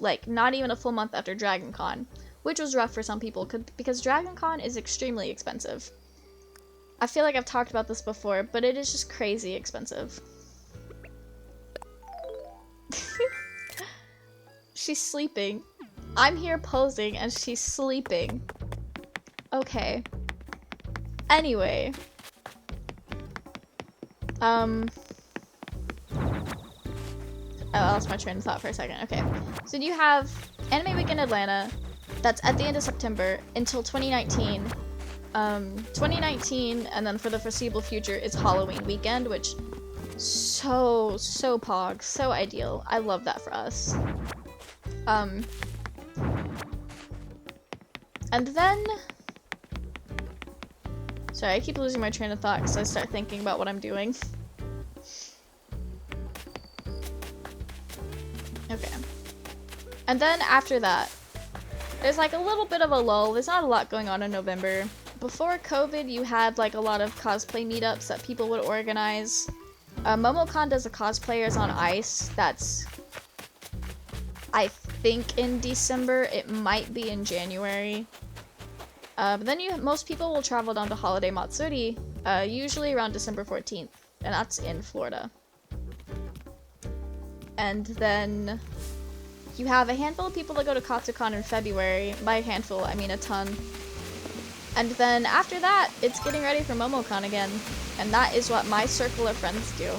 Like, not even a full month after Dragon Con, which was rough for some people because Dragon Con is extremely expensive. I feel like I've talked about this before, but it is just crazy expensive. She's sleeping. I'm here posing and she's sleeping. Okay. Anyway. I lost my train of thought for a second. Okay. So you have Anime Week in Atlanta. That's at the end of September until 2019. 2019, and then for the foreseeable future, is Halloween weekend, which so pog, so ideal. I love that for us. And then, sorry, I keep losing my train of thought because I start thinking about what I'm doing. Okay. And then after that, there's like a little bit of a lull. There's not a lot going on in November. Before COVID, you had like a lot of cosplay meetups that people would organize. MomoCon does a Cosplayers on Ice. That's, I think, in December. It might be in January. But then most people will travel down to Holiday Matsuri, usually around December 14th, and that's in Florida. And then you have a handful of people that go to Katsucon in February. By a handful, I mean a ton. And then after that, it's getting ready for MomoCon again. And that is what my circle of friends do.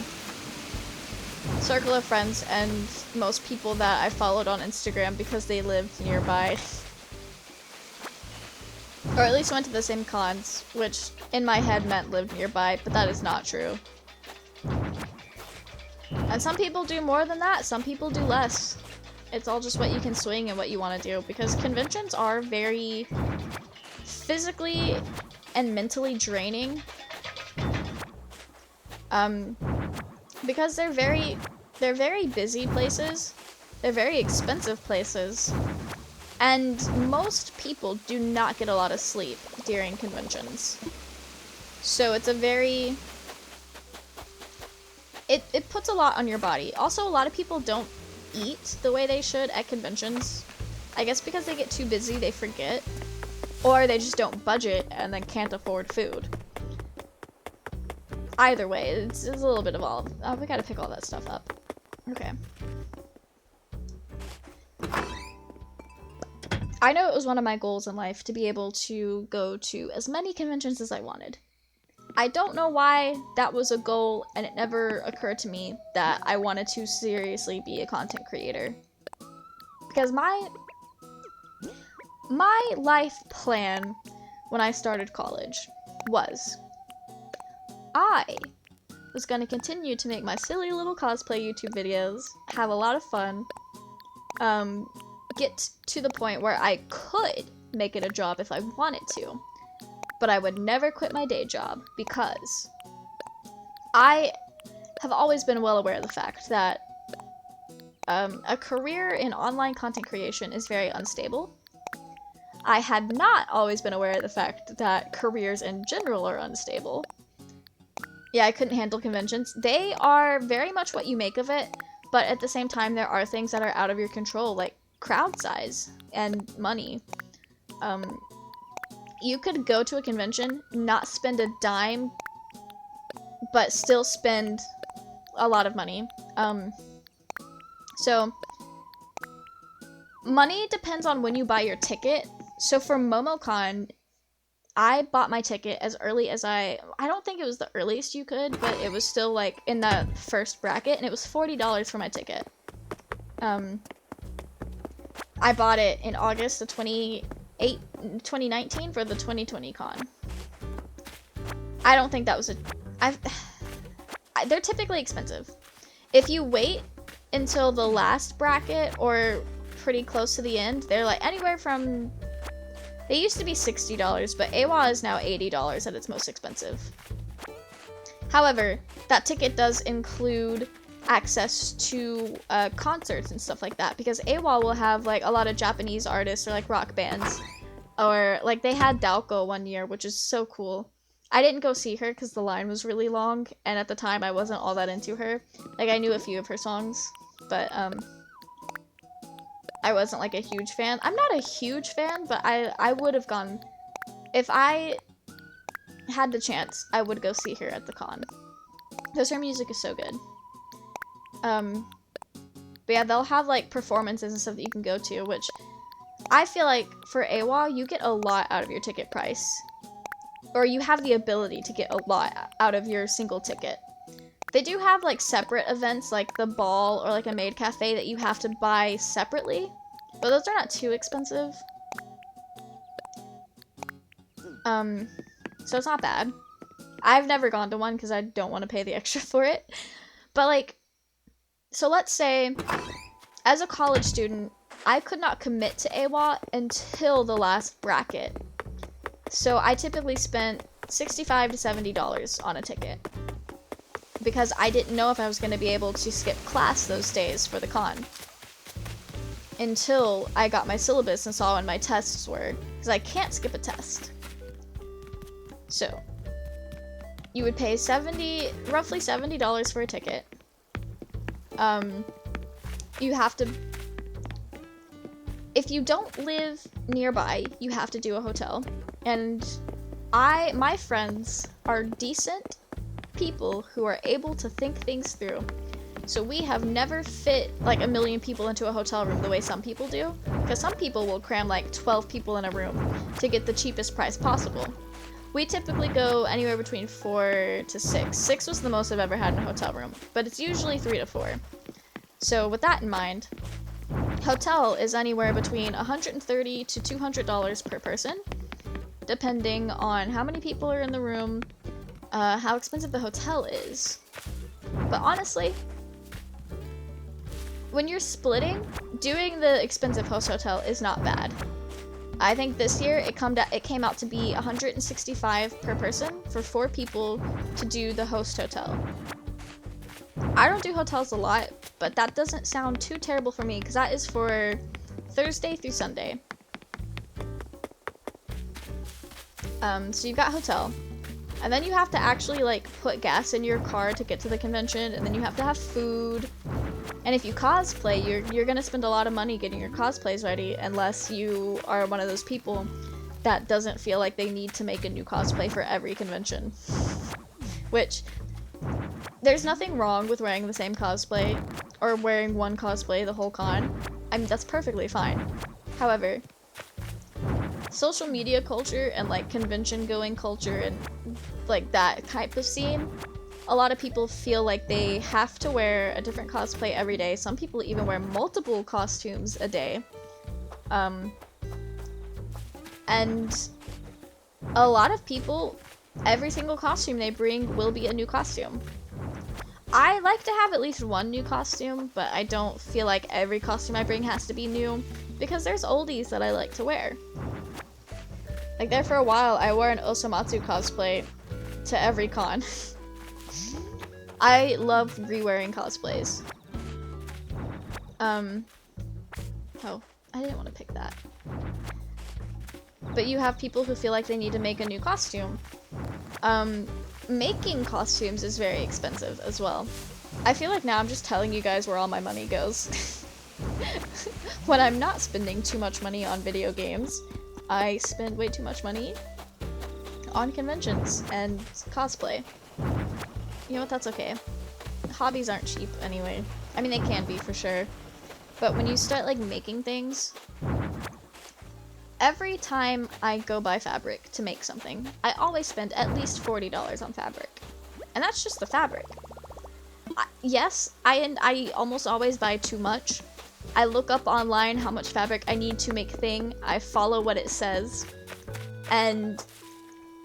Circle of friends and most people that I followed on Instagram because they lived nearby. Or at least went to the same cons, which in my head meant lived nearby, but that is not true. And some people do more than that, some people do less. It's all just what you can swing and what you want to do, because conventions are very physically and mentally draining. Because they're very busy places, They're very expensive places. And most people do not get a lot of sleep during conventions. So it's a very... It puts a lot on your body. Also, a lot of people don't eat the way they should at conventions. I guess because they get too busy, they forget. Or they just don't budget and then can't afford food. Either way, it's a little bit of all. We gotta pick all that stuff up. Okay. I know it was one of my goals in life to be able to go to as many conventions as I wanted. I don't know why that was a goal, and it never occurred to me that I wanted to seriously be a content creator. Because my life plan when I started college was I was going to continue to make my silly little cosplay YouTube videos, have a lot of fun, get to the point where I could make it a job if I wanted to. But I would never quit my day job because I have always been well aware of the fact that a career in online content creation is very unstable. I had not always been aware of the fact that careers in general are unstable. Yeah, I couldn't handle conventions. They are very much what you make of it, but at the same time, there are things that are out of your control, like crowd size and money. You could go to a convention, not spend a dime, but still spend a lot of money. So, money depends on when you buy your ticket. So for MomoCon, I bought my ticket as early as I don't think it was the earliest you could, but it was still like in the first bracket, and it was $40 for my ticket. I bought it in August of 2019 for the 2020 con. I don't think that was they're typically expensive. If you wait until the last bracket or pretty close to the end, they're like anywhere from... They used to be $60, but AWA is now $80 at its most expensive. However, that ticket does include access to concerts and stuff like that, because AWA will have like a lot of Japanese artists or like rock bands, or like they had Dalco one year, which is so cool. I didn't go see her because the line was really long, and at the time I wasn't all that into her. Like I knew a few of her songs, but I wasn't like a huge fan. I'm not a huge fan, but I would have gone if I had the chance. I would go see her at the con because her music is so good. But yeah, they'll have like performances and stuff that you can go to, which I feel like for AWA you get a lot out of your ticket price, or you have the ability to get a lot out of your single ticket. They do have like separate events like the ball or like a maid cafe that you have to buy separately, but those are not too expensive. So it's not bad. I've never gone to one because I don't want to pay the extra for it. But like, so let's say as a college student, I could not commit to AWA until the last bracket. So I typically spent $65 to $70 on a ticket, because I didn't know if I was going to be able to skip class those days for the con until I got my syllabus and saw when my tests were, because I can't skip a test. So you would pay roughly $70 for a ticket. You have to, if you don't live nearby, you have to do a hotel. And my friends are decent people who are able to think things through. So we have never fit like 1 million people into a hotel room the way some people do, because some people will cram like 12 people in a room to get the cheapest price possible. We typically go anywhere between 4 to 6. 6 was the most I've ever had in a hotel room, but it's usually 3 to 4. So with that in mind, hotel is anywhere between $130 to $200 per person, depending on how many people are in the room, how expensive the hotel is. But honestly, when you're splitting, doing the expensive host hotel is not bad. I think this year it came out to be $165 per person for 4 people to do the host hotel. I don't do hotels a lot, but that doesn't sound too terrible for me because that is for Thursday through Sunday. So you've got hotel, and then you have to actually like put gas in your car to get to the convention, and then you have to have food. And if you cosplay, you're gonna spend a lot of money getting your cosplays ready, unless you are one of those people that doesn't feel like they need to make a new cosplay for every convention. Which, there's nothing wrong with wearing the same cosplay, or wearing one cosplay the whole con. I mean, that's perfectly fine. However, social media culture and like convention going culture and like that type of scene, a lot of people feel like they have to wear a different cosplay every day. Some people even wear multiple costumes a day. And a lot of people, every single costume they bring will be a new costume. I like to have at least one new costume, but I don't feel like every costume I bring has to be new, because there's oldies that I like to wear. Like there for a while, I wore an Osamatsu cosplay to every con. I love re-wearing cosplays. Oh, I didn't want to pick that. But you have people who feel like they need to make a new costume. Making costumes is very expensive as well. I feel like now I'm just telling you guys where all my money goes. When I'm not spending too much money on video games, I spend way too much money on conventions and cosplay. You know what, that's okay. Hobbies aren't cheap anyway. I mean, they can be for sure. But when you start like making things, every time I go buy fabric to make something, I always spend at least $40 on fabric. And that's just the fabric. Yes, I almost always buy too much. I look up online how much fabric I need to make thing. I follow what it says. And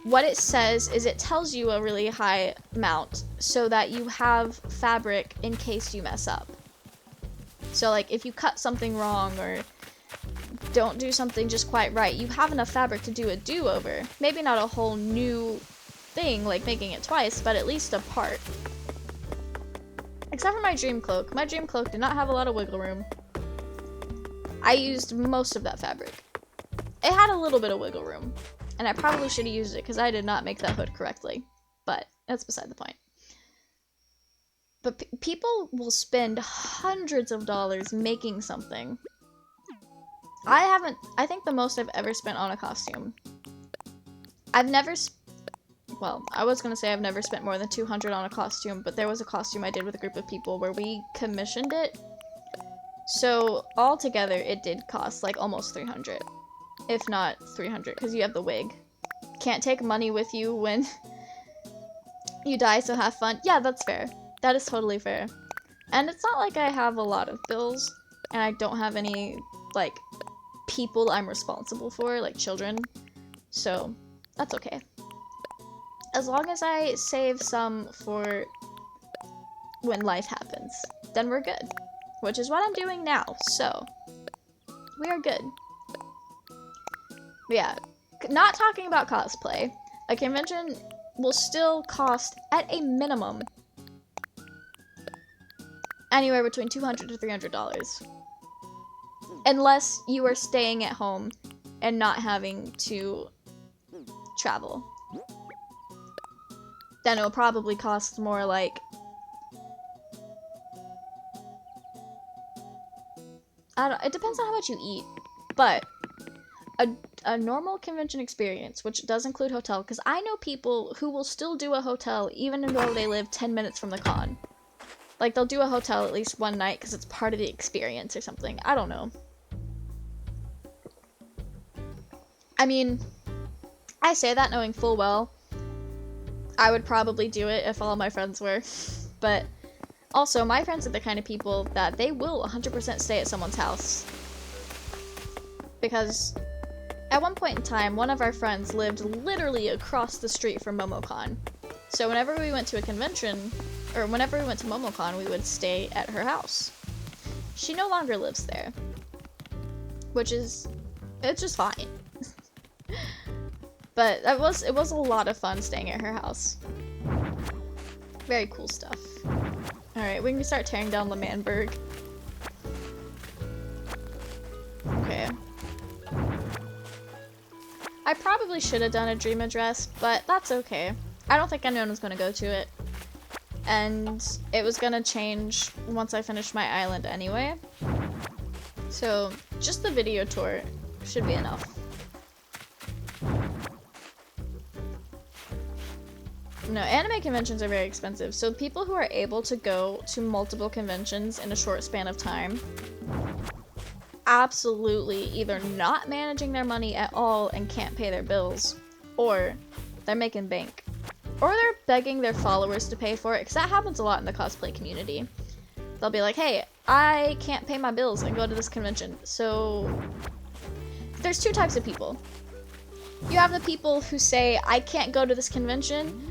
what it says is it tells you a really high amount so that you have fabric in case you mess up. So like if you cut something wrong or don't do something just quite right, you have enough fabric to do a do-over. Maybe not a whole new thing like making it twice, but at least a part. Except for my dream cloak. My dream cloak did not have a lot of wiggle room. I used most of that fabric. It had a little bit of wiggle room, and I probably should have used it because I did not make that hood correctly, but that's beside the point. But people will spend hundreds of dollars making something. I think the most I've ever spent on a costume. I've never, well, I was gonna say I've never spent more than $200 on a costume, but there was a costume I did with a group of people where we commissioned it. So altogether it did cost like almost $300, if not $300, because you have the wig. Can't take money with you when you die, so have fun. Yeah, that's fair. That is totally fair. And it's not like I have a lot of bills, and I don't have any, like, people I'm responsible for, like children. So, that's okay. As long as I save some for when life happens, then we're good. Which is what I'm doing now, so we are good. But yeah, not talking about cosplay, a convention will still cost, at a minimum, anywhere between $200 to $300. Unless you are staying at home and not having to travel. Then it'll probably cost more like, it depends on how much you eat, but a normal convention experience, which does include hotel, because I know people who will still do a hotel even though they live 10 minutes from the con. Like, they'll do a hotel at least one night because it's part of the experience or something. I don't know. I mean, I say that knowing full well I would probably do it if all my friends were, but also, my friends are the kind of people that they will 100% stay at someone's house. Because at one point in time, one of our friends lived literally across the street from MomoCon. So whenever we went to a convention, or whenever we went to MomoCon, we would stay at her house. She no longer lives there. Which is, it's just fine. But it was a lot of fun staying at her house. Very cool stuff. Alright. Alright, we can start tearing down L'Manberg. Okay. I probably should have done a dream address, but that's okay. I don't think anyone was gonna go to it. And it was gonna change once I finished my island anyway. So, just the video tour should be enough. No, anime conventions are very expensive, so people who are able to go to multiple conventions in a short span of time absolutely either not managing their money at all and can't pay their bills, or they're making bank. Or they're begging their followers to pay for it, because that happens a lot in the cosplay community. They'll be like, hey, I can't pay my bills and go to this convention. So there's two types of people. You have the people who say, I can't go to this convention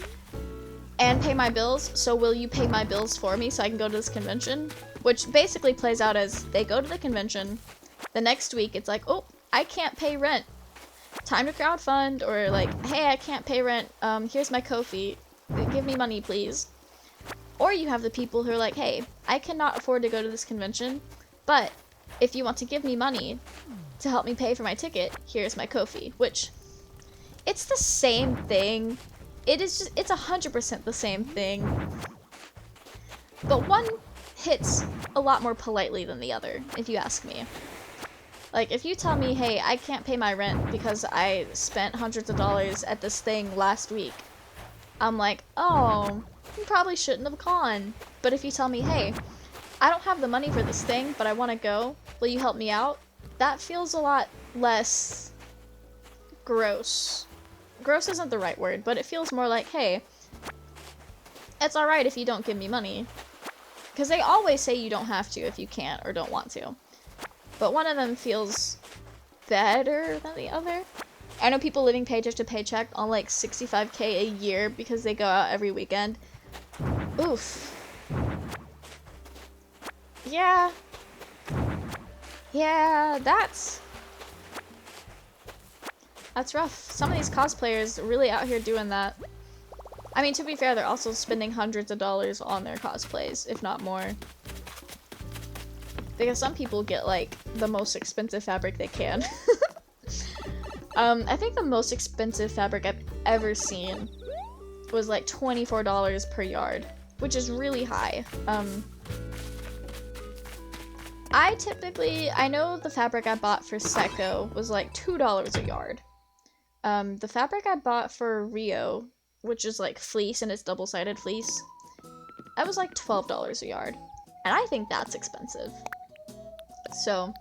and pay my bills, so will you pay my bills for me so I can go to this convention? Which basically plays out as they go to the convention, the next week it's like, oh, I can't pay rent. Time to crowdfund, or like, hey, I can't pay rent, here's my Ko-fi, give me money please. Or you have the people who are like, hey, I cannot afford to go to this convention, but if you want to give me money to help me pay for my ticket, here's my Ko-fi, which, it's the same thing. It is just, it's 100% the same thing. But one hits a lot more politely than the other, if you ask me. Like, if you tell me, hey, I can't pay my rent because I spent hundreds of dollars at this thing last week, I'm like, oh, you probably shouldn't have gone. But if you tell me, hey, I don't have the money for this thing, but I want to go, will you help me out? That feels a lot less gross. Gross isn't the right word, but it feels more like, hey, it's alright if you don't give me money. Because they always say you don't have to if you can't or don't want to. But one of them feels better than the other. I know people living paycheck to paycheck on like 65K a year because they go out every weekend. Oof. Yeah. Yeah, that's rough. Some of these cosplayers are really out here doing that. I mean, to be fair, they're also spending hundreds of dollars on their cosplays, if not more. Because some people get, like, the most expensive fabric they can. I think the most expensive fabric I've ever seen was, like, $24 per yard, which is really high. I know the fabric I bought for Sekko was, like, $2 a yard. The fabric I bought for Rio, which is like fleece and it's double-sided fleece, that was like $12 a yard. And I think that's expensive. So,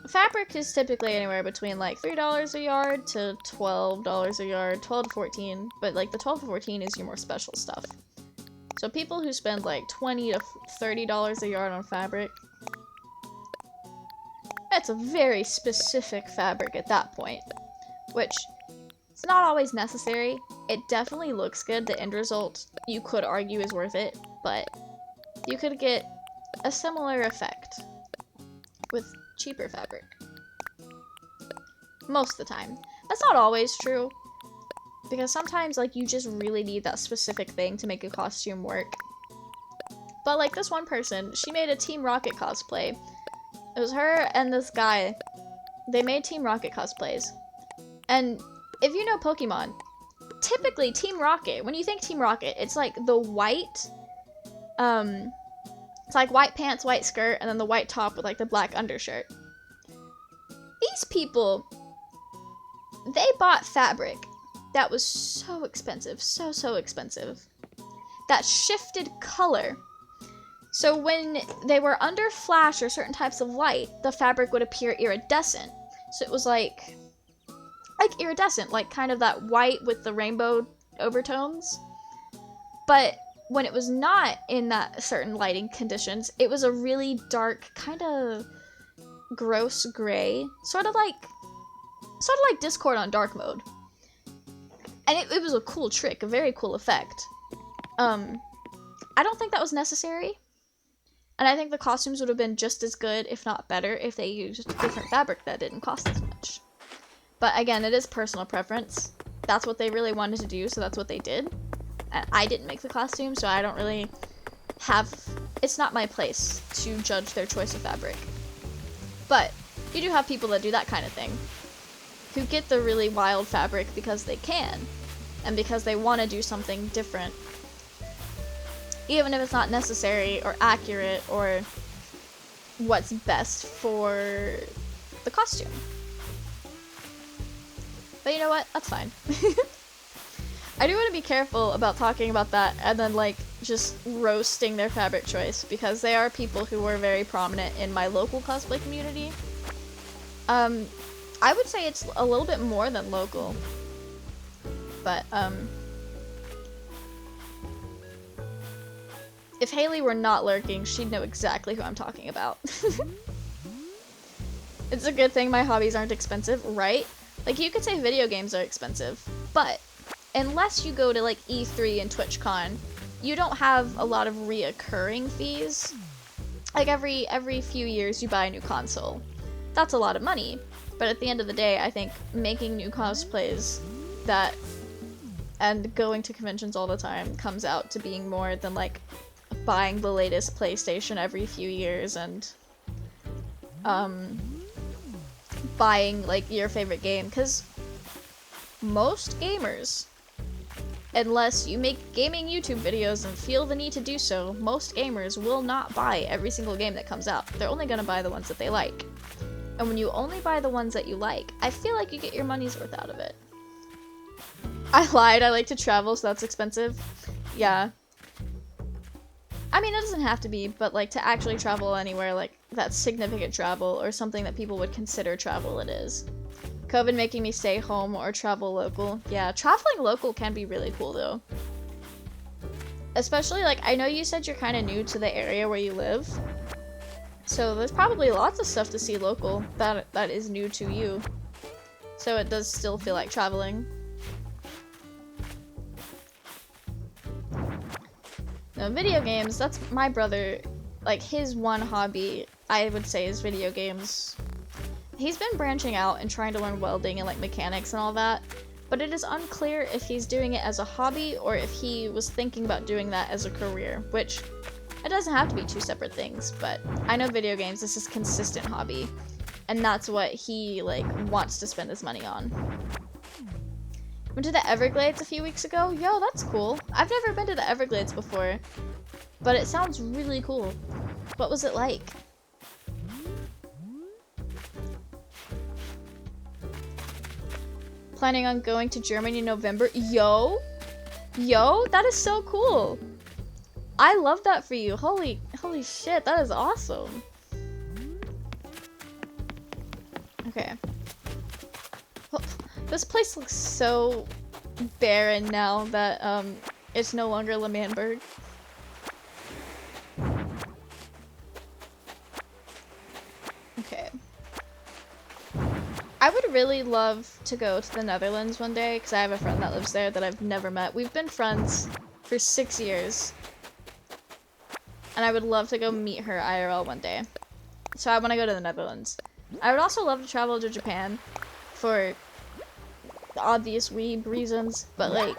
fabric is typically anywhere between like $3 a yard to $12 a yard, 12 to 14, but like the 12 to 14 is your more special stuff. So people who spend like $20 to $30 a yard on fabric, that's a very specific fabric at that point, which it's not always necessary. It definitely looks good. The end result, you could argue, is worth it, but you could get a similar effect with cheaper fabric. Most of the time. That's not always true, because sometimes, like, you just really need that specific thing to make a costume work. But, like, this one person, she made a Team Rocket cosplay. It was her and this guy. They made Team Rocket cosplays. And if you know Pokemon, typically Team Rocket, when you think Team Rocket, it's like the white, it's like white pants, white skirt, and then the white top with like the black undershirt. These people, they bought fabric that was so expensive, so expensive, that shifted color. So when they were under flash or certain types of light, the fabric would appear iridescent. So it was like iridescent, like kind of that white with the rainbow overtones. But when it was not in that certain lighting conditions, it was a really dark, kind of gross gray, sort of like Discord on dark mode. And it was a cool trick, a very cool effect. I don't think that was necessary. And I think the costumes would have been just as good, if not better, if they used different fabric that didn't cost as much. But again, it is personal preference. That's what they really wanted to do, so that's what they did. I didn't make the costume, so I don't really have, it's not my place to judge their choice of fabric. But you do have people that do that kind of thing, who get the really wild fabric because they can, and because they want to do something different, even if it's not necessary or accurate or what's best for the costume. But you know what? That's fine. I do want to be careful about talking about that and then like just roasting their fabric choice, because they are people who are very prominent in my local cosplay community. I would say it's a little bit more than local, but if Haley were not lurking, she'd know exactly who I'm talking about. It's a good thing my hobbies aren't expensive, right? Like, you could say video games are expensive, but unless you go to like E3 and TwitchCon, you don't have a lot of reoccurring fees. Like every few years you buy a new console. That's a lot of money, but at the end of the day, I think making new cosplays that and going to conventions all the time comes out to being more than like buying the latest PlayStation every few years and buying like your favorite game, because most gamers, unless you make gaming YouTube videos and feel the need to do so, most gamers will not buy every single game that comes out. They're only gonna buy the ones that they like. And when you only buy the ones that you like, I feel like you get your money's worth out of it. I lied, I like to travel, so that's expensive. Yeah. I mean, it doesn't have to be, but like to actually travel anywhere, like that's significant travel or something that people would consider travel, it is. COVID making me stay home or travel local. Yeah, traveling local can be really cool though. Especially like, I know you said you're kind of new to the area where you live. So there's probably lots of stuff to see local that is new to you. So it does still feel like traveling. No, video games, that's my brother, like his one hobby, I would say, is video games. He's been branching out and trying to learn welding and like mechanics and all that, but it is unclear if he's doing it as a hobby or if he was thinking about doing that as a career, which it doesn't have to be two separate things, but I know video games is his consistent hobby, and that's what he like wants to spend his money on. Went to the Everglades a few weeks ago. Yo, that's cool. I've never been to the Everglades before, but it sounds really cool. What was it like? Planning on going to Germany in November. Yo, that is so cool. I love that for you. Holy shit, that is awesome. Okay. Well, this place looks so barren now that it's no longer L'Manberg. Okay. I would really love to go to the Netherlands one day because I have a friend that lives there that I've never met. We've been friends for 6 years. And I would love to go meet her IRL one day. So I want to go to the Netherlands. I would also love to travel to Japan for the obvious weeb reasons, but like,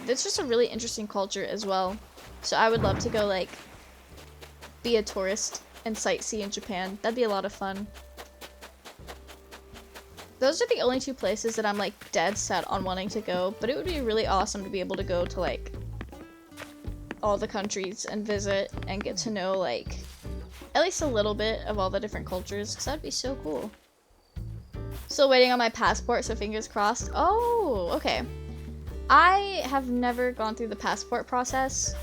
it's just a really interesting culture as well. So I would love to go like, be a tourist and sightsee in Japan. That'd be a lot of fun. Those are the only two places that I'm like dead set on wanting to go, but it would be really awesome to be able to go to like all the countries and visit and get to know like at least a little bit of all the different cultures, because that'd be so cool. Still waiting on my passport, so fingers crossed. Oh, okay. I have never gone through the passport process,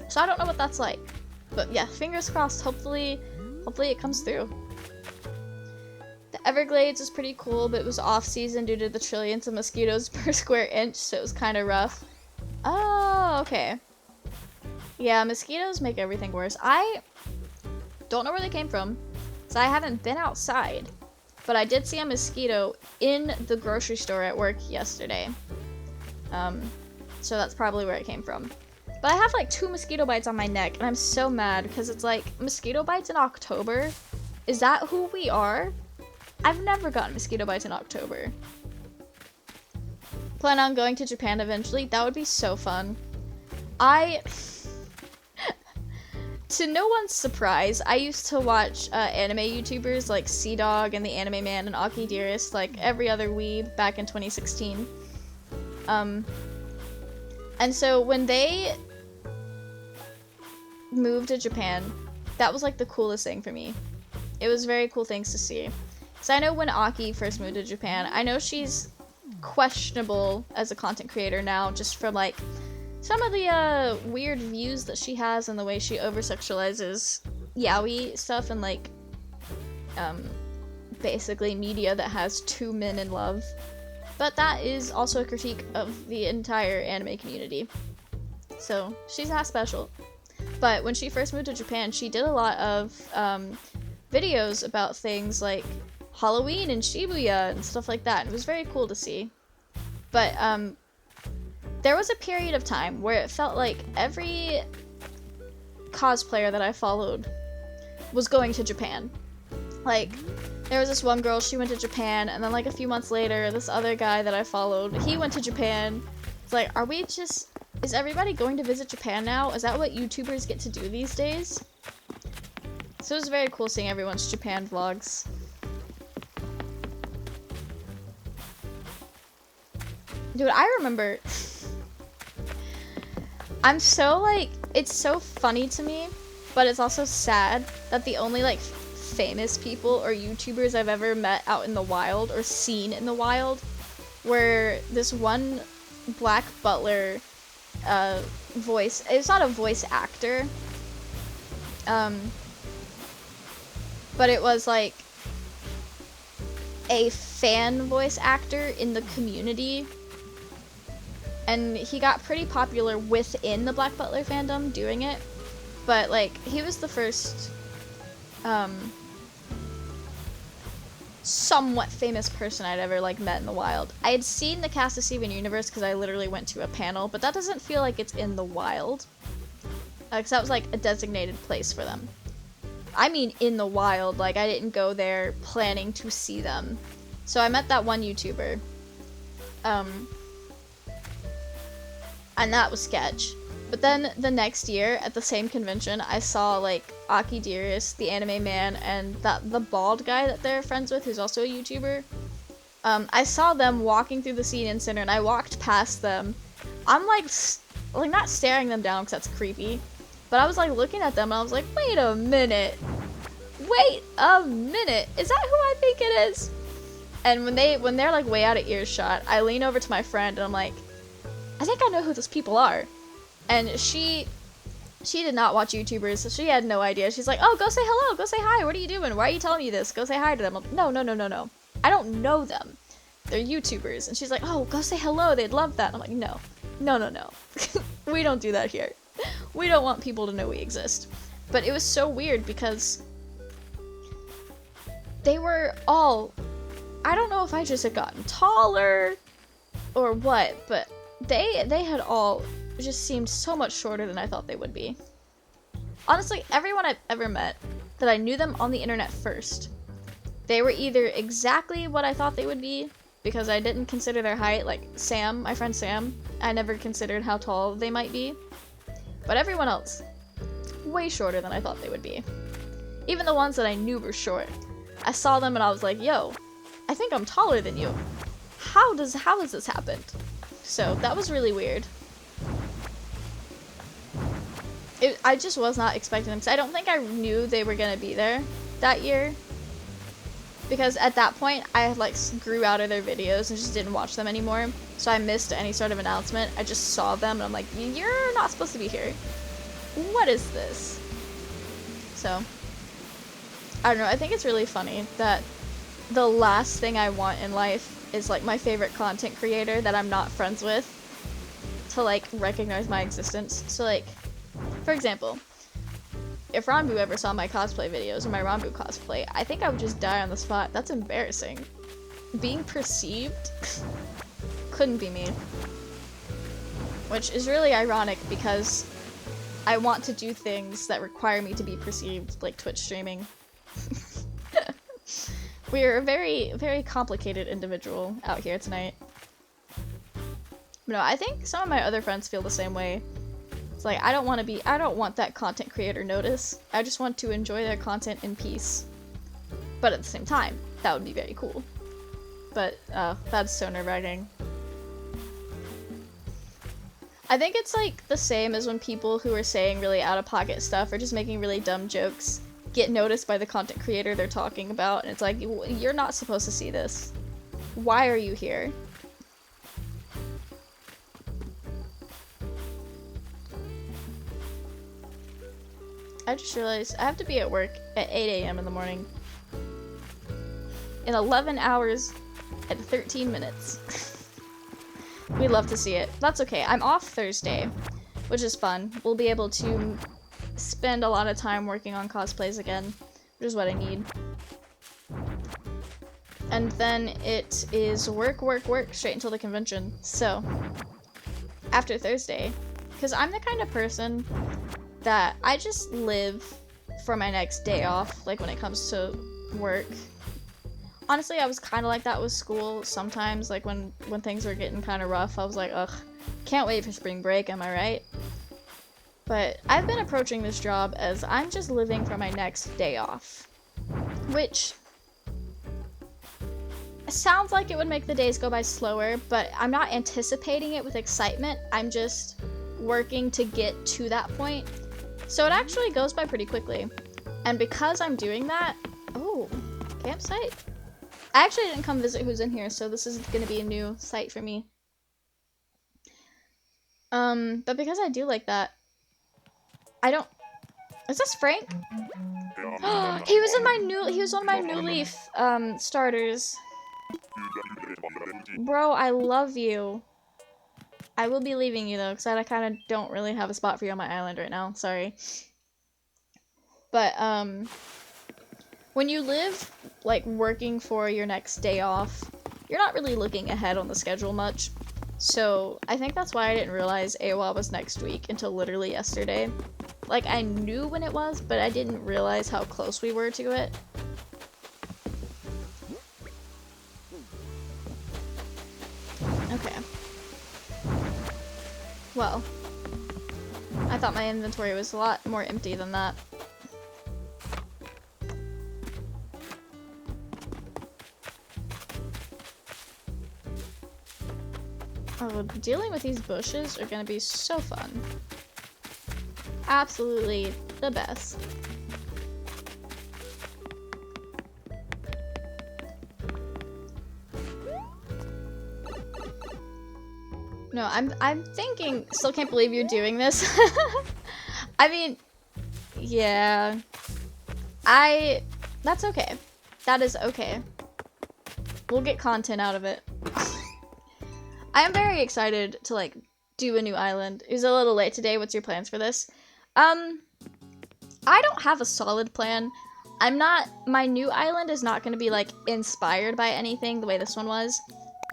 so I don't know what that's like. But yeah, fingers crossed. Hopefully it comes through. The Everglades is pretty cool, but it was off season due to the trillions of mosquitoes per square inch, so it was kind of rough. Oh, okay. Yeah, mosquitoes make everything worse. I don't know where they came from, so I haven't been outside, but I did see a mosquito in the grocery store at work yesterday. So that's probably where it came from. But I have like 2 mosquito bites on my neck, and I'm so mad because it's like, mosquito bites in October? Is that who we are? I've never gotten mosquito bites in October. plan on going to Japan eventually. That would be so fun. To no one's surprise, I used to watch anime YouTubers like CDawg and the Anime Man and Aki Dearest like every other weeb back in 2016. And so when they moved to Japan, that was like the coolest thing for me. It was very cool things to see. So I know when Aki first moved to Japan, I know she's questionable as a content creator now, just for like some of the weird views that she has and the way she over-sexualizes yaoi stuff and like basically media that has two men in love. But that is also a critique of the entire anime community. So she's not special. But when she first moved to Japan, she did a lot of videos about things like Halloween and Shibuya and stuff like that. It was very cool to see. But there was a period of time where it felt like every cosplayer that I followed was going to Japan. Like, there was this one girl, she went to Japan, and then like a few months later, this other guy that I followed, he went to Japan. It's like, is everybody going to visit Japan now? Is that what YouTubers get to do these days? So it was very cool seeing everyone's Japan vlogs. Dude, I remember... I'm so, like, it's so funny to me, but it's also sad that the only, like, famous people or YouTubers I've ever met out in the wild or seen in the wild were this one black butler voice. It's not a voice actor, but it was, like, a fan voice actor in the community. And he got pretty popular within the Black Butler fandom doing it. But, like, he was the first, somewhat famous person I'd ever, like, met in the wild. I had seen the cast of Steven Universe because I literally went to a panel, but that doesn't feel like it's in the wild. Because that was, like, a designated place for them. I mean in the wild, like, I didn't go there planning to see them. So I met that one YouTuber. And that was sketch. But then the next year at the same convention, I saw like Aki Dearest, the Anime Man, and the bald guy that they're friends with, who's also a YouTuber. I saw them walking through the CNN Center, and I walked past them. I'm like not staring them down because that's creepy, but I was like looking at them, and I was like, wait a minute, is that who I think it is? And when they're like way out of earshot, I lean over to my friend, and I'm like, I think I know who those people are. And she did not watch YouTubers, so she had no idea. She's like, oh, go say hello, go say hi, what are you doing? Why are you telling me this? Go say hi to them. I'm like, no. I don't know them. They're YouTubers. And she's like, oh, go say hello, they'd love that. I'm like, no. We don't do that here. We don't want people to know we exist. But it was so weird because they were all, I don't know if I just had gotten taller or what, but they had all just seemed so much shorter than I thought they would be. Honestly, everyone I've ever met that I knew them on the internet first, they were either exactly what I thought they would be, because I didn't consider their height, like Sam, my friend Sam, I never considered how tall they might be, but everyone else, way shorter than I thought they would be. Even the ones that I knew were short, I saw them and I was like, yo, I think I'm taller than you. How has this happened? So that was really weird. I just was not expecting them, because I don't think I knew they were gonna be there that year. Because at that point, I like grew out of their videos and just didn't watch them anymore. So I missed any sort of announcement. I just saw them and I'm like, you're not supposed to be here. What is this? So, I don't know, I think it's really funny that the last thing I want in life is like my favorite content creator that I'm not friends with to like recognize my existence. So like, for example, if Ranbu ever saw my cosplay videos or my Ranbu cosplay, I think I would just die on the spot. That's embarrassing. Being perceived couldn't be me. Which is really ironic because I want to do things that require me to be perceived, like Twitch streaming. We're a very, very complicated individual out here tonight. No, I think some of my other friends feel the same way. It's like, I don't want that content creator notice. I just want to enjoy their content in peace. But at the same time, that would be very cool. But, that's so nerve-wracking. I think it's like the same as when people who are saying really out-of-pocket stuff or just making really dumb jokes get noticed by the content creator they're talking about, and it's like, you're not supposed to see this. Why are you here? I just realized I have to be at work at 8 a.m. in the morning. In 11 hours and 13 minutes. We'd love to see it. That's okay. I'm off Thursday, which is fun. We'll be able to spend a lot of time working on cosplays again, which is what I need. And then it is work, work, work straight until the convention. So, after Thursday, because I'm the kind of person that I just live for my next day off, like when it comes to work. Honestly, I was kind of like that with school sometimes, like when things were getting kind of rough, I was like, ugh, can't wait for spring break, am I right? But I've been approaching this job as I'm just living for my next day off, which sounds like it would make the days go by slower, but I'm not anticipating it with excitement. I'm just working to get to that point. So it actually goes by pretty quickly. And because I'm doing that, oh, campsite? I actually didn't come visit who's in here, so this is going to be a new site for me. But because I do like that, I don't... Is this Frank? He was one of my new leaf, starters. Bro, I love you. I will be leaving you though, because I kind of don't really have a spot for you on my island right now. Sorry. But, when you live, like, working for your next day off, you're not really looking ahead on the schedule much. So, I think that's why I didn't realize AWA was next week until literally yesterday. Like, I knew when it was, but I didn't realize how close we were to it. Okay. Well, I thought my inventory was a lot more empty than that. Oh, dealing with these bushes are gonna be so fun. Absolutely the best. No, I'm thinking, still can't believe you're doing this. I mean, yeah. That's okay. That is okay. We'll get content out of it. I am very excited to, like, do a new island. It was a little late today. What's your plans for this? I don't have a solid plan. My new island is not going to be, like, inspired by anything the way this one was.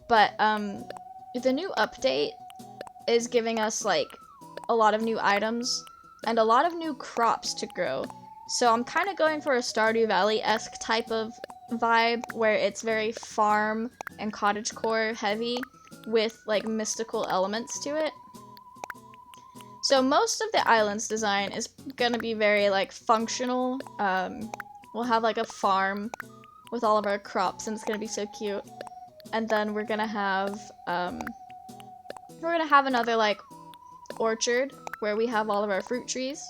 But, the new update is giving us, like, a lot of new items and a lot of new crops to grow. So I'm kind of going for a Stardew Valley-esque type of vibe where it's very farm and cottagecore heavy with, like, mystical elements to it. So most of the island's design is gonna be very, like, functional. We'll have, like, a farm with all of our crops, and it's gonna be so cute. And then we're gonna have another, like, orchard where we have all of our fruit trees.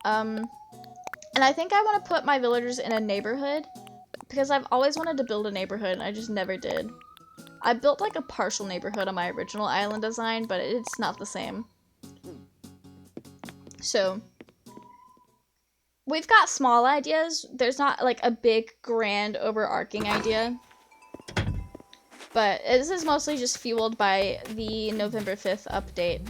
And I think I want to put my villagers in a neighborhood because I've always wanted to build a neighborhood and I just never did. I built, like, a partial neighborhood on my original island design, but it's not the same. So, we've got small ideas. There's not, like, a big, grand, overarching idea. But this is mostly just fueled by the November 5th update.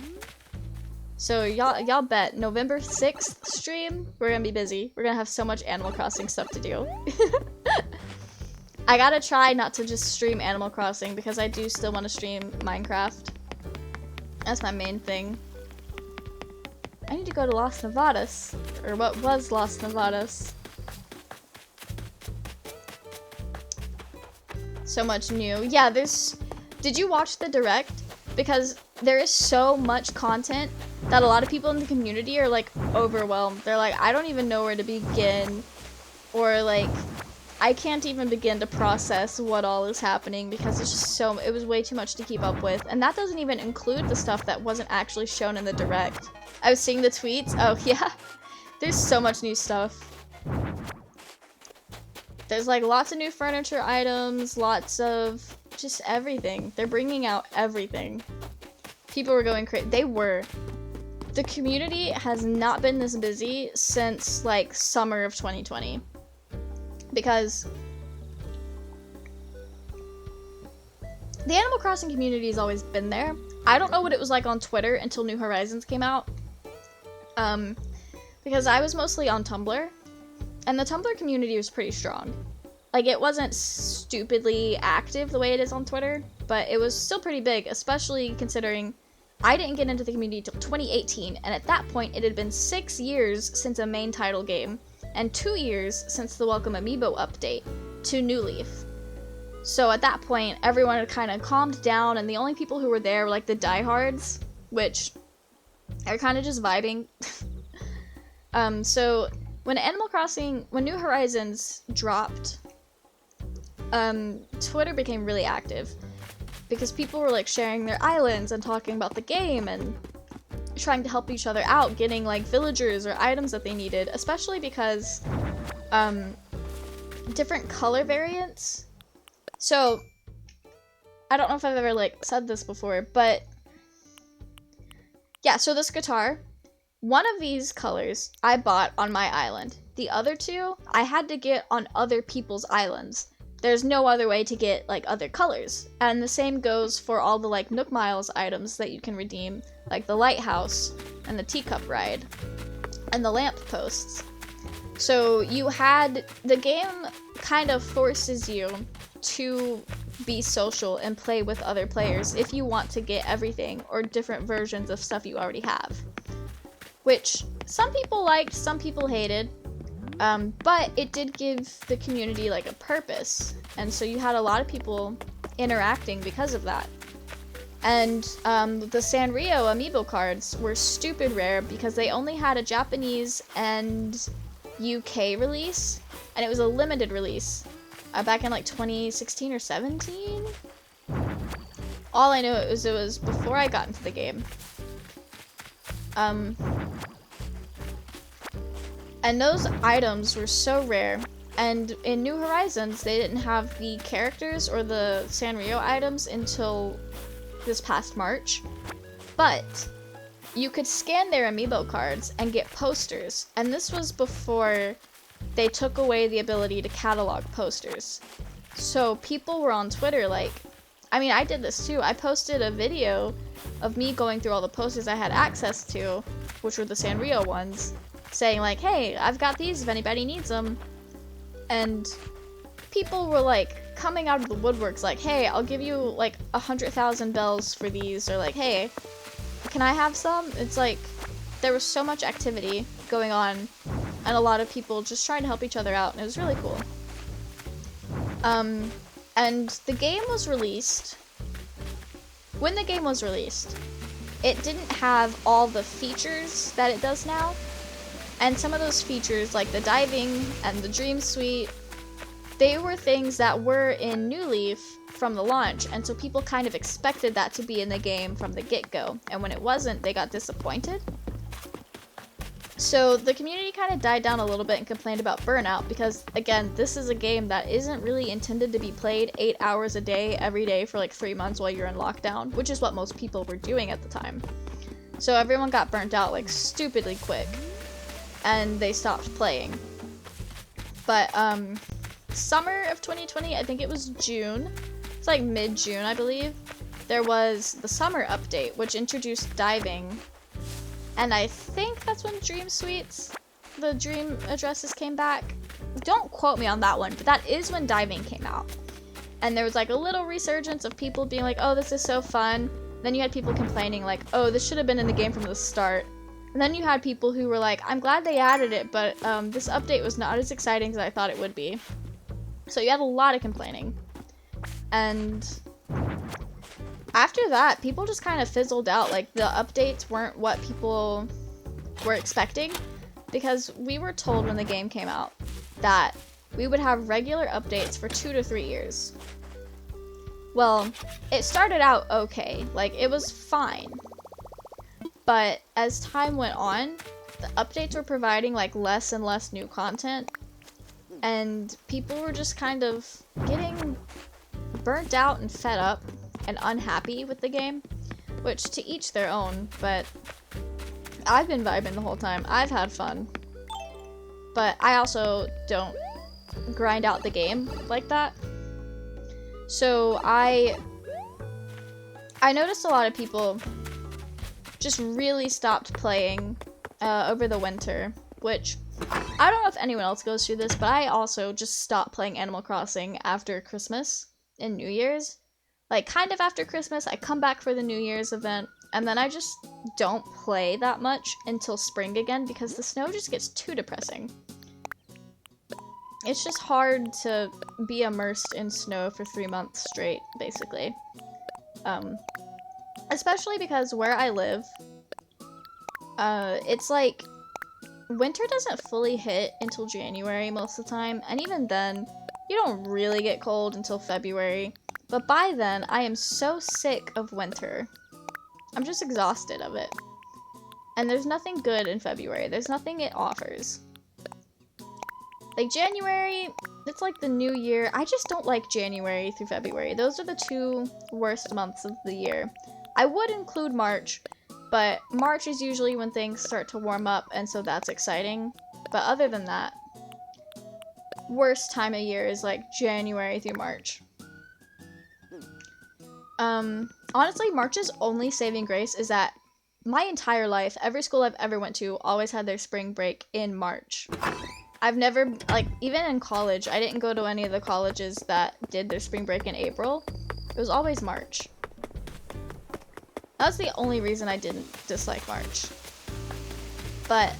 So y'all bet November 6th stream, we're gonna be busy. We're gonna have so much Animal Crossing stuff to do. I gotta try not to just stream Animal Crossing because I do still want to stream Minecraft. That's my main thing. I need to go to Las Nevadas, or what was Las Nevadas. So much new. Yeah, did you watch the direct? because there is so much content that a lot of people in the community are like overwhelmed. They're like, I don't even know where to begin, or like, I can't even begin to process what all is happening because it's just it was way too much to keep up with. And that doesn't even include the stuff that wasn't actually shown in the direct. I was seeing the tweets. Oh yeah, there's so much new stuff. There's like lots of new furniture items, lots of just everything. They're bringing out everything. People were going crazy. They were. The community has not been this busy since like summer of 2020. Because the Animal Crossing community has always been there. I don't know what it was like on Twitter until New Horizons came out. Because I was mostly on Tumblr, and the Tumblr community was pretty strong. Like, it wasn't stupidly active the way it is on Twitter, but it was still pretty big, especially considering I didn't get into the community until 2018, and at that point it had been 6 years since a main title game, and 2 years since the Welcome Amiibo update to New Leaf. So at that point, everyone had kind of calmed down, and the only people who were there were like the diehards, which are kind of just vibing. So when New Horizons dropped, Twitter became really active because people were like sharing their islands and talking about the game and trying to help each other out, getting like villagers or items that they needed, especially because different color variants. So I don't know if I've ever like said this before, but yeah, so this guitar, one of these colors I bought on my island. The other two I had to get on other people's islands. There's no other way to get like other colors. And the same goes for all the like Nook Miles items that you can redeem, like the lighthouse and the teacup ride and the lamp posts. So the game kind of forces you to be social and play with other players if you want to get everything or different versions of stuff you already have. Which some people liked, some people hated. But it did give the community like a purpose, and so you had a lot of people interacting because of that. And the Sanrio amiibo cards were stupid rare because they only had a Japanese and UK release, and it was a limited release back in like 2016 or 17. All I know is it was before I got into the game. And those items were so rare, and in New Horizons, they didn't have the characters or the Sanrio items until this past March, but you could scan their amiibo cards and get posters, and this was before they took away the ability to catalog posters. So people were on Twitter like, I mean, I did this too. I posted a video of me going through all the posters I had access to, which were the Sanrio ones, saying like, hey, I've got these if anybody needs them. And people were like coming out of the woodworks like, hey, I'll give you like 100,000 bells for these, or like, hey, can I have some? It's like there was so much activity going on and a lot of people just trying to help each other out, and it was really cool. And the game was released. When the game was released, it didn't have all the features that it does now. And some of those features, like the diving and the Dream Suite, they were things that were in New Leaf from the launch, and so people kind of expected that to be in the game from the get-go. And when it wasn't, they got disappointed. So the community kind of died down a little bit and complained about burnout because, again, this is a game that isn't really intended to be played 8 hours a day, every day for like 3 months while you're in lockdown, which is what most people were doing at the time. So everyone got burnt out like stupidly quick, and they stopped playing. But summer of 2020, I think it was June, it's like mid-June I believe, there was the summer update which introduced diving, and I think that's when Dream Suites, the dream addresses came back. Don't quote me on that one, but that is when diving came out. And there was like a little resurgence of people being like, oh, this is so fun. Then you had people complaining like, oh, this should have been in the game from the start. And then you had people who were like, I'm glad they added it, but this update was not as exciting as I thought it would be. So you had a lot of complaining. And after that, people just kind of fizzled out. Like, the updates weren't what people were expecting, because we were told when the game came out that we would have regular updates for 2 to 3 years. Well, it started out okay, like it was fine. But as time went on, the updates were providing like less and less new content, and people were just kind of getting burnt out and fed up and unhappy with the game, which to each their own, but I've been vibing the whole time. I've had fun. But I also don't grind out the game like that. So I noticed a lot of people just really stopped playing over the winter, which I don't know if anyone else goes through this, but I also just stopped playing Animal Crossing after Christmas and New Year's. Like, kind of after Christmas, I come back for the New Year's event, and then I just don't play that much until spring again because the snow just gets too depressing. It's just hard to be immersed in snow for 3 months straight, basically. Especially because where I live, it's like, winter doesn't fully hit until January most of the time, and even then, you don't really get cold until February. But by then, I am so sick of winter. I'm just exhausted of it. And there's nothing good in February. There's nothing it offers. Like, January, it's like the new year. I just don't like January through February. Those are the 2 worst months of the year. I would include March, but March is usually when things start to warm up, and so that's exciting. But other than that, worst time of year is like January through March. Honestly, March's only saving grace is that my entire life, every school I've ever went to always had their spring break in March. I've never, like, even in college, I didn't go to any of the colleges that did their spring break in April. It was always March. That's the only reason I didn't dislike March. But,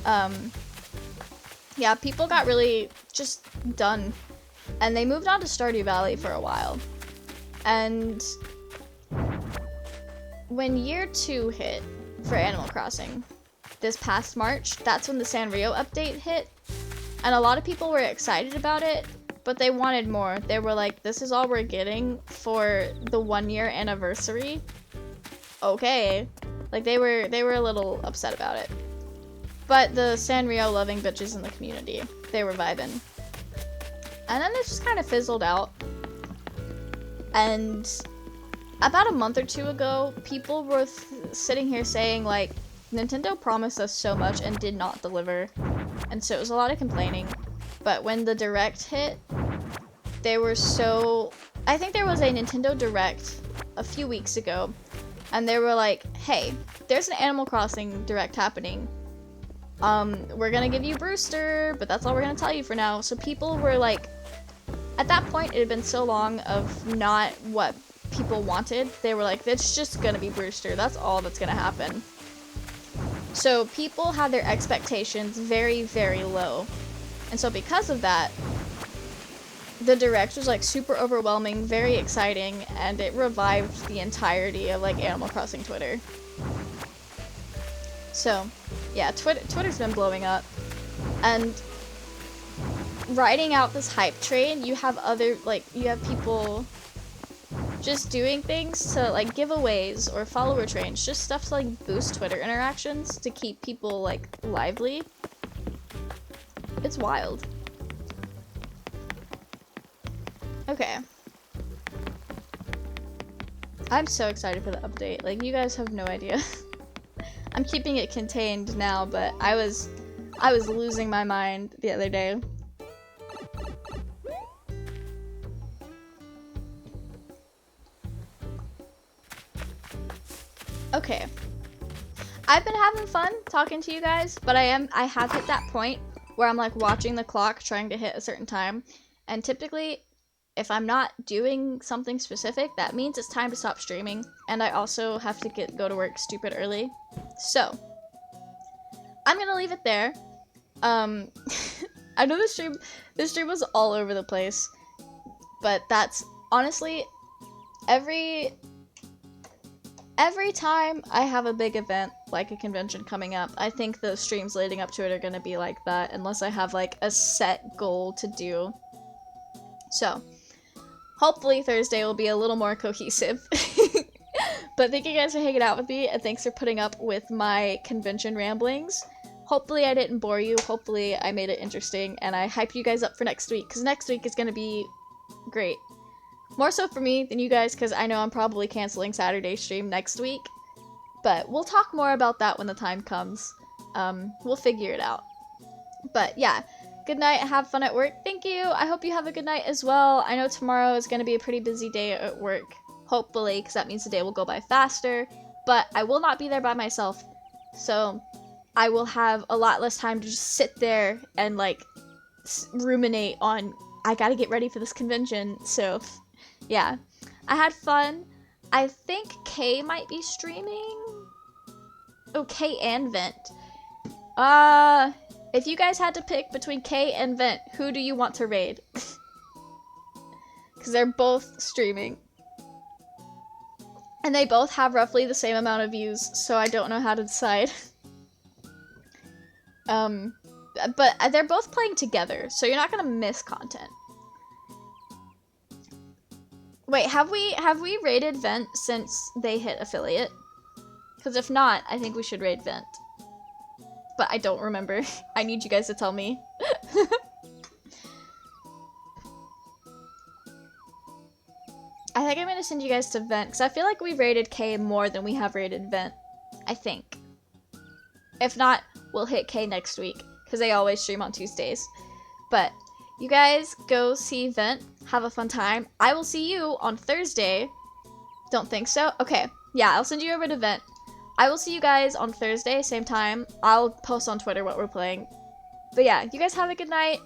yeah, people got really just done. And they moved on to Stardew Valley for a while. And when year 2 hit for Animal Crossing, this past March, that's when the Sanrio update hit. And a lot of people were excited about it, but they wanted more. They were like, this is all we're getting for the 1-year anniversary. Okay. Like, they were a little upset about it. But the Sanrio loving bitches in the community, they were vibing. And then it just kind of fizzled out. And about a month or 2 ago, people were sitting here saying, like, Nintendo promised us so much and did not deliver. And so it was a lot of complaining. But when the Direct hit, they were so... I think there was a Nintendo Direct a few weeks ago, and they were like, hey, there's an Animal Crossing Direct happening. We're gonna give you Brewster, but that's all we're gonna tell you for now. So people were like... At that point, it had been so long of not what people wanted. They were like, it's just gonna be Brewster. That's all that's gonna happen. So people had their expectations very, very low. And so because of that, the Direct was like super overwhelming, very exciting, and it revived the entirety of like Animal Crossing Twitter. So yeah, Twitter's been blowing up. And riding out this hype train, you have people just doing things to like giveaways or follower trains, just stuff to like boost Twitter interactions to keep people like lively. It's wild. Okay. I'm so excited for the update. Like, you guys have no idea. I'm keeping it contained now, but I was losing my mind the other day. Okay. I've been having fun talking to you guys, but I have hit that point where I'm like watching the clock trying to hit a certain time, and typically if I'm not doing something specific, that means it's time to stop streaming, and I also have to go to work stupid early. So I'm gonna leave it there. I know this stream was all over the place, but that's honestly every every time I have a big event, like a convention coming up, I think the streams leading up to it are gonna be like that, unless I have like a set goal to do. So, hopefully Thursday will be a little more cohesive. But thank you guys for hanging out with me, and thanks for putting up with my convention ramblings. Hopefully I didn't bore you, hopefully I made it interesting, and I hype you guys up for next week, because next week is gonna be great. More so for me than you guys, because I know I'm probably canceling Saturday's stream next week. But we'll talk more about that when the time comes. We'll figure it out. But yeah, good night, have fun at work. Thank you, I hope you have a good night as well. I know tomorrow is going to be a pretty busy day at work. Hopefully, because that means the day will go by faster. But I will not be there by myself. So I will have a lot less time to just sit there and like ruminate on, I gotta get ready for this convention. So yeah, I had fun. I think Kay might be streaming. Oh, Kay and Vent. If you guys had to pick between Kay and Vent, who do you want to raid? Because they're both streaming. And they both have roughly the same amount of views, so I don't know how to decide. But they're both playing together, so you're not gonna miss content. Wait, have we raided Vent since they hit affiliate? Because if not, I think we should raid Vent. But I don't remember. I need you guys to tell me. I think I'm gonna send you guys to Vent, because I feel like we raided K more than we have raided Vent. I think. If not, we'll hit K next week, because they always stream on Tuesdays. But you guys go see Vent, have a fun time. I will see you on Thursday. Don't think so? Okay, yeah, I'll send you over to Vent. I will see you guys on Thursday, same time. I'll post on Twitter what we're playing. But yeah, you guys have a good night,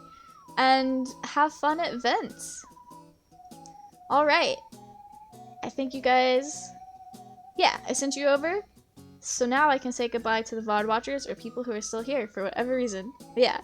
and have fun at Vents. Alright. I think you guys... Yeah, I sent you over. So now I can say goodbye to the VOD watchers, or people who are still here for whatever reason. But yeah.